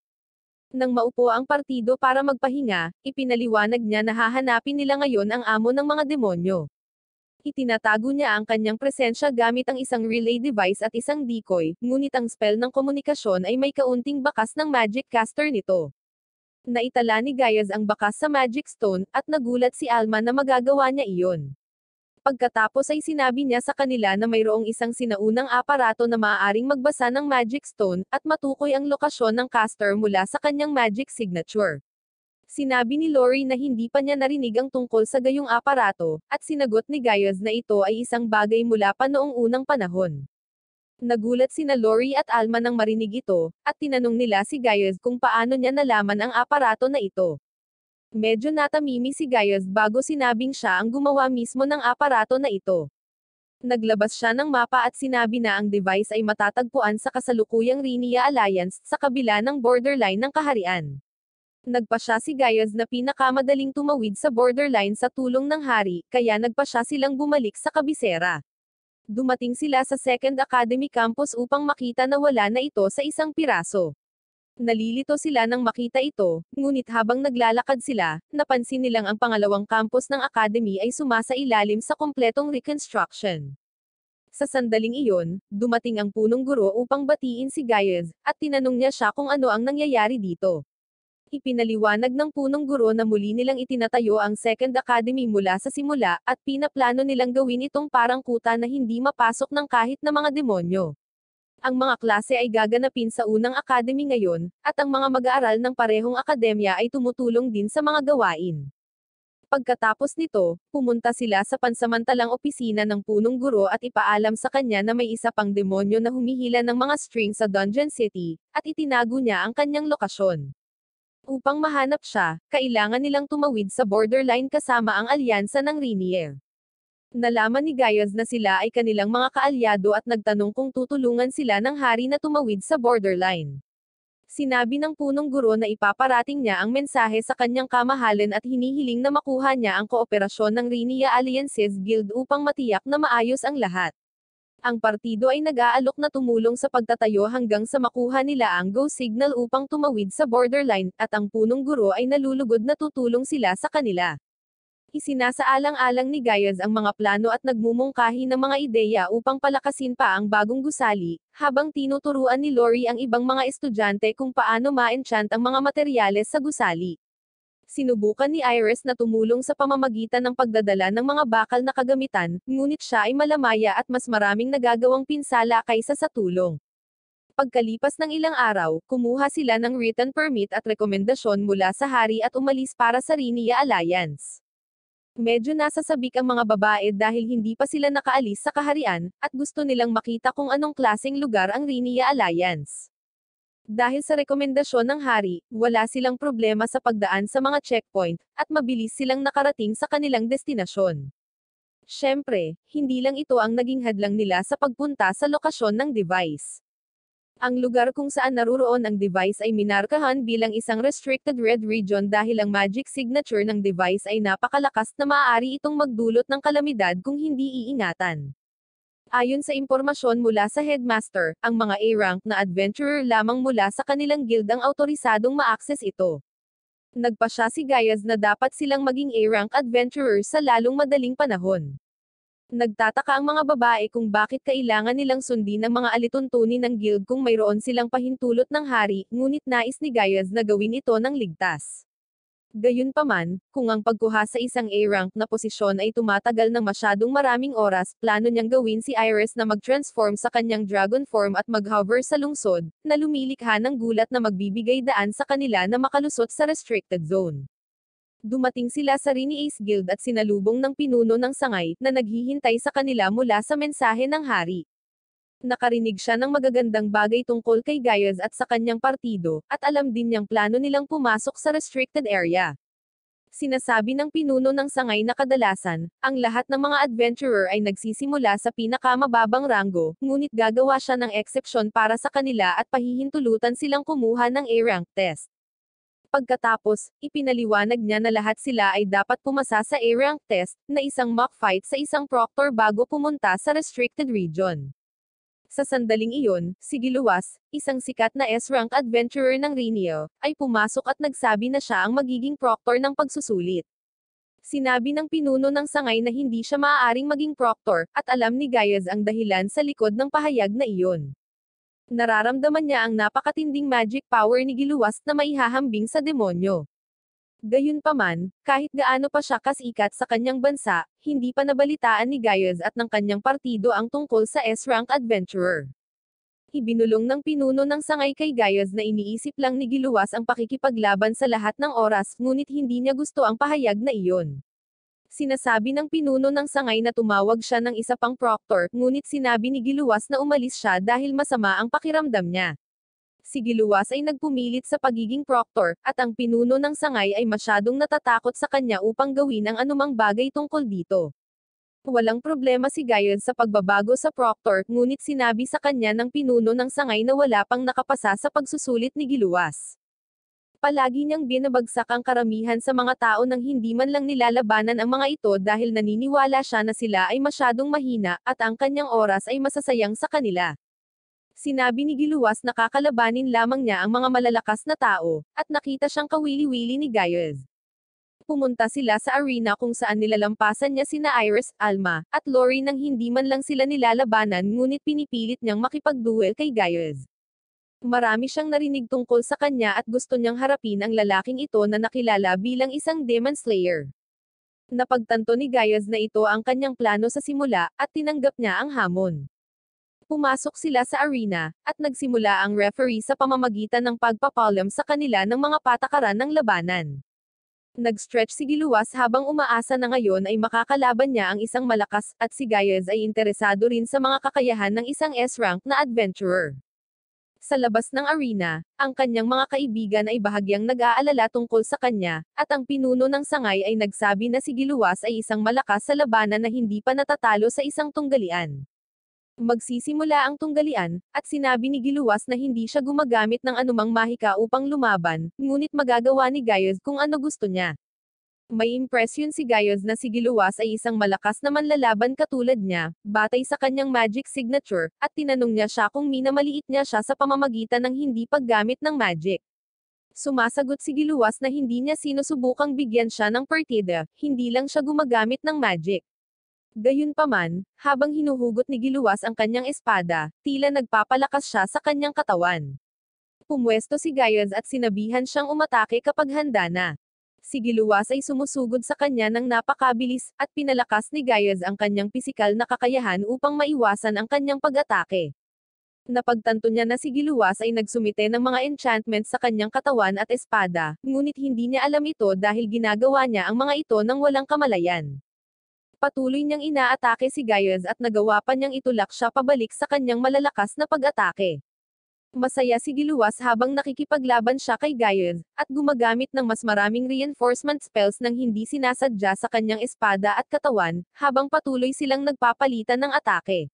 Nang maupo ang partido para magpahinga, ipinaliwanag niya na hahanapin nila ngayon ang amo ng mga demonyo. Itinatago niya ang kanyang presensya gamit ang isang relay device at isang decoy, ngunit ang spell ng komunikasyon ay may kaunting bakas ng magic caster nito. Naitala ni Gaius ang bakas sa Magic Stone, at nagulat si Alma na magagawa niya iyon. Pagkatapos ay sinabi niya sa kanila na mayroong isang sinaunang aparato na maaaring magbasa ng Magic Stone, at matukoy ang lokasyon ng caster mula sa kanyang magic signature. Sinabi ni Lori na hindi pa niya narinig ang tungkol sa gayong aparato, at sinagot ni Gaius na ito ay isang bagay mula pa noong unang panahon. Nagulat sina Lori at Alma nang marinig ito, at tinanong nila si Gaius kung paano niya nalaman ang aparato na ito. Medyo natamimi si Gaius bago sinabing siya ang gumawa mismo ng aparato na ito. Naglabas siya ng mapa at sinabi na ang device ay matatagpuan sa kasalukuyang Rinia Alliance, sa kabila ng borderline ng kaharian. Nagpasya si Gaius na pinakamadaling tumawid sa borderline sa tulong ng hari, kaya nagpasya silang bumalik sa kabisera. Dumating sila sa Second Academy Campus upang makita na wala na ito sa isang piraso. Nalilito sila nang makita ito, ngunit habang naglalakad sila, napansin nilang ang pangalawang campus ng Academy ay sumasailalim sa kumpletong reconstruction. Sa sandaling iyon, dumating ang punong guro upang batiin si Gaius, at tinanong niya siya kung ano ang nangyayari dito. Ipinaliwanag ng punong guro na muli nilang itinatayo ang Second Academy mula sa simula, at pinaplano nilang gawin itong parang kuta na hindi mapasok ng kahit na mga demonyo. Ang mga klase ay gaganapin sa unang academy ngayon, at ang mga mag-aaral ng parehong akademya ay tumutulong din sa mga gawain. Pagkatapos nito, pumunta sila sa pansamantalang opisina ng punong guro at ipaalam sa kanya na may isa pang demonyo na humihila ng mga string sa Dungeon City, at itinago niya ang kanyang lokasyon. Upang mahanap siya, kailangan nilang tumawid sa borderline kasama ang alyansa ng Rinier. Nalaman ni Gaius na sila ay kanilang mga kaalyado at nagtanong kung tutulungan sila ng hari na tumawid sa borderline. Sinabi ng punong guro na ipaparating niya ang mensahe sa kanyang kamahalan at hinihiling na makuha niya ang kooperasyon ng Rinia Alliances Guild upang matiyak na maayos ang lahat. Ang partido ay nag-aalok na tumulong sa pagtatayo hanggang sa makuha nila ang go signal upang tumawid sa borderline, at ang punong guro ay nalulugod na tutulong sila sa kanila. Isinasaalang-alang ni Gaius ang mga plano at nagmumungkahi ng mga ideya upang palakasin pa ang bagong gusali, habang tinuturuan ni Lori ang ibang mga estudyante kung paano ma-enchant ang mga materyales sa gusali. Sinubukan ni Iris na tumulong sa pamamagitan ng pagdadala ng mga bakal na kagamitan, ngunit siya ay malamaya at mas maraming nagagawang pinsala kaysa sa tulong. Pagkalipas ng ilang araw, kumuha sila ng written permit at rekomendasyon mula sa hari at umalis para sa Rinia Alliance. Medyo nasasabik ang mga babae dahil hindi pa sila nakaalis sa kaharian, at gusto nilang makita kung anong klaseng lugar ang Rinia Alliance. Dahil sa rekomendasyon ng hari, wala silang problema sa pagdaan sa mga checkpoint, at mabilis silang nakarating sa kanilang destinasyon. Siyempre, hindi lang ito ang naging hadlang nila sa pagpunta sa lokasyon ng device. Ang lugar kung saan naruroon ang device ay minarkahan bilang isang restricted red region dahil ang magic signature ng device ay napakalakas na maaari itong magdulot ng kalamidad kung hindi iingatan. Ayon sa impormasyon mula sa headmaster, ang mga A-rank na adventurer lamang mula sa kanilang guild ang autorisadong ma-access ito. Nagpasya si Gaius na dapat silang maging A-rank adventurers sa lalong madaling panahon. Nagtataka ang mga babae kung bakit kailangan nilang sundin ang mga alituntunin ng guild kung mayroon silang pahintulot ng hari, ngunit nais ni Gaius na gawin ito ng ligtas. Gayunpaman, kung ang pagkuha sa isang A-rank na posisyon ay tumatagal ng masyadong maraming oras, plano niyang gawin si Iris na mag-transform sa kanyang dragon form at mag-hover sa lungsod, na lumilikha ng gulat na magbibigay daan sa kanila na makalusot sa restricted zone. Dumating sila sa Rini Ace Guild at sinalubong ng pinuno ng sangay, na naghihintay sa kanila mula sa mensahe ng hari. Nakarinig siya ng magagandang bagay tungkol kay Gaius at sa kanyang partido, at alam din niyang plano nilang pumasok sa restricted area. Sinasabi ng pinuno ng sangay na kadalasan, ang lahat ng mga adventurer ay nagsisimula sa pinakamababang ranggo, ngunit gagawa siya ng eksepsyon para sa kanila at pahihintulutan silang kumuha ng A-rank test. Pagkatapos, ipinaliwanag niya na lahat sila ay dapat pumasa sa A-rank test, na isang mock fight sa isang proctor bago pumunta sa restricted region. Sa sandaling iyon, si Giluwas, isang sikat na S-rank adventurer ng Rinio, ay pumasok at nagsabi na siya ang magiging proctor ng pagsusulit. Sinabi ng pinuno ng sangay na hindi siya maaaring maging proctor, at alam ni Gaius ang dahilan sa likod ng pahayag na iyon. Nararamdaman niya ang napakatinding magic power ni Giluwas na maihahambing sa demonyo. Gayunpaman, kahit gaano pa siya kasikat sa kanyang bansa, hindi pa nabalitaan ni Gaius at ng kanyang partido ang tungkol sa S-rank adventurer. Ibinulong ng pinuno ng sangay kay Gaius na iniisip lang ni Giluwas ang pakikipaglaban sa lahat ng oras, ngunit hindi niya gusto ang pahayag na iyon. Sinasabi ng pinuno ng sangay na tumawag siya ng isa pang proctor, ngunit sinabi ni Giluwas na umalis siya dahil masama ang pakiramdam niya. Si Giluwas ay nagpumilit sa pagiging proctor, at ang pinuno ng sangay ay masyadong natatakot sa kanya upang gawin ang anumang bagay tungkol dito. Walang problema si Gaius sa pagbabago sa proctor, ngunit sinabi sa kanya ng pinuno ng sangay na wala pang nakapasa sa pagsusulit ni Giluwas. Palagi niyang binabagsak ang karamihan sa mga tao nang hindi man lang nilalabanan ang mga ito dahil naniniwala siya na sila ay masyadong mahina, at ang kanyang oras ay masasayang sa kanila. Sinabi ni Giluwas na kakalabanin lamang niya ang mga malalakas na tao, at nakita siyang kawili-wili ni Gaius. Pumunta sila sa arena kung saan nilalampasan niya sina Iris, Alma, at Lori nang hindi man lang sila nilalabanan ngunit pinipilit niyang makipagduel kay Gaius. Marami siyang narinig tungkol sa kanya at gusto niyang harapin ang lalaking ito na nakilala bilang isang Demon Slayer. Napagtanto ni Gaius na ito ang kanyang plano sa simula, at tinanggap niya ang hamon. Pumasok sila sa arena, at nagsimula ang referee sa pamamagitan ng pagpapalam sa kanila ng mga patakaran ng labanan. Nag-stretch si Giluwas habang umaasa na ngayon ay makakalaban niya ang isang malakas, at si Gaius ay interesado rin sa mga kakayahan ng isang S-rank na adventurer. Sa labas ng arena, ang kanyang mga kaibigan ay bahagyang nag-aalala tungkol sa kanya, at ang pinuno ng sangay ay nagsabi na si Giluwas ay isang malakas sa labanan na hindi pa natatalo sa isang tunggalian. Magsisimula ang tunggalian, at sinabi ni Giluwas na hindi siya gumagamit ng anumang mahika upang lumaban, ngunit magagawa ni Gaius kung ano gusto niya. May impresyon si Gaius na si Giluwas ay isang malakas na manlalaban katulad niya, batay sa kanyang magic signature, at tinanong niya siya kung minamaliit niya siya sa pamamagitan ng hindi paggamit ng magic. Sumasagot si Giluwas na hindi niya sinusubukang bigyan siya ng partida, hindi lang siya gumagamit ng magic. Gayunpaman, habang hinuhugot ni Giluwas ang kanyang espada, tila nagpapalakas siya sa kanyang katawan. Pumwesto si Gaius at sinabihan siyang umatake kapag handa na. Si Giluwas ay sumusugod sa kanya ng napakabilis, at pinalakas ni Gaius ang kanyang pisikal na kakayahan upang maiwasan ang kanyang pag-atake. Napagtanto niya na si Giluwas ay nagsumite ng mga enchantments sa kanyang katawan at espada, ngunit hindi niya alam ito dahil ginagawa niya ang mga ito nang walang kamalayan. Patuloy niyang inaatake si Gaius at nagawa pa niyang itulak siya pabalik sa kanyang malalakas na pag-atake. Masaya si Giluwas habang nakikipaglaban siya kay Gaius, at gumagamit ng mas maraming reinforcement spells nang hindi sinasadya sa kanyang espada at katawan, habang patuloy silang nagpapalitan ng atake.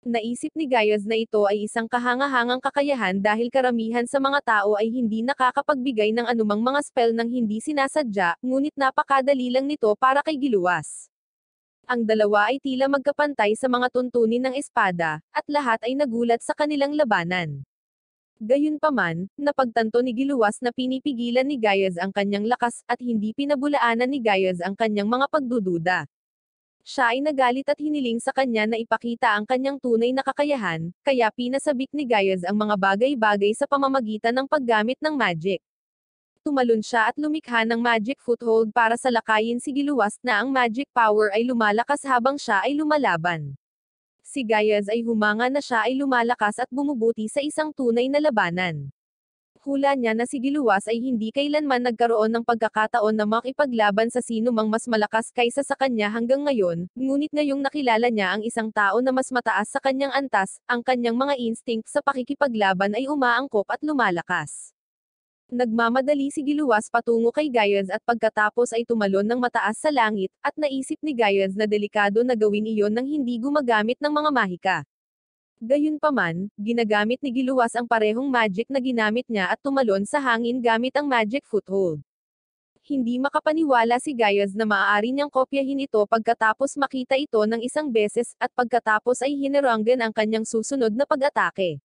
Naisip ni Gaius na ito ay isang kahangahangang kakayahan dahil karamihan sa mga tao ay hindi nakakapagbigay ng anumang mga spell nang hindi sinasadya, ngunit napakadali lang nito para kay Giluwas. Ang dalawa ay tila magkapantay sa mga tuntunin ng espada, at lahat ay nagulat sa kanilang labanan. Gayunpaman, napagtanto ni Giluwas na pinipigilan ni Gaius ang kanyang lakas, at hindi pinabulaanan ni Gaius ang kanyang mga pagdududa. Siya ay nagalit at hiniling sa kanya na ipakita ang kanyang tunay na kakayahan, kaya pinasabik ni Gaius ang mga bagay-bagay sa pamamagitan ng paggamit ng magic. Tumalon siya at lumikha ng magic foothold para salakayin si Giluwas na ang magic power ay lumalakas habang siya ay lumalaban. Si Gaius ay humanga na siya ay lumalakas at bumubuti sa isang tunay na labanan. Hula niya na si Giluwas ay hindi kailanman nagkaroon ng pagkakataon na makipaglaban sa sino mang mas malakas kaysa sa kanya hanggang ngayon, ngunit ngayong nakilala niya ang isang tao na mas mataas sa kanyang antas, ang kanyang mga instinct sa pakikipaglaban ay umaangkop at lumalakas. Nagmamadali si Giluwas patungo kay Gaius at pagkatapos ay tumalon ng mataas sa langit, at naisip ni Gaius na delikado na gawin iyon nang hindi gumagamit ng mga mahika. Gayunpaman, ginagamit ni Giluwas ang parehong magic na ginamit niya at tumalon sa hangin gamit ang magic foothold. Hindi makapaniwala si Gaius na maaari niyang kopyahin ito pagkatapos makita ito ng isang beses, at pagkatapos ay hineranggan ang kanyang susunod na pag-atake.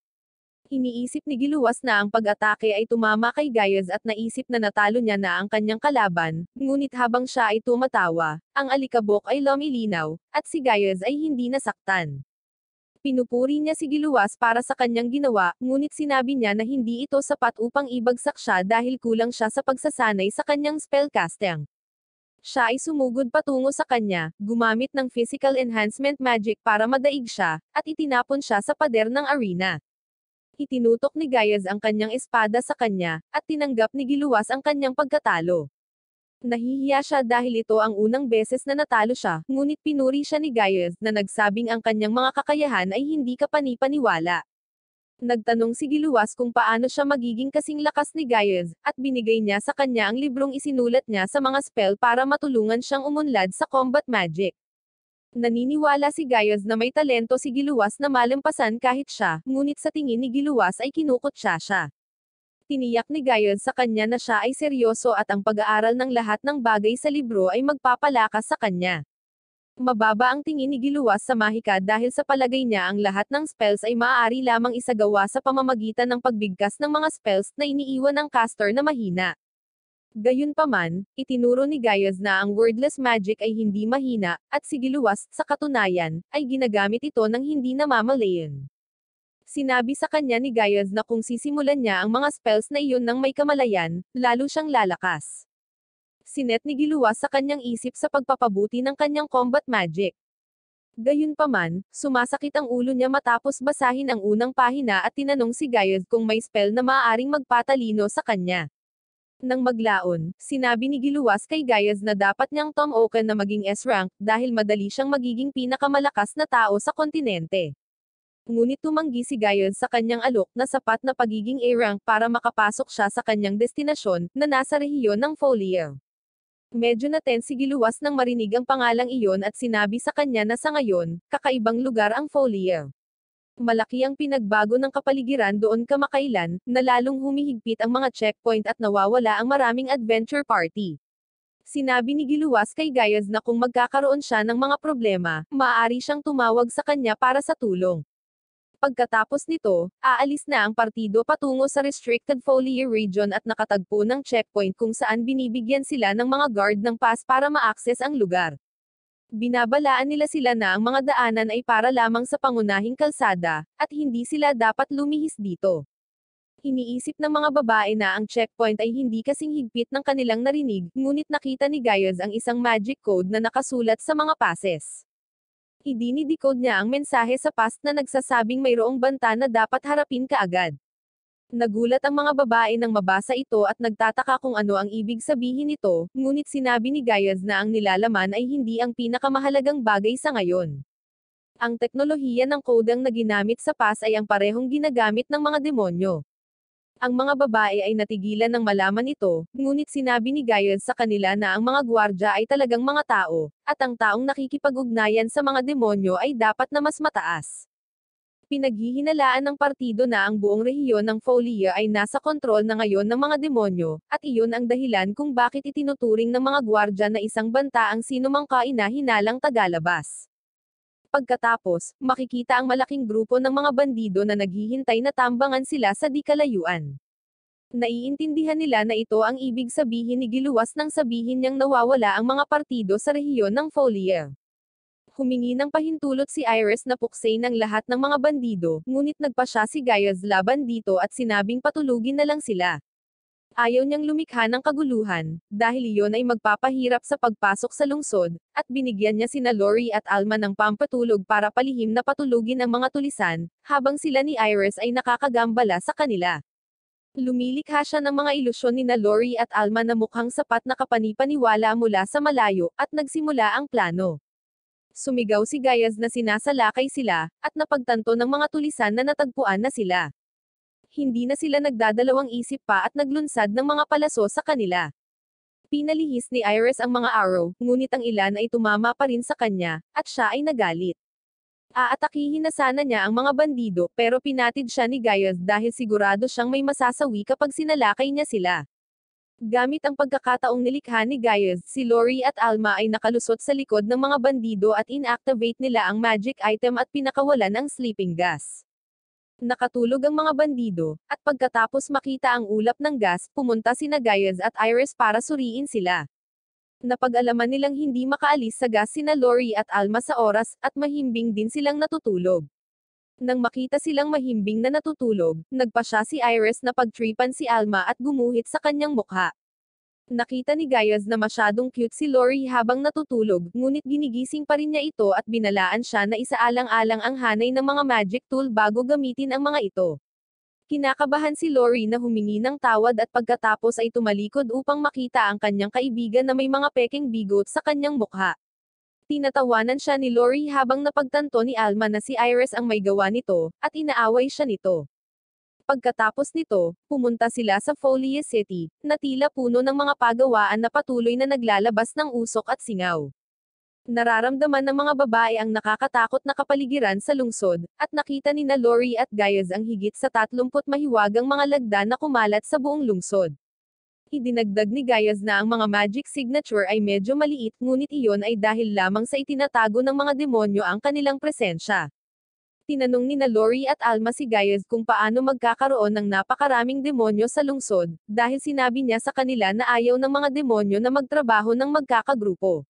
Iniisip ni Giluwas na ang pag-atake ay tumama kay Gaius at naisip na natalo niya na ang kanyang kalaban, ngunit habang siya ay tumatawa, ang alikabok ay lumilinaw, at si Gaius ay hindi nasaktan. Pinupuri niya si Giluwas para sa kanyang ginawa, ngunit sinabi niya na hindi ito sapat upang ibagsak siya dahil kulang siya sa pagsasanay sa kanyang spellcasting. Siya ay sumugod patungo sa kanya, gumamit ng physical enhancement magic para madaig siya, at itinapon siya sa pader ng arena. Itinutok ni Gaius ang kanyang espada sa kanya, at tinanggap ni Giluwas ang kanyang pagkatalo. Nahihiya siya dahil ito ang unang beses na natalo siya, ngunit pinuri siya ni Gaius na nagsabing ang kanyang mga kakayahan ay hindi kapani-paniwala. Nagtanong si Giluwas kung paano siya magiging kasing lakas ni Gaius, at binigay niya sa kanya ang librong isinulat niya sa mga spell para matulungan siyang umunlad sa combat magic. Naniniwala si Gaius na may talento si Giluwas na malampasan kahit siya, ngunit sa tingin ni Giluwas ay kinukutya siya. Tiniyak ni Gaius sa kanya na siya ay seryoso at ang pag-aaral ng lahat ng bagay sa libro ay magpapalakas sa kanya. Mababa ang tingin ni Giluwas sa mahika dahil sa palagay niya ang lahat ng spells ay maaari lamang isagawa sa pamamagitan ng pagbigkas ng mga spells na iniiwan ng caster na mahina. Gayunpaman, itinuro ni Gaius na ang wordless magic ay hindi mahina, at si Giluwas, sa katunayan, ay ginagamit ito ng hindi namamalayan. Sinabi sa kanya ni Gaius na kung sisimulan niya ang mga spells na iyon ng may kamalayan, lalo siyang lalakas. Sinet ni Giluwas sa kanyang isip sa pagpapabuti ng kanyang combat magic. Gayunpaman, sumasakit ang ulo niya matapos basahin ang unang pahina at tinanong si Gaius kung may spell na maaaring magpatalino sa kanya. Nang maglaon, sinabi ni Giluwas kay Gaius na dapat niyang tumaokan na maging S-rank dahil madali siyang magiging pinakamalakas na tao sa kontinente. Ngunit tumanggi si Gaius sa kanyang alok na sapat na pagiging A-rank para makapasok siya sa kanyang destinasyon, na nasa rehiyon ng Folier. Medyo natense si Giluwas nang marinig ang pangalang iyon at sinabi sa kanya na sa ngayon, kakaibang lugar ang Folier. Malaki ang pinagbago ng kapaligiran doon kamakailan, na lalong humihigpit ang mga checkpoint at nawawala ang maraming adventure party. Sinabi ni Giluwas kay Gaius na kung magkakaroon siya ng mga problema, maaari siyang tumawag sa kanya para sa tulong. Pagkatapos nito, aalis na ang partido patungo sa Restricted Folier Region at nakatagpo ng checkpoint kung saan binibigyan sila ng mga guard ng pass para ma-access ang lugar. Binabalaan nila sila na ang mga daanan ay para lamang sa pangunahing kalsada, at hindi sila dapat lumihis dito. Iniisip ng mga babae na ang checkpoint ay hindi kasing higpit ng kanilang narinig, ngunit nakita ni Gaius ang isang magic code na nakasulat sa mga passes. Idini-decode niya ang mensahe sa pass na nagsasabing mayroong banta na dapat harapin kaagad. Nagulat ang mga babae nang mabasa ito at nagtataka kung ano ang ibig sabihin nito, ngunit sinabi ni Gaius na ang nilalaman ay hindi ang pinakamahalagang bagay sa ngayon. Ang teknolohiya ng kodang na ginamit sa pass ay ang parehong ginagamit ng mga demonyo. Ang mga babae ay natigilan nang malaman ito, ngunit sinabi ni Gaius sa kanila na ang mga gwardya ay talagang mga tao, at ang taong nakikipag-ugnayan sa mga demonyo ay dapat na mas mataas. Pinaghihinalaan ng partido na ang buong rehiyon ng Folier ay nasa kontrol na ngayon ng mga demonyo, at iyon ang dahilan kung bakit itinuturing ng mga gwardya na isang banta ang sinumang kaina-hinalang tagalabas. Pagkatapos, makikita ang malaking grupo ng mga bandido na naghihintay na tambangan sila sa di kalayuan. Naiintindihan nila na ito ang ibig sabihin ni Giluwas nang sabihin niyang nawawala ang mga partido sa rehiyon ng Folier. Humingi ng pahintulot si Iris na puksain ng lahat ng mga bandido, ngunit nagpa siya si Gaius laban dito at sinabing patulugin na lang sila. Ayaw niyang lumikha ng kaguluhan, dahil iyon ay magpapahirap sa pagpasok sa lungsod, at binigyan niya sina Lori at Alma ng pampatulog para palihim na patulugin ang mga tulisan, habang sila ni Iris ay nakakagambala sa kanila. Lumilikha siya ng mga ilusyon nina Lori at Alma na mukhang sapat na kapanipaniwala mula sa malayo, at nagsimula ang plano. Sumigaw si Gayaz na sinasalakay sila, at napagtanto ng mga tulisan na natagpuan na sila. Hindi na sila nagdadalawang isip pa at naglunsad ng mga palaso sa kanila. Pinalihis ni Iris ang mga arrow, ngunit ang ilan ay tumama pa rin sa kanya, at siya ay nagalit. Aatakihin na sana niya ang mga bandido, pero pinatid siya ni Gayaz dahil sigurado siyang may masasawi kapag sinalakay niya sila. Gamit ang pagkakataong nilikha ni Gayaz, si Lori at Alma ay nakalusot sa likod ng mga bandido at inactivate nila ang magic item at pinakawalan ang sleeping gas. Nakatulog ang mga bandido, at pagkatapos makita ang ulap ng gas, pumunta sina Gayaz at Iris para suriin sila. Napag-alaman nilang hindi makaalis sa gas sina Lori at Alma sa oras, at mahimbing din silang natutulog. Nang makita silang mahimbing na natutulog, nagpasya si Iris na pagtripan si Alma at gumuhit sa kanyang mukha. Nakita ni Gayaz na masyadong cute si Lori habang natutulog, ngunit ginigising pa rin niya ito at binalaan siya na isaalang-alang ang hanay ng mga magic tool bago gamitin ang mga ito. Kinakabahan si Lori na humingi ng tawad at pagkatapos ay tumalikod upang makita ang kanyang kaibigan na may mga peking bigot sa kanyang mukha. Tinatawanan siya ni Lori habang napagtanto ni Alma na si Iris ang may gawa nito, at inaaway siya nito. Pagkatapos nito, pumunta sila sa Folia City, na tila puno ng mga pagawaan na patuloy na naglalabas ng usok at singaw. Nararamdaman ng mga babae ang nakakatakot na kapaligiran sa lungsod, at nakita ni na Lori at Gayaz ang higit sa 30 mahiwagang mga lagda na kumalat sa buong lungsod. Idinagdag ni Gayaz na ang mga magic signature ay medyo maliit, ngunit iyon ay dahil lamang sa itinatago ng mga demonyo ang kanilang presensya. Tinanong ni na Lori at Alma si Gayaz kung paano magkakaroon ng napakaraming demonyo sa lungsod, dahil sinabi niya sa kanila na ayaw ng mga demonyo na magtrabaho ng magkakagrupo.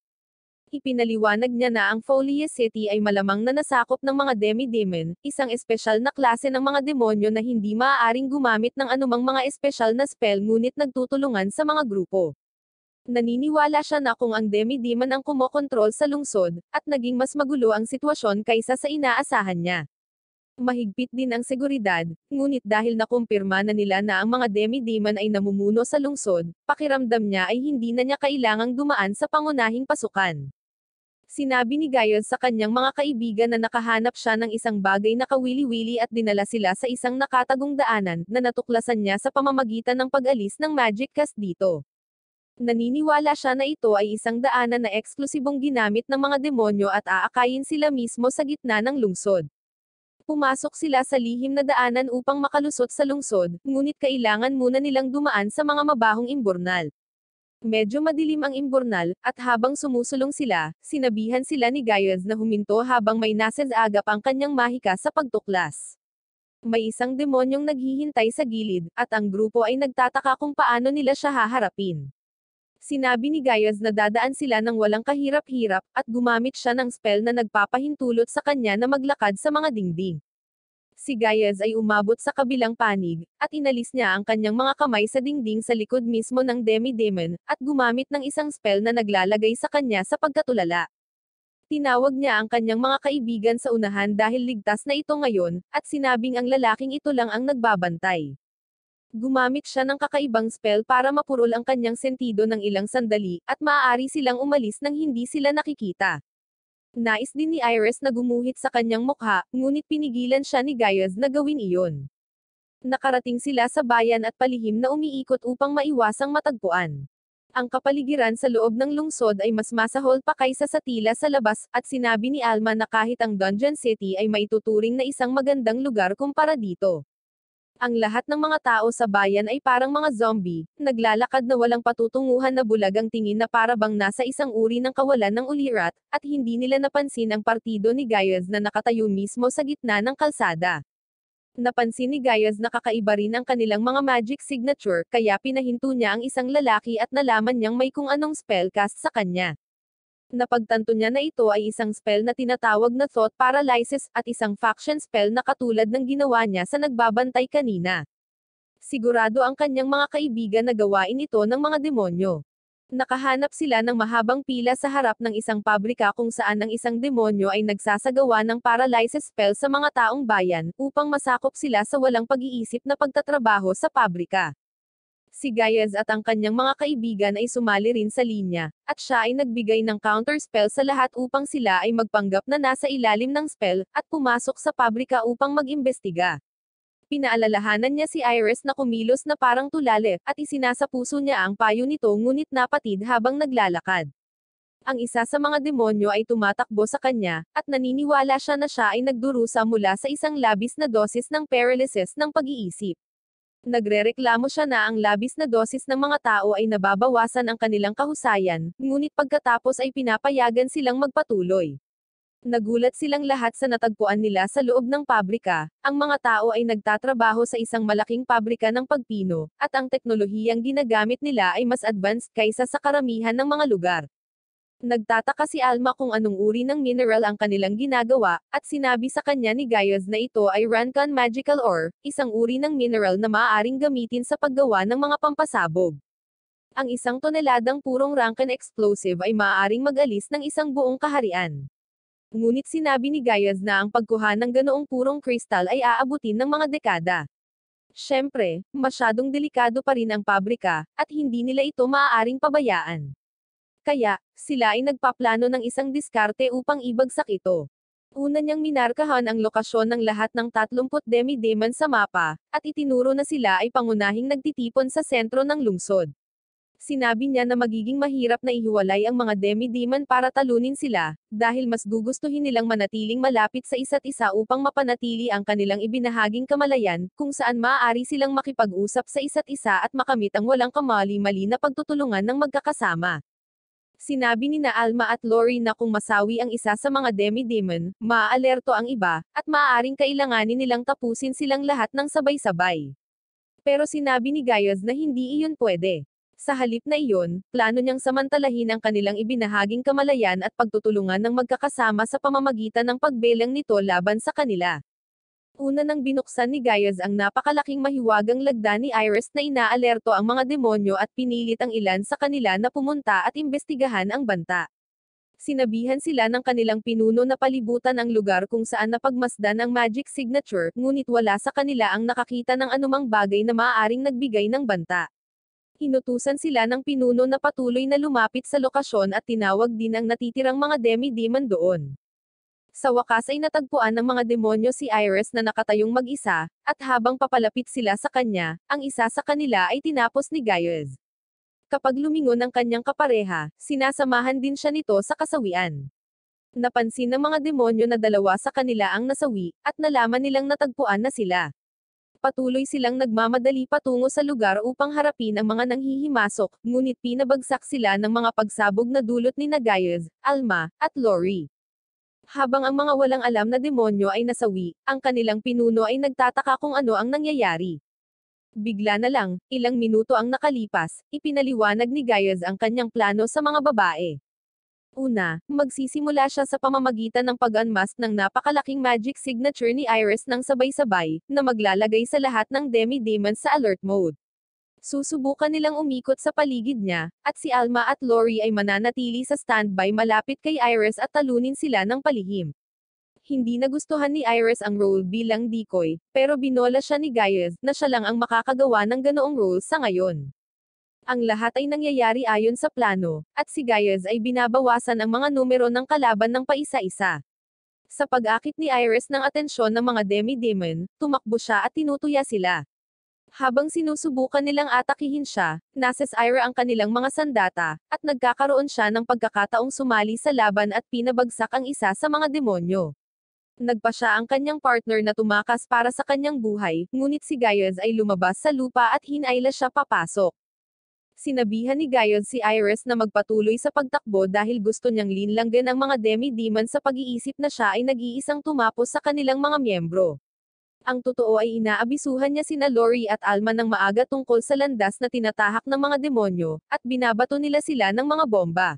Ipinaliwanag niya na ang Folia City ay malamang na nasakop ng mga demi-demon, isang espesyal na klase ng mga demonyo na hindi maaaring gumamit ng anumang mga espesyal na spell ngunit nagtutulungan sa mga grupo. Naniniwala siya na kung ang demi-demon ang kumokontrol sa lungsod, at naging mas magulo ang sitwasyon kaysa sa inaasahan niya. Mahigpit din ang seguridad, ngunit dahil nakumpirma na nila na ang mga demi-demon ay namumuno sa lungsod, pakiramdam niya ay hindi na niya kailangang dumaan sa pangunahing pasukan. Sinabi ni Gayaz sa kanyang mga kaibigan na nakahanap siya ng isang bagay na kawili-wili at dinala sila sa isang nakatagong daanan, na natuklasan niya sa pamamagitan ng pag-alis ng magic cast dito. Naniniwala siya na ito ay isang daanan na eksklusibong ginamit ng mga demonyo at aakayin sila mismo sa gitna ng lungsod. Pumasok sila sa lihim na daanan upang makalusot sa lungsod, ngunit kailangan muna nilang dumaan sa mga mabahong imburnal. Medyo madilim ang imburnal, at habang sumusulong sila, sinabihan sila ni Gayaz na huminto habang may nasasagap ang kanyang mahika sa pagtuklas. May isang demonyong naghihintay sa gilid, at ang grupo ay nagtataka kung paano nila siya haharapin. Sinabi ni Gayaz na dadaan sila ng walang kahirap-hirap, at gumamit siya ng spell na nagpapahintulot sa kanya na maglakad sa mga dingding. Si Gayaz ay umabot sa kabilang panig, at inalis niya ang kanyang mga kamay sa dingding sa likod mismo ng demi-demon, at gumamit ng isang spell na naglalagay sa kanya sa pagkatulala. Tinawag niya ang kanyang mga kaibigan sa unahan dahil ligtas na ito ngayon, at sinabing ang lalaking ito lang ang nagbabantay. Gumamit siya ng kakaibang spell para mapurol ang kanyang sentido ng ilang sandali, at maaari silang umalis nang hindi sila nakikita. Nais din ni Iris na gumuhit sa kanyang mukha, ngunit pinigilan siya ni Gayaz na gawin iyon. Nakarating sila sa bayan at palihim na umiikot upang maiwasang matagpuan. Ang kapaligiran sa loob ng lungsod ay mas masahol pa kaysa sa tila sa labas, at sinabi ni Alma na kahit ang Dungeon City ay maituturing na isang magandang lugar kumpara dito. Ang lahat ng mga tao sa bayan ay parang mga zombie, naglalakad na walang patutunguhan na bulag ang tingin na para bang nasa isang uri ng kawalan ng ulirat, at hindi nila napansin ang partido ni Gayaz na nakatayo mismo sa gitna ng kalsada. Napansin ni Gayaz na kakaiba rin ang kanilang mga magic signature, kaya pinahinto niya ang isang lalaki at nalaman niyang may kung anong spellcast sa kanya. Napagtanto niya na ito ay isang spell na tinatawag na Thought Paralysis, at isang faction spell na katulad ng ginawa niya sa nagbabantay kanina. Sigurado ang kanyang mga kaibigan na gawain ito ng mga demonyo. Nakahanap sila ng mahabang pila sa harap ng isang pabrika kung saan ang isang demonyo ay nagsasagawa ng paralysis spell sa mga taong bayan, upang masakop sila sa walang pag-iisip na pagtatrabaho sa pabrika. Si Gaius at ang kanyang mga kaibigan ay sumali rin sa linya, at siya ay nagbigay ng counter spell sa lahat upang sila ay magpanggap na nasa ilalim ng spell, at pumasok sa pabrika upang mag-imbestiga. Pinaalalahanan niya si Iris na kumilos na parang tulali, at isinasapuso niya ang payo nito ngunit napatid habang naglalakad. Ang isa sa mga demonyo ay tumatakbo sa kanya, at naniniwala siya na siya ay nagdurusa mula sa isang labis na dosis ng paralysis ng pag-iisip. Nagrereklamo siya na ang labis na dosis ng mga tao ay nababawasan ang kanilang kahusayan, ngunit pagkatapos ay pinapayagan silang magpatuloy. Nagulat silang lahat sa natagpuan nila sa loob ng pabrika. Ang mga tao ay nagtatrabaho sa isang malaking pabrika ng pagpino, at ang teknolohiyang ginagamit nila ay mas advanced kaysa sa karamihan ng mga lugar. Nagtataka si Alma kung anong uri ng mineral ang kanilang ginagawa, at sinabi sa kanya ni Gaius na ito ay Rancan Magical Ore, isang uri ng mineral na maaaring gamitin sa paggawa ng mga pampasabog. Ang isang toneladang purong Rancan explosive ay maaaring mag-alis ng isang buong kaharian. Ngunit sinabi ni Gaius na ang pagkuha ng ganoong purong kristal ay aabutin ng mga dekada. Siyempre, masyadong delikado pa rin ang pabrika, at hindi nila ito maaaring pabayaan. Kaya, sila ay nagpaplano ng isang diskarte upang ibagsak ito. Una niyang minarkahan ang lokasyon ng lahat ng 30 demi-demon sa mapa, at itinuro na sila ay pangunahing nagtitipon sa sentro ng lungsod. Sinabi niya na magiging mahirap na ihiwalay ang mga demi-demon para talunin sila, dahil mas gugustuhin nilang manatiling malapit sa isa't isa upang mapanatili ang kanilang ibinahaging kamalayan, kung saan maaari silang makipag-usap sa isa't isa at makamit ang walang kamali-mali na pagtutulungan ng magkakasama. Sinabi ni na Alma at Lori na kung masawi ang isa sa mga demi-demon, maaalerto ang iba, at maaaring kailanganin nilang tapusin silang lahat ng sabay-sabay. Pero sinabi ni Gaius na hindi iyon pwede. Sa halip na iyon, plano niyang samantalahin ang kanilang ibinahaging kamalayan at pagtutulungan ng magkakasama sa pamamagitan ng pagbelang nito laban sa kanila. Una nang binuksan ni Gaius ang napakalaking mahiwagang lagda ni Iris na inaalerto ang mga demonyo at pinilit ang ilan sa kanila na pumunta at imbestigahan ang banta. Sinabihan sila ng kanilang pinuno na palibutan ang lugar kung saan napagmasdan ang magic signature, ngunit wala sa kanila ang nakakita ng anumang bagay na maaaring nagbigay ng banta. Inutusan sila ng pinuno na patuloy na lumapit sa lokasyon at tinawag din ang natitirang mga demi-demon doon. Sa wakas ay natagpuan ng mga demonyo si Iris na nakatayong mag-isa, at habang papalapit sila sa kanya, ang isa sa kanila ay tinapos ni Gaius. Kapag lumingon ang kanyang kapareha, sinasamahan din siya nito sa kasawian. Napansin ng mga demonyo na dalawa sa kanila ang nasawi, at nalaman nilang natagpuan na sila. Patuloy silang nagmamadali patungo sa lugar upang harapin ang mga nanghihimasok, ngunit pinabagsak sila ng mga pagsabog na dulot ni Gaius, Alma, at Lori. Habang ang mga walang alam na demonyo ay nasawi, ang kanilang pinuno ay nagtataka kung ano ang nangyayari. Bigla na lang, ilang minuto ang nakalipas, ipinaliwanag ni Gaius ang kanyang plano sa mga babae. Una, magsisimula siya sa pamamagitan ng pag-unmask ng napakalaking magic signature ni Iris ng sabay-sabay, na maglalagay sa lahat ng demi-demon sa alert mode. Susubukan nilang umikot sa paligid niya, at si Alma at Lori ay mananatili sa standby malapit kay Iris at talunin sila ng palihim. Hindi nagustuhan ni Iris ang role bilang decoy, pero binola siya ni Gaius na siya lang ang makakagawa ng ganoong role sa ngayon. Ang lahat ay nangyayari ayon sa plano, at si Gaius ay binabawasan ang mga numero ng kalaban ng paisa-isa. Sa pag-akit ni Iris ng atensyon ng mga demi-demon, tumakbo siya at tinutuya sila. Habang sinusubukan nilang atakihin siya, nasesira ang kanilang mga sandata, at nagkakaroon siya ng pagkakataong sumali sa laban at pinabagsak ang isa sa mga demonyo. Nagpa siya ang kanyang partner na tumakas para sa kanyang buhay, ngunit si Gaius ay lumabas sa lupa at hinayla siya papasok. Sinabihan ni Gaius si Iris na magpatuloy sa pagtakbo dahil gusto niyang linlanggan ang mga demi-demon sa pag-iisip na siya ay nag-iisang tumapos sa kanilang mga miyembro. Ang totoo ay inaabisuhan niya sina Lori at Alma ng maaga tungkol sa landas na tinatahak ng mga demonyo, at binabato nila sila ng mga bomba.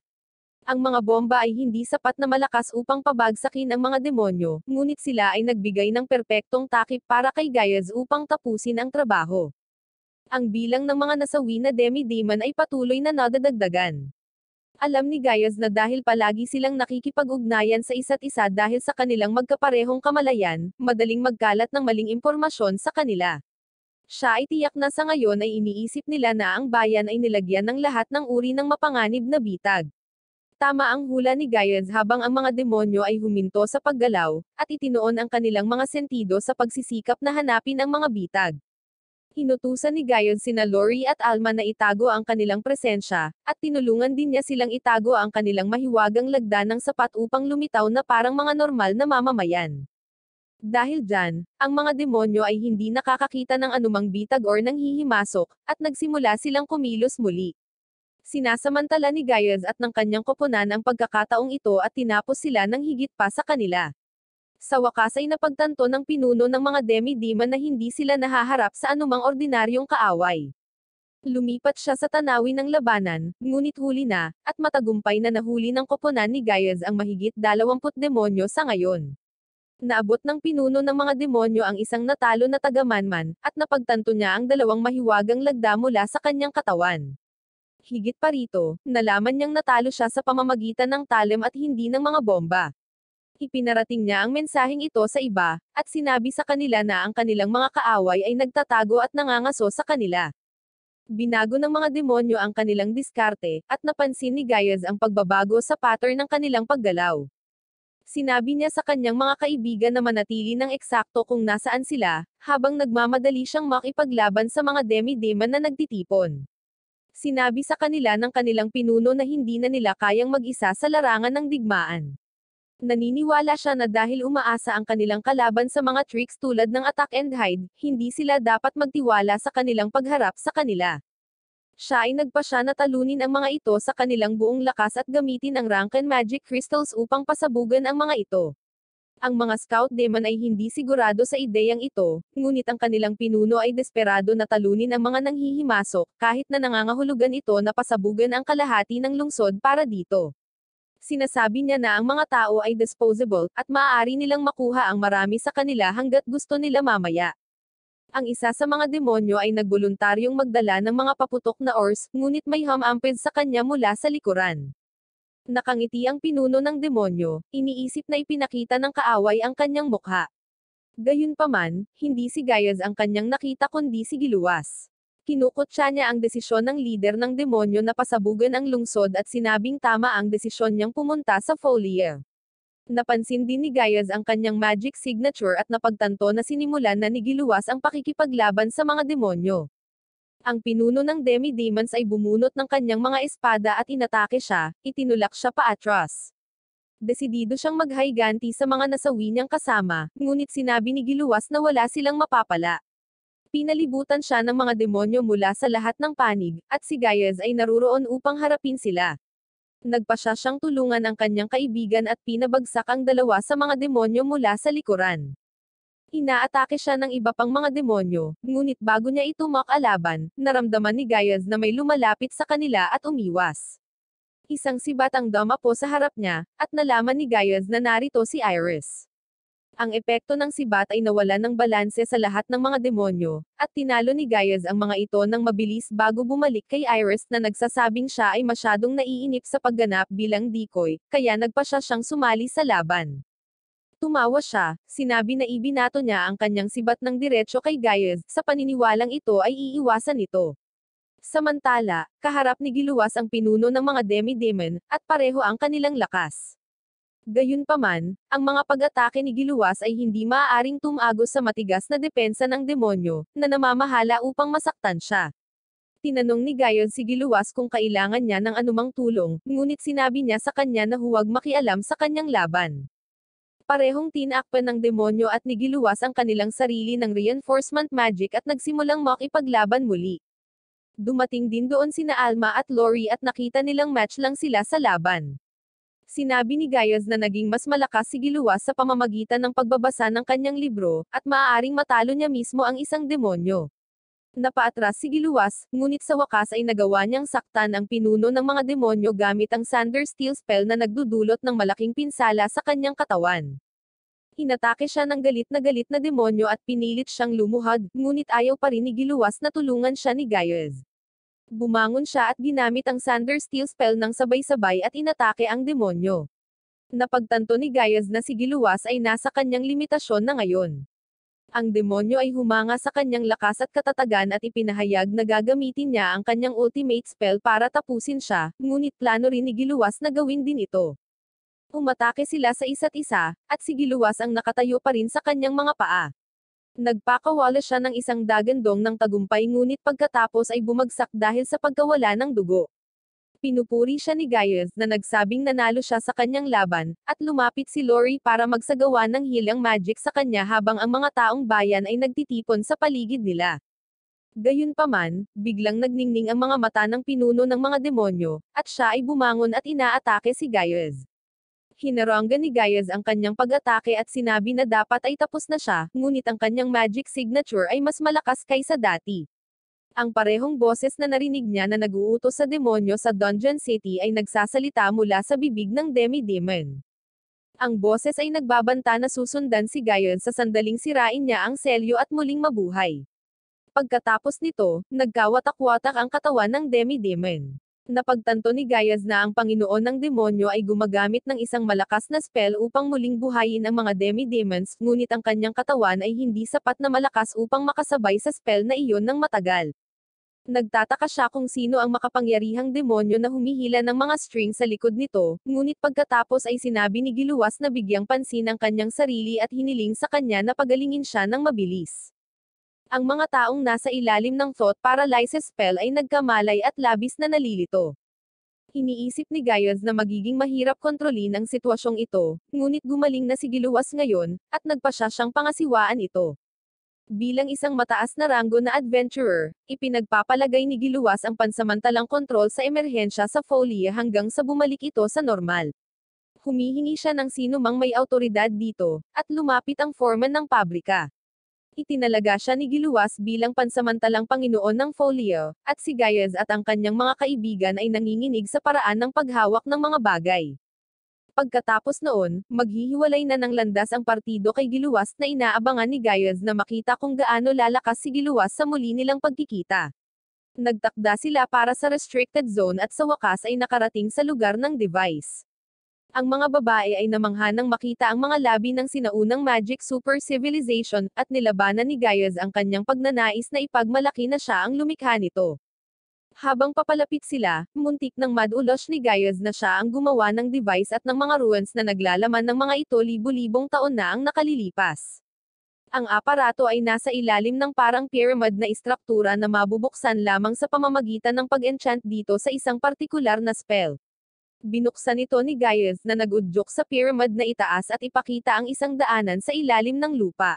Ang mga bomba ay hindi sapat na malakas upang pabagsakin ang mga demonyo, ngunit sila ay nagbigay ng perpektong takip para kay Gaius upang tapusin ang trabaho. Ang bilang ng mga nasawi na demi-demon ay patuloy na nadadagdagan. Alam ni Gaius na dahil palagi silang nakikipag-ugnayan sa isa't isa dahil sa kanilang magkaparehong kamalayan, madaling magkalat ng maling impormasyon sa kanila. Siya ay tiyak na sa ngayon ay iniisip nila na ang bayan ay nilagyan ng lahat ng uri ng mapanganib na bitag. Tama ang hula ni Gaius habang ang mga demonyo ay huminto sa paggalaw, at itinoon ang kanilang mga sentido sa pagsisikap na hanapin ang mga bitag. Inutusan ni Gaius sina Lori at Alma na itago ang kanilang presensya, at tinulungan din niya silang itago ang kanilang mahiwagang lagda ng sapat upang lumitaw na parang mga normal na mamamayan. Dahil dyan, ang mga demonyo ay hindi nakakakita ng anumang bitag or nanghihimasok, at nagsimula silang kumilos muli. Sinasamantala ni Gaius at ng kanyang koponan ang pagkakataong ito at tinapos sila ng higit pa sa kanila. Sa wakas ay napagtanto ng pinuno ng mga demi-demon na hindi sila nahaharap sa anumang ordinaryong kaaway. Lumipat siya sa tanawin ng labanan, ngunit huli na, at matagumpay na nahuli ng koponan ni Gaius ang mahigit 20 demonyo sa ngayon. Naabot ng pinuno ng mga demonyo ang isang natalo na taga-manman, at napagtanto niya ang 2 mahiwagang lagda mula sa kanyang katawan. Higit pa rito, nalaman niyang natalo siya sa pamamagitan ng talem at hindi ng mga bomba. Ipinarating niya ang mensaheng ito sa iba, at sinabi sa kanila na ang kanilang mga kaaway ay nagtatago at nangangaso sa kanila. Binago ng mga demonyo ang kanilang diskarte, at napansin ni Gaius ang pagbabago sa pattern ng kanilang paggalaw. Sinabi niya sa kanyang mga kaibigan na manatili ng eksakto kung nasaan sila, habang nagmamadali siyang makipaglaban sa mga demi-demon na nagtitipon. Sinabi sa kanila ng kanilang pinuno na hindi na nila kayang mag-isa sa larangan ng digmaan. Naniniwala siya na dahil umaasa ang kanilang kalaban sa mga tricks tulad ng attack and hide, hindi sila dapat magtiwala sa kanilang pagharap sa kanila. Siya ay nagpasya na talunin ang mga ito sa kanilang buong lakas at gamitin ang rank and magic crystals upang pasabugan ang mga ito. Ang mga scout demon ay hindi sigurado sa ideyang ito, ngunit ang kanilang pinuno ay desperado na talunin ang mga nanghihimasok, kahit na nangangahulugan ito na pasabugan ang kalahati ng lungsod para dito. Sinasabi niya na ang mga tao ay disposable, at maaari nilang makuha ang marami sa kanila hanggat gusto nila mamaya. Ang isa sa mga demonyo ay nagboluntaryong magdala ng mga paputok na ores, ngunit may humamped sa kanya mula sa likuran. Nakangiti ang pinuno ng demonyo, iniisip na ipinakita ng kaaway ang kanyang mukha. Gayunpaman, hindi si Gaius ang kanyang nakita kundi si Giluwas. Kinukutya niya ang desisyon ng lider ng demonyo na pasabugan ang lungsod at sinabing tama ang desisyon niyang pumunta sa Folier. Napansin din ni Gaius ang kanyang magic signature at napagtanto na sinimulan na ni Giluwas ang pakikipaglaban sa mga demonyo. Ang pinuno ng demi-demons ay bumunot ng kanyang mga espada at inatake siya, itinulak siya paatras. Desidido siyang maghayganti sa mga nasawi niyang kasama, ngunit sinabi ni Giluwas na wala silang mapapala. Pinalibutan siya ng mga demonyo mula sa lahat ng panig, at si Gaius ay naruroon upang harapin sila. Nagpasya siyang tulungan ang kanyang kaibigan at pinabagsak ang 2 sa mga demonyo mula sa likuran. Inaatake siya ng iba pang mga demonyo, ngunit bago niya ito makalaban, naramdaman ni Gaius na may lumalapit sa kanila at umiwas. Isang sibat ang dumapo sa harap niya, at nalaman ni Gaius na narito si Iris. Ang epekto ng sibat ay nawalan ng balanse sa lahat ng mga demonyo, at tinalo ni Gaius ang mga ito ng mabilis bago bumalik kay Iris na nagsasabing siya ay masyadong naiinip sa pagganap bilang decoy, kaya nagpasya siyang sumali sa laban. Tumawa siya, sinabi na ibinato niya ang kanyang sibat ng diretso kay Gaius, sa paniniwalang ito ay iiwasan nito. Samantala, kaharap ni Giluwas ang pinuno ng mga demi-demon, at pareho ang kanilang lakas. Gayunpaman, ang mga pag-atake ni Giluwas ay hindi maaaring tumagos sa matigas na depensa ng demonyo, na namamahala upang masaktan siya. Tinanong ni Gaius si Giluwas kung kailangan niya ng anumang tulong, ngunit sinabi niya sa kanya na huwag makialam sa kanyang laban. Parehong tinakpan ng demonyo at ni Giluwas ang kanilang sarili ng reinforcement magic at nagsimulang makipaglaban muli. Dumating din doon sina Alma at Lori at nakita nilang match lang sila sa laban. Sinabi ni Gaius na naging mas malakas si Giluwas sa pamamagitan ng pagbabasa ng kanyang libro, at maaaring matalo niya mismo ang isang demonyo. Napaatras si Giluwas, ngunit sa wakas ay nagawa niyang saktan ang pinuno ng mga demonyo gamit ang Thunder Steel spell na nagdudulot ng malaking pinsala sa kanyang katawan. Inatake siya ng galit na demonyo at pinilit siyang lumuhod, ngunit ayaw pa rin ni Giluwas na tulungan siya ni Gaius. Bumangon siya at ginamit ang Thunder Steel spell ng sabay-sabay at inatake ang demonyo. Napagtanto ni Gaius na si Giluwas ay nasa kanyang limitasyon na ngayon. Ang demonyo ay humanga sa kanyang lakas at katatagan at ipinahayag na gagamitin niya ang kanyang ultimate spell para tapusin siya, ngunit plano rin ni Giluwas na gawin din ito. Umatake sila sa isa't isa, at si Giluwas ang nakatayo pa rin sa kanyang mga paa. Nagpakawala siya ng isang dagandong ng tagumpay ngunit pagkatapos ay bumagsak dahil sa pagkawala ng dugo. Pinupuri siya ni Gaius na nagsabing nanalo siya sa kanyang laban, at lumapit si Lori para magsagawa ng healing magic sa kanya habang ang mga taong bayan ay nagtitipon sa paligid nila. Gayunpaman, biglang nagningning ang mga mata ng pinuno ng mga demonyo, at siya ay bumangon at inaatake si Gaius. Hinaranggan ni Gaius ang kanyang pag-atake at sinabi na dapat ay tapos na siya, ngunit ang kanyang magic signature ay mas malakas kaysa dati. Ang parehong boses na narinig niya na nag-uutos sa demonyo sa Dungeon City ay nagsasalita mula sa bibig ng demi-demon. Ang boses ay nagbabanta na susundan si Gaius sa sandaling sirain niya ang selyo at muling mabuhay. Pagkatapos nito, nagkawatak-watak ang katawan ng demi-demon. Napagtanto ni Gaius na ang Panginoon ng demonyo ay gumagamit ng isang malakas na spell upang muling buhayin ang mga demi-demons, ngunit ang kanyang katawan ay hindi sapat na malakas upang makasabay sa spell na iyon ng matagal. Nagtataka siya kung sino ang makapangyarihang demonyo na humihila ng mga string sa likod nito, ngunit pagkatapos ay sinabi ni Giluwas na bigyang pansin ang kanyang sarili at hiniling sa kanya na pagalingin siya ng mabilis. Ang mga taong nasa ilalim ng thought paralysis spell ay nagkamalay at labis na nalilito. Iniisip ni Gaius na magiging mahirap kontrolin ang sitwasyong ito, ngunit gumaling na si Giluwas ngayon, at nagpa siya siyang pangasiwaan ito. Bilang isang mataas na ranggo na adventurer, ipinagpapalagay ni Giluwas ang pansamantalang kontrol sa emerhensya sa Folia hanggang sa bumalik ito sa normal. Humihingi siya ng sino mang may autoridad dito, at lumapit ang foreman ng pabrika. Itinalaga siya ni Giluwas bilang pansamantalang Panginoon ng Folia, at si Gaius at ang kanyang mga kaibigan ay nanginginig sa paraan ng paghawak ng mga bagay. Pagkatapos noon, maghihiwalay na ng landas ang partido kay Giluwas na inaabangan ni Gaius na makita kung gaano lalakas si Giluwas sa muli nilang pagkikita. Nagtakda sila para sa restricted zone at sa wakas ay nakarating sa lugar ng device. Ang mga babae ay namangha nang makita ang mga labi ng sinaunang magic super civilization, at nilabanan ni Gaius ang kanyang pagnanais na ipagmalaki na siya ang lumikha nito. Habang papalapit sila, muntik nang madulos ni Gaius na siya ang gumawa ng device at ng mga ruins na naglalaman ng mga ito libu-libong taon na ang nakalilipas. Ang aparato ay nasa ilalim ng parang pyramid na istruktura na mabubuksan lamang sa pamamagitan ng pag-enchant dito sa isang partikular na spell. Binuksan ito ni Gaius na nag-udyok sa pyramid na itaas at ipakita ang isang daanan sa ilalim ng lupa.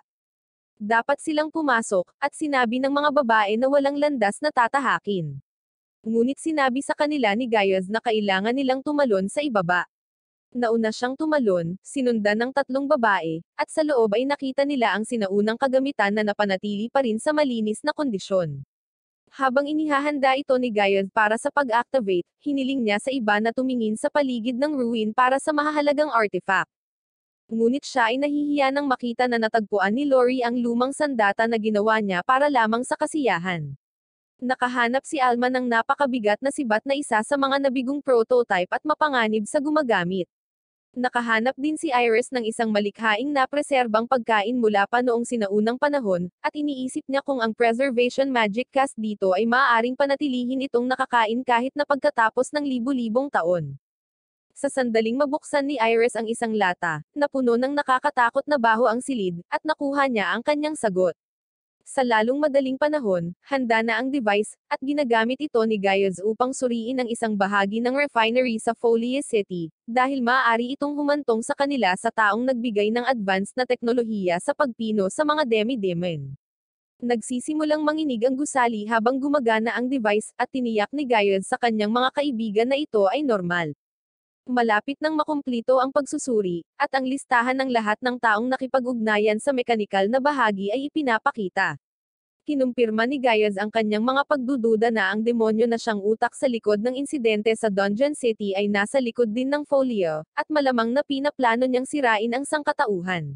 Dapat silang pumasok, at sinabi ng mga babae na walang landas na tatahakin. Ngunit sinabi sa kanila ni Gaius na kailangan nilang tumalon sa ibaba. Nauna siyang tumalon, sinundan ng 3 babae, at sa loob ay nakita nila ang sinaunang kagamitan na napanatili pa rin sa malinis na kondisyon. Habang inihahanda ito ni Gaius para sa pag-activate, hiniling niya sa iba na tumingin sa paligid ng ruin para sa mahahalagang artifact. Ngunit siya ay nahihiya nang makita na natagpuan ni Lori ang lumang sandata na ginawa niya para lamang sa kasiyahan. Nakahanap si Alma ng napakabigat na sibat na isa sa mga nabigong prototype at mapanganib sa gumagamit. Nakahanap din si Iris ng isang malikhaing napreserbang pagkain mula pa noong sinaunang panahon, at iniisip niya kung ang preservation magic cast dito ay maaaring panatilihin itong nakakain kahit na pagkatapos ng libu-libong taon. Sa sandaling mabuksan ni Iris ang isang lata, na puno ng nakakatakot na baho ang silid, at nakuha niya ang kanyang sagot. Sa lalong madaling panahon, handa na ang device, at ginagamit ito ni Gaius upang suriin ang isang bahagi ng refinery sa Folia City, dahil maaari itong humantong sa kanila sa taong nagbigay ng advanced na teknolohiya sa pagpino sa mga demi-demon. Nagsisimulang manginig ang gusali habang gumagana ang device, at tiniyak ni Gaius sa kanyang mga kaibigan na ito ay normal. Malapit nang makumplito ang pagsusuri, at ang listahan ng lahat ng taong nakipag-ugnayan sa mekanikal na bahagi ay ipinapakita. Kinumpirma ni Gaius ang kanyang mga pagdududa na ang demonyo na siyang utak sa likod ng insidente sa Dungeon City ay nasa likod din ng Folia, at malamang na pinaplano niyang sirain ang sangkatauhan.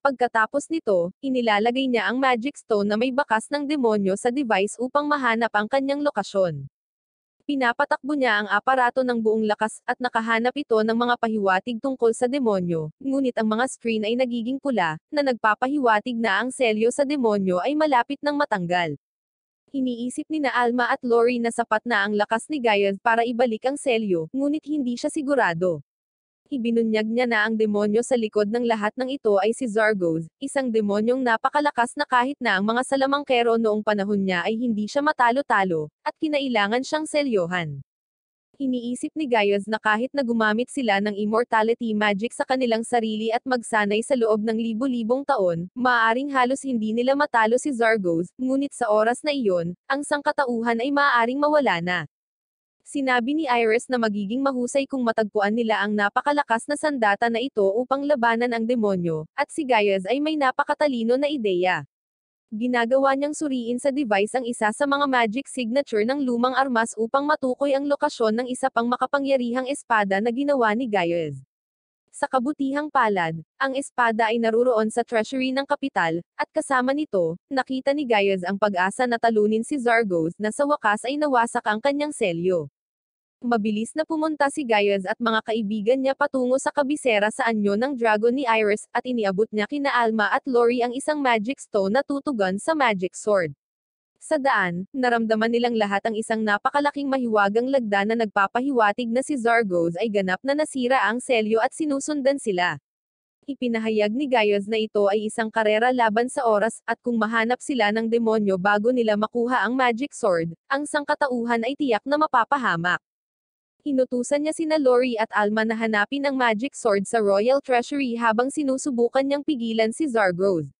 Pagkatapos nito, inilalagay niya ang magic stone na may bakas ng demonyo sa device upang mahanap ang kanyang lokasyon. Pinapatakbo niya ang aparato ng buong lakas at nakahanap ito ng mga pahiwatig tungkol sa demonyo, ngunit ang mga screen ay nagiging pula, na nagpapahiwatig na ang selyo sa demonyo ay malapit ng matanggal. Iniisip ni na Alma at Lori na sapat na ang lakas ni Gaius para ibalik ang selyo, ngunit hindi siya sigurado. Ibinunyag niya na ang demonyo sa likod ng lahat ng ito ay si Zargos, isang demonyong napakalakas na kahit na ang mga salamangkero noong panahon niya ay hindi siya matalo-talo, at kinailangan siyang selyohan. Iniisip ni Gaius na kahit na gumamit sila ng immortality magic sa kanilang sarili at magsanay sa loob ng libu-libong taon, maaaring halos hindi nila matalo si Zargos, ngunit sa oras na iyon, ang sangkatauhan ay maaaring mawala na. Sinabi ni Iris na magiging mahusay kung matagpuan nila ang napakalakas na sandata na ito upang labanan ang demonyo, at si Gaius ay may napakatalino na ideya. Ginagawa niyang suriin sa device ang isa sa mga magic signature ng lumang armas upang matukoy ang lokasyon ng isa pang makapangyarihang espada na ginawa ni Gaius. Sa kabutihang palad, ang espada ay naruroon sa treasury ng kapital, at kasama nito, nakita ni Gaius ang pag-asa na talunin si Zargos na sa wakas ay nawasak ang kanyang selyo. Mabilis na pumunta si Gaius at mga kaibigan niya patungo sa kabisera sa anyo ng dragon ni Iris, at iniabot niya kina Alma at Lori ang isang magic stone na tutugon sa magic sword. Sa daan, naramdaman nilang lahat ang isang napakalaking mahiwagang lagda na nagpapahiwatig na si Zargos ay ganap na nasira ang selyo at sinusundan sila. Ipinahayag ni Gaius na ito ay isang karera laban sa oras, at kung mahanap sila ng demonyo bago nila makuha ang magic sword, ang sangkatauhan ay tiyak na mapapahamak. Inutusan niya sina Lori at Alma na hanapin ang magic sword sa Royal Treasury habang sinusubukan niyang pigilan si Zargos.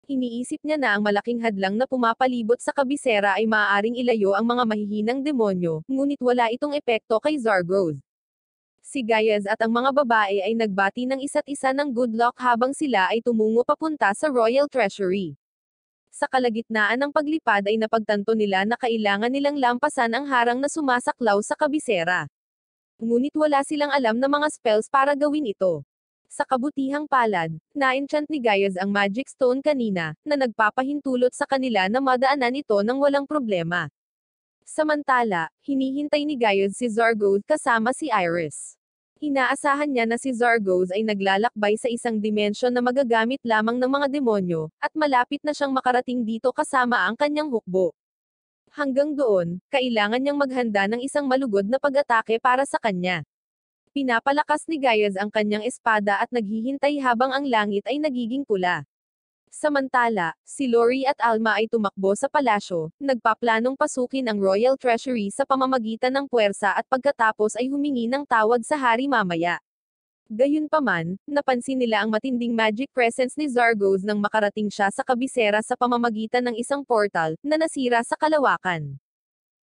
Iniisip niya na ang malaking hadlang na pumapalibot sa kabisera ay maaaring ilayo ang mga mahihinang demonyo, ngunit wala itong epekto kay Zargos. Si Gaius at ang mga babae ay nagbati ng isa't isa ng good luck habang sila ay tumungo papunta sa Royal Treasury. Sa kalagitnaan ng paglipad ay napagtanto nila na kailangan nilang lampasan ang harang na sumasaklaw sa kabisera. Ngunit wala silang alam na mga spells para gawin ito. Sa kabutihang palad, na-enchant ni Gaius ang magic stone kanina, na nagpapahintulot sa kanila na madaanan ito ng walang problema. Samantala, hinihintay ni Gaius si Zargos kasama si Iris. Inaasahan niya na si Zargos ay naglalakbay sa isang dimensyon na magagamit lamang ng mga demonyo, at malapit na siyang makarating dito kasama ang kanyang hukbo. Hanggang doon, kailangan niyang maghanda ng isang malugod na pag-atake para sa kanya. Pinapalakas ni Gaius ang kanyang espada at naghihintay habang ang langit ay nagiging pula. Samantala, si Lori at Alma ay tumakbo sa palasyo, nagpaplanong pasukin ang Royal Treasury sa pamamagitan ng puwersa at pagkatapos ay humingi ng tawad sa hari mamaya. Gayunpaman, napansin nila ang matinding magic presence ni Zargos nang makarating siya sa kabisera sa pamamagitan ng isang portal, na nasira sa kalawakan.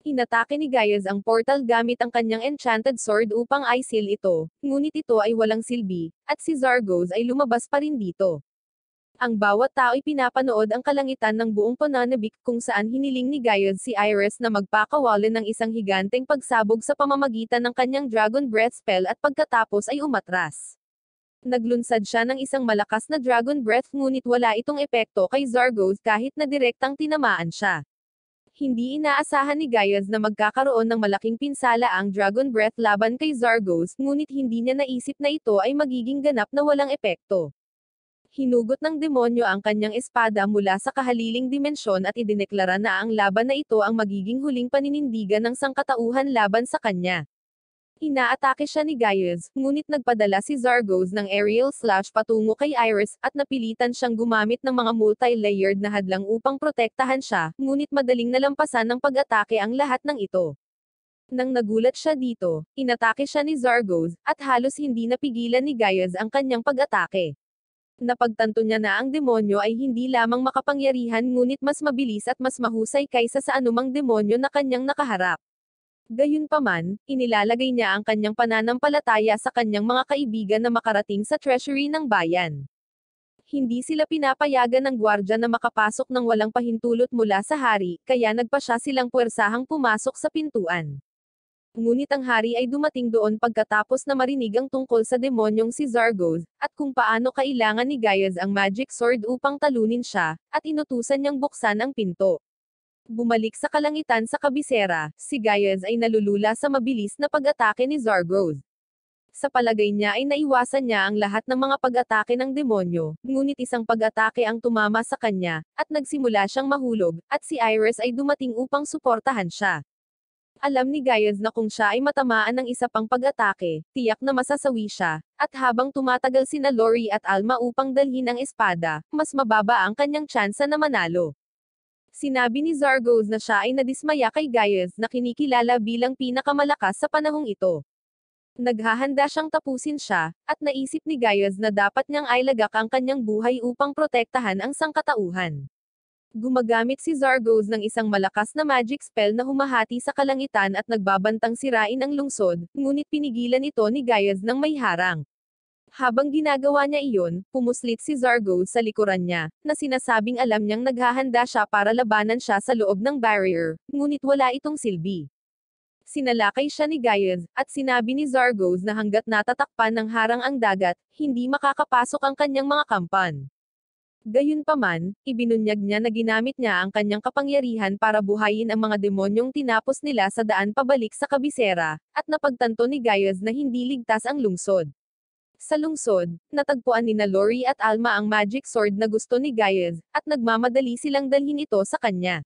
Inatake ni Gaius ang portal gamit ang kanyang enchanted sword upang i-seal ito, ngunit ito ay walang silbi, at si Zargos ay lumabas pa rin dito. Ang bawat tao ay pinapanood ang kalangitan ng buong pananabik kung saan hiniling ni Gaius si Iris na magpakawalan ng isang higanteng pagsabog sa pamamagitan ng kanyang dragon breath spell at pagkatapos ay umatras. Naglunsad siya ng isang malakas na dragon breath ngunit wala itong epekto kay Zargos kahit na direktang tinamaan siya. Hindi inaasahan ni Gaius na magkakaroon ng malaking pinsala ang dragon breath laban kay Zargos, ngunit hindi niya naisip na ito ay magiging ganap na walang epekto. Hinugot ng demonyo ang kanyang espada mula sa kahaliling dimensyon at idineklara na ang laban na ito ang magiging huling paninindigan ng sangkatauhan laban sa kanya. Inaatake siya ni Gaius, ngunit nagpadala si Zargos ng aerial slash patungo kay Iris, at napilitan siyang gumamit ng mga multi-layered na hadlang upang protektahan siya, ngunit madaling nalampasan ng pag-atake ang lahat ng ito. Nang nagulat siya dito, inatake siya ni Zargos, at halos hindi napigilan ni Gaius ang kanyang pag-atake. Napagtanto niya na ang demonyo ay hindi lamang makapangyarihan ngunit mas mabilis at mas mahusay kaysa sa anumang demonyo na kanyang nakaharap. Gayunpaman, inilalagay niya ang kanyang pananampalataya sa kanyang mga kaibigan na makarating sa treasury ng bayan. Hindi sila pinapayagan ng gwardya na makapasok ng walang pahintulot mula sa hari, kaya nagpa siya silang puwersahang pumasok sa pintuan. Ngunit ang hari ay dumating doon pagkatapos na marinig ang tungkol sa demonyong si Zargoz, at kung paano kailangan ni Gaius ang magic sword upang talunin siya, at inutusan niyang buksan ang pinto. Bumalik sa kalangitan sa kabisera, si Gaius ay nalulula sa mabilis na pag-atake ni Zargoz. Sa palagay niya ay naiwasan niya ang lahat ng mga pag-atake ng demonyo, ngunit isang pag-atake ang tumama sa kanya, at nagsimula siyang mahulog, at si Iris ay dumating upang suportahan siya. Alam ni Gaius na kung siya ay matamaan ng isa pang pag-atake, tiyak na masasawi siya, at habang tumatagal sina Lori at Alma upang dalhin ang espada, mas mababa ang kanyang tsansa na manalo. Sinabi ni Zargoz na siya ay nadismaya kay Gaius na kinikilala bilang pinakamalakas sa panahong ito. Naghahanda siyang tapusin siya, at naisip ni Gaius na dapat niyang ailagak ang kanyang buhay upang protektahan ang sangkatauhan. Gumagamit si Zargoz ng isang malakas na magic spell na humahati sa kalangitan at nagbabantang sirain ang lungsod, ngunit pinigilan ito ni Gaius ng may harang. Habang ginagawa niya iyon, pumuslit si Zargoz sa likuran niya, na sinasabing alam niyang naghahanda siya para labanan siya sa loob ng barrier, ngunit wala itong silbi. Sinalakay siya ni Gaius, at sinabi ni Zargoz na hanggat natatakpan ng harang ang dagat, hindi makakapasok ang kanyang mga kampan. Gayunpaman, ibinunyag niya na ginamit niya ang kanyang kapangyarihan para buhayin ang mga demonyong tinapos nila sa daan pabalik sa kabisera, at napagtanto ni Gaius na hindi ligtas ang lungsod. Sa lungsod, natagpuan ni Lori at Alma ang magic sword na gusto ni Gaius, at nagmamadali silang dalhin ito sa kanya.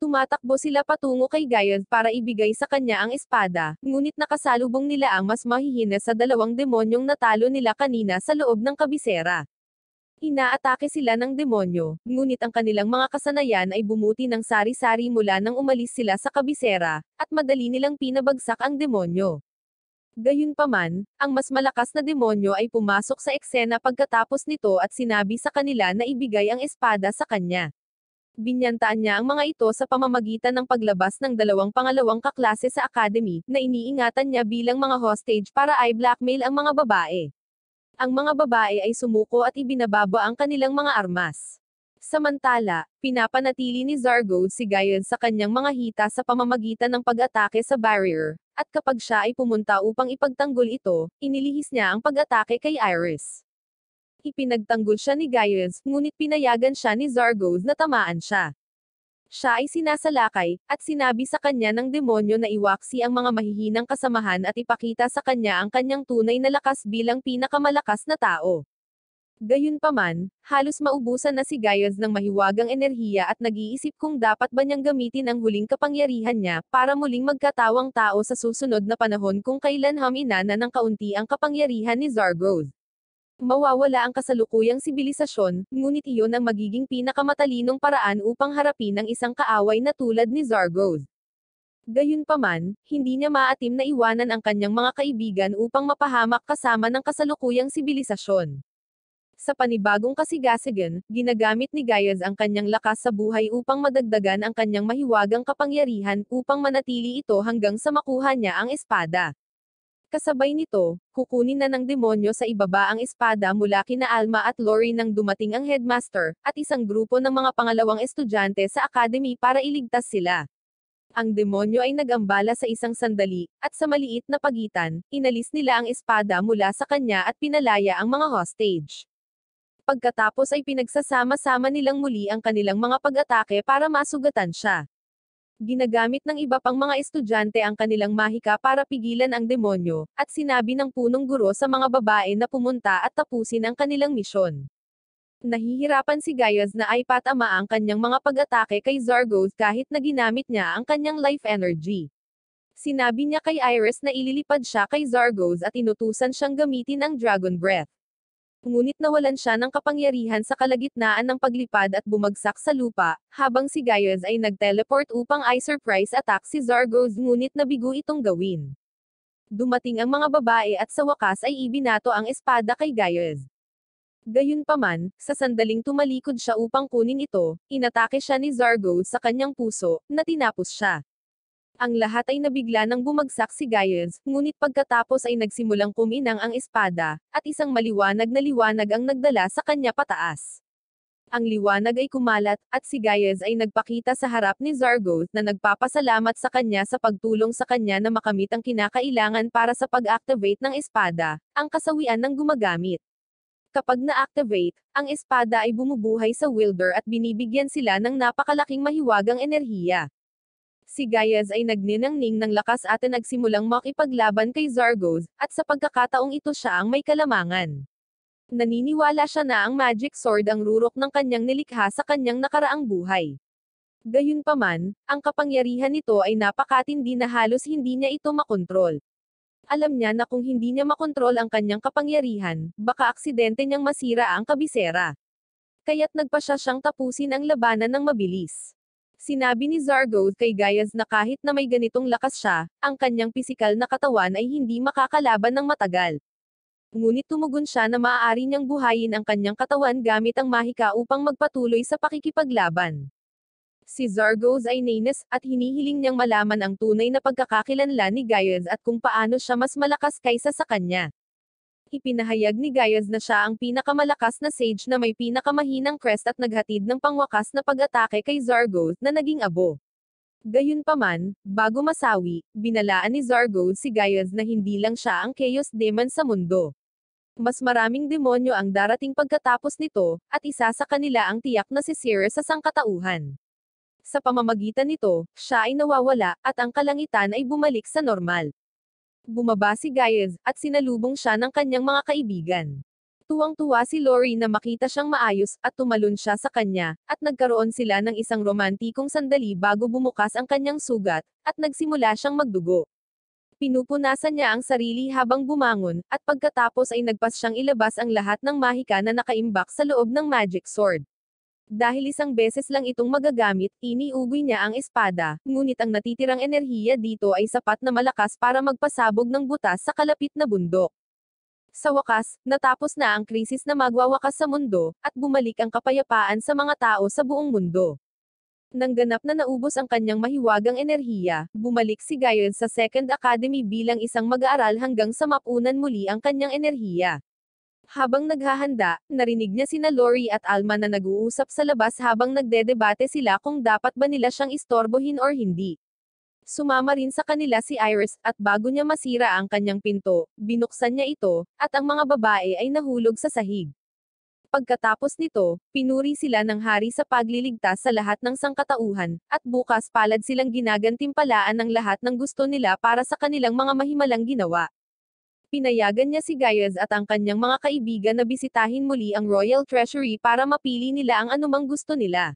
Tumatakbo sila patungo kay Gaius para ibigay sa kanya ang espada, ngunit nakasalubong nila ang mas mahihina sa dalawang demonyong natalo nila kanina sa loob ng kabisera. Inaatake sila ng demonyo, ngunit ang kanilang mga kasanayan ay bumuti ng sari-sari mula nang umalis sila sa kabisera, at madali nilang pinabagsak ang demonyo. Gayunpaman, ang mas malakas na demonyo ay pumasok sa eksena pagkatapos nito at sinabi sa kanila na ibigay ang espada sa kanya. Binyantaan niya ang mga ito sa pamamagitan ng paglabas ng dalawang pangalawang kaklase sa academy, na iniingatan niya bilang mga hostage para i-blackmail ang mga babae. Ang mga babae ay sumuko at ibinababa ang kanilang mga armas. Samantala, pinapanatili ni Zargoz si Gaius sa kanyang mga hita sa pamamagitan ng pag-atake sa barrier, at kapag siya ay pumunta upang ipagtanggol ito, inilihis niya ang pag-atake kay Iris. Ipinagtanggol siya ni Gaius, ngunit pinayagan siya ni Zargoz na tamaan siya. Siya ay sinasalakay, at sinabi sa kanya ng demonyo na iwaksi ang mga mahihinang kasamahan at ipakita sa kanya ang kanyang tunay na lakas bilang pinakamalakas na tao. Gayunpaman, halos maubusan na si Gaius ng mahiwagang enerhiya at nag-iisip kung dapat ba niyang gamitin ang huling kapangyarihan niya, para muling magkatawang tao sa susunod na panahon kung kailan haminana ng kaunti ang kapangyarihan ni Zargoz. Mawawala ang kasalukuyang sibilisasyon, ngunit iyon ang magiging pinakamatalinong paraan upang harapin ang isang kaaway na tulad ni Zargoz. Gayunpaman, hindi niya maatim na iwanan ang kanyang mga kaibigan upang mapahamak kasama ng kasalukuyang sibilisasyon. Sa panibagong kasigasigan, ginagamit ni Gaius ang kanyang lakas sa buhay upang madagdagan ang kanyang mahiwagang kapangyarihan upang manatili ito hanggang sa makuha niya ang espada. Kasabay nito, kukunin na ng demonyo sa ibaba ang espada mula kina Alma at Lori nang dumating ang headmaster, at isang grupo ng mga pangalawang estudyante sa academy para iligtas sila. Ang demonyo ay nag-ambala sa isang sandali, at sa maliit na pagitan, inalis nila ang espada mula sa kanya at pinalaya ang mga hostage. Pagkatapos ay pinagsasama-sama nilang muli ang kanilang mga pag-atake para masugatan siya. Ginagamit ng iba pang mga estudyante ang kanilang mahika para pigilan ang demonyo, at sinabi ng punong guro sa mga babae na pumunta at tapusin ang kanilang misyon. Nahihirapan si Gaius na ipatama ang kanyang mga pag-atake kay Zargoz kahit na ginamit niya ang kanyang life energy. Sinabi niya kay Iris na ililipad siya kay Zargoz at inutusan siyang gamitin ang Dragon Breath. Ngunit nawalan siya ng kapangyarihan sa kalagitnaan ng paglipad at bumagsak sa lupa, habang si Gaius ay nag-teleport upang i-surprise attack si Zargoz ngunit nabigo itong gawin. Dumating ang mga babae at sa wakas ay ibinato ang espada kay Gaius. Gayunpaman, sa sandaling tumalikod siya upang kunin ito, inatake siya ni Zargoz sa kanyang puso, na tinapos siya. Ang lahat ay nabigla nang bumagsak si Gaius, ngunit pagkatapos ay nagsimulang kuminang ang espada, at isang maliwanag na liwanag ang nagdala sa kanya pataas. Ang liwanag ay kumalat, at si Gaius ay nagpakita sa harap ni Zargoth na nagpapasalamat sa kanya sa pagtulong sa kanya na makamit ang kinakailangan para sa pag-activate ng espada, ang kasawian ng gumagamit. Kapag na-activate, ang espada ay bumubuhay sa wielder at binibigyan sila ng napakalaking mahiwagang enerhiya. Si Gaius ay nagniningning ng lakas at nagsimulang makipaglaban kay Zargoth, at sa pagkakataong ito siya ang may kalamangan. Naniniwala siya na ang magic sword ang rurok ng kanyang nilikha sa kanyang nakaraang buhay. Gayunpaman, ang kapangyarihan nito ay napakatindi na halos hindi niya ito makontrol. Alam niya na kung hindi niya makontrol ang kanyang kapangyarihan, baka aksidente niyang masira ang kabisera. Kaya't nagpasya siyang tapusin ang labanan ng mabilis. Sinabi ni Zargoth kay Gaius na kahit na may ganitong lakas siya, ang kanyang pisikal na katawan ay hindi makakalaban ng matagal. Ngunit tumugon siya na maaari niyang buhayin ang kanyang katawan gamit ang mahika upang magpatuloy sa pakikipaglaban. Si Zargoth ay nainis, at hinihiling niyang malaman ang tunay na pagkakakilanlan ni Gaius at kung paano siya mas malakas kaysa sa kanya. Ipinahayag ni Gaius na siya ang pinakamalakas na sage na may pinakamahinang crest at naghatid ng pangwakas na pag-atake kay Zargoth na naging abo. Gayunpaman, bago masawi, binalaan ni Zargoth si Gaius na hindi lang siya ang Chaos Demon sa mundo. Mas maraming demonyo ang darating pagkatapos nito, at isa sa kanila ang tiyak na si Ceres sa sangkatauhan. Sa pamamagitan nito, siya ay nawawala, at ang kalangitan ay bumalik sa normal. Bumaba si Gaius, at sinalubong siya ng kanyang mga kaibigan. Tuwang-tuwa si Lori na makita siyang maayos, at tumalon siya sa kanya, at nagkaroon sila ng isang romantikong sandali bago bumukas ang kanyang sugat, at nagsimula siyang magdugo. Pinupunasan niya ang sarili habang bumangon, at pagkatapos ay nagpas siyang ilabas ang lahat ng mahika na nakaimbak sa loob ng magic sword. Dahil isang beses lang itong magagamit, iniugoy niya ang espada, ngunit ang natitirang enerhiya dito ay sapat na malakas para magpasabog ng butas sa kalapit na bundok. Sa wakas, natapos na ang krisis na magwawakas sa mundo, at bumalik ang kapayapaan sa mga tao sa buong mundo. Nang ganap na naubos ang kanyang mahiwagang enerhiya, bumalik si Gaius sa Second Academy bilang isang mag-aaral hanggang sa mapunan muli ang kanyang enerhiya. Habang naghahanda, narinig niya sina Lori at Alma na nag-uusap sa labas habang nagdedebate sila kung dapat ba nila siyang istorbohin or hindi. Sumama rin sa kanila si Iris, at bago niya masira ang kanyang pinto, binuksan niya ito, at ang mga babae ay nahulog sa sahig. Pagkatapos nito, pinuri sila ng hari sa pagliligtas sa lahat ng sangkatauhan, at bukas palad silang ginagantimpalaan ng lahat ng gusto nila para sa kanilang mga mahimalang ginawa. Pinayagan niya si Gaius at ang kanyang mga kaibigan na bisitahin muli ang Royal Treasury para mapili nila ang anumang gusto nila.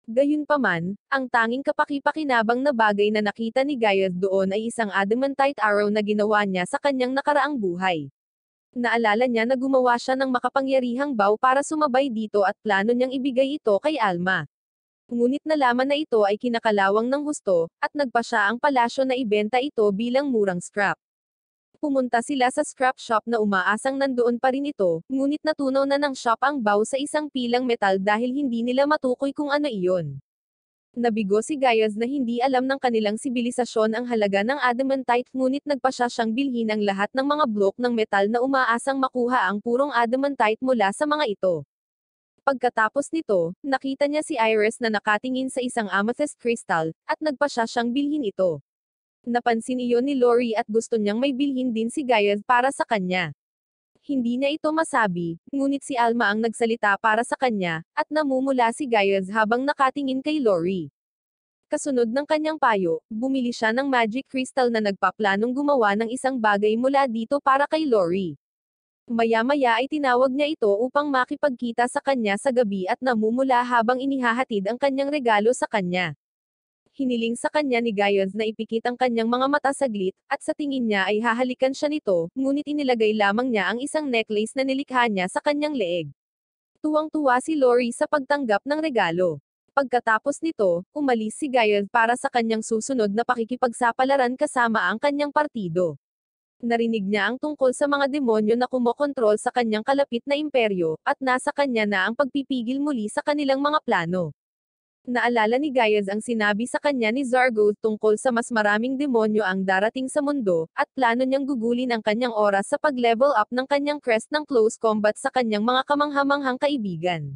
Gayunpaman, ang tanging kapaki-pakinabang na bagay na nakita ni Gaius doon ay isang adamantite arrow na ginawa niya sa kanyang nakaraang buhay. Naalala niya na gumawa siya ng makapangyarihang bow para sumabay dito at plano niyang ibigay ito kay Alma. Ngunit nalaman na ito ay kinakalawang ng husto, at nagpa siya ang palasyo na ibenta ito bilang murang scrap. Pumunta sila sa scrap shop na umaasang nandoon pa rin ito, ngunit natunaw na ng shop ang bow sa isang pilang metal dahil hindi nila matukoy kung ano iyon. Nabigo si Gaius na hindi alam ng kanilang sibilisasyon ang halaga ng adamantite, ngunit nagpa siya siyang bilhin ang lahat ng mga blok ng metal na umaasang makuha ang purong adamantite mula sa mga ito. Pagkatapos nito, nakita niya si Iris na nakatingin sa isang amethyst crystal, at nagpa siya siyang bilhin ito. Napansin iyon ni Lori at gusto niyang may bilhin din si Gaius para sa kanya. Hindi niya ito masabi, ngunit si Alma ang nagsalita para sa kanya, at namumula si Gaius habang nakatingin kay Lori. Kasunod ng kanyang payo, bumili siya ng magic crystal na nagpaplanong gumawa ng isang bagay mula dito para kay Lori. Maya-maya ay tinawag niya ito upang makipagkita sa kanya sa gabi at namumula habang inihahatid ang kanyang regalo sa kanya. Hiniling sa kanya ni Gaius na ipikit ang kanyang mga mata saglit, at sa tingin niya ay hahalikan siya nito, ngunit inilagay lamang niya ang isang necklace na nilikha niya sa kanyang leeg. Tuwang-tuwa si Lori sa pagtanggap ng regalo. Pagkatapos nito, umalis si Gaius para sa kanyang susunod na pakikipagsapalaran kasama ang kanyang partido. Narinig niya ang tungkol sa mga demonyo na kumokontrol sa kanyang kalapit na imperyo, at nasa kanya na ang pagpipigil muli sa kanilang mga plano. Naalala ni Gaius ang sinabi sa kanya ni Zargoth tungkol sa mas maraming demonyo ang darating sa mundo, at plano niyang gugulin ang kanyang oras sa pag-level up ng kanyang crest ng close combat sa kanyang mga kamanghamanghang kaibigan.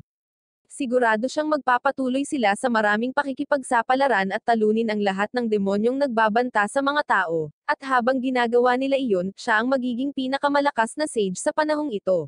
Sigurado siyang magpapatuloy sila sa maraming pakikipagsapalaran at talunin ang lahat ng demonyong nagbabanta sa mga tao, at habang ginagawa nila iyon, siya ang magiging pinakamalakas na sage sa panahong ito.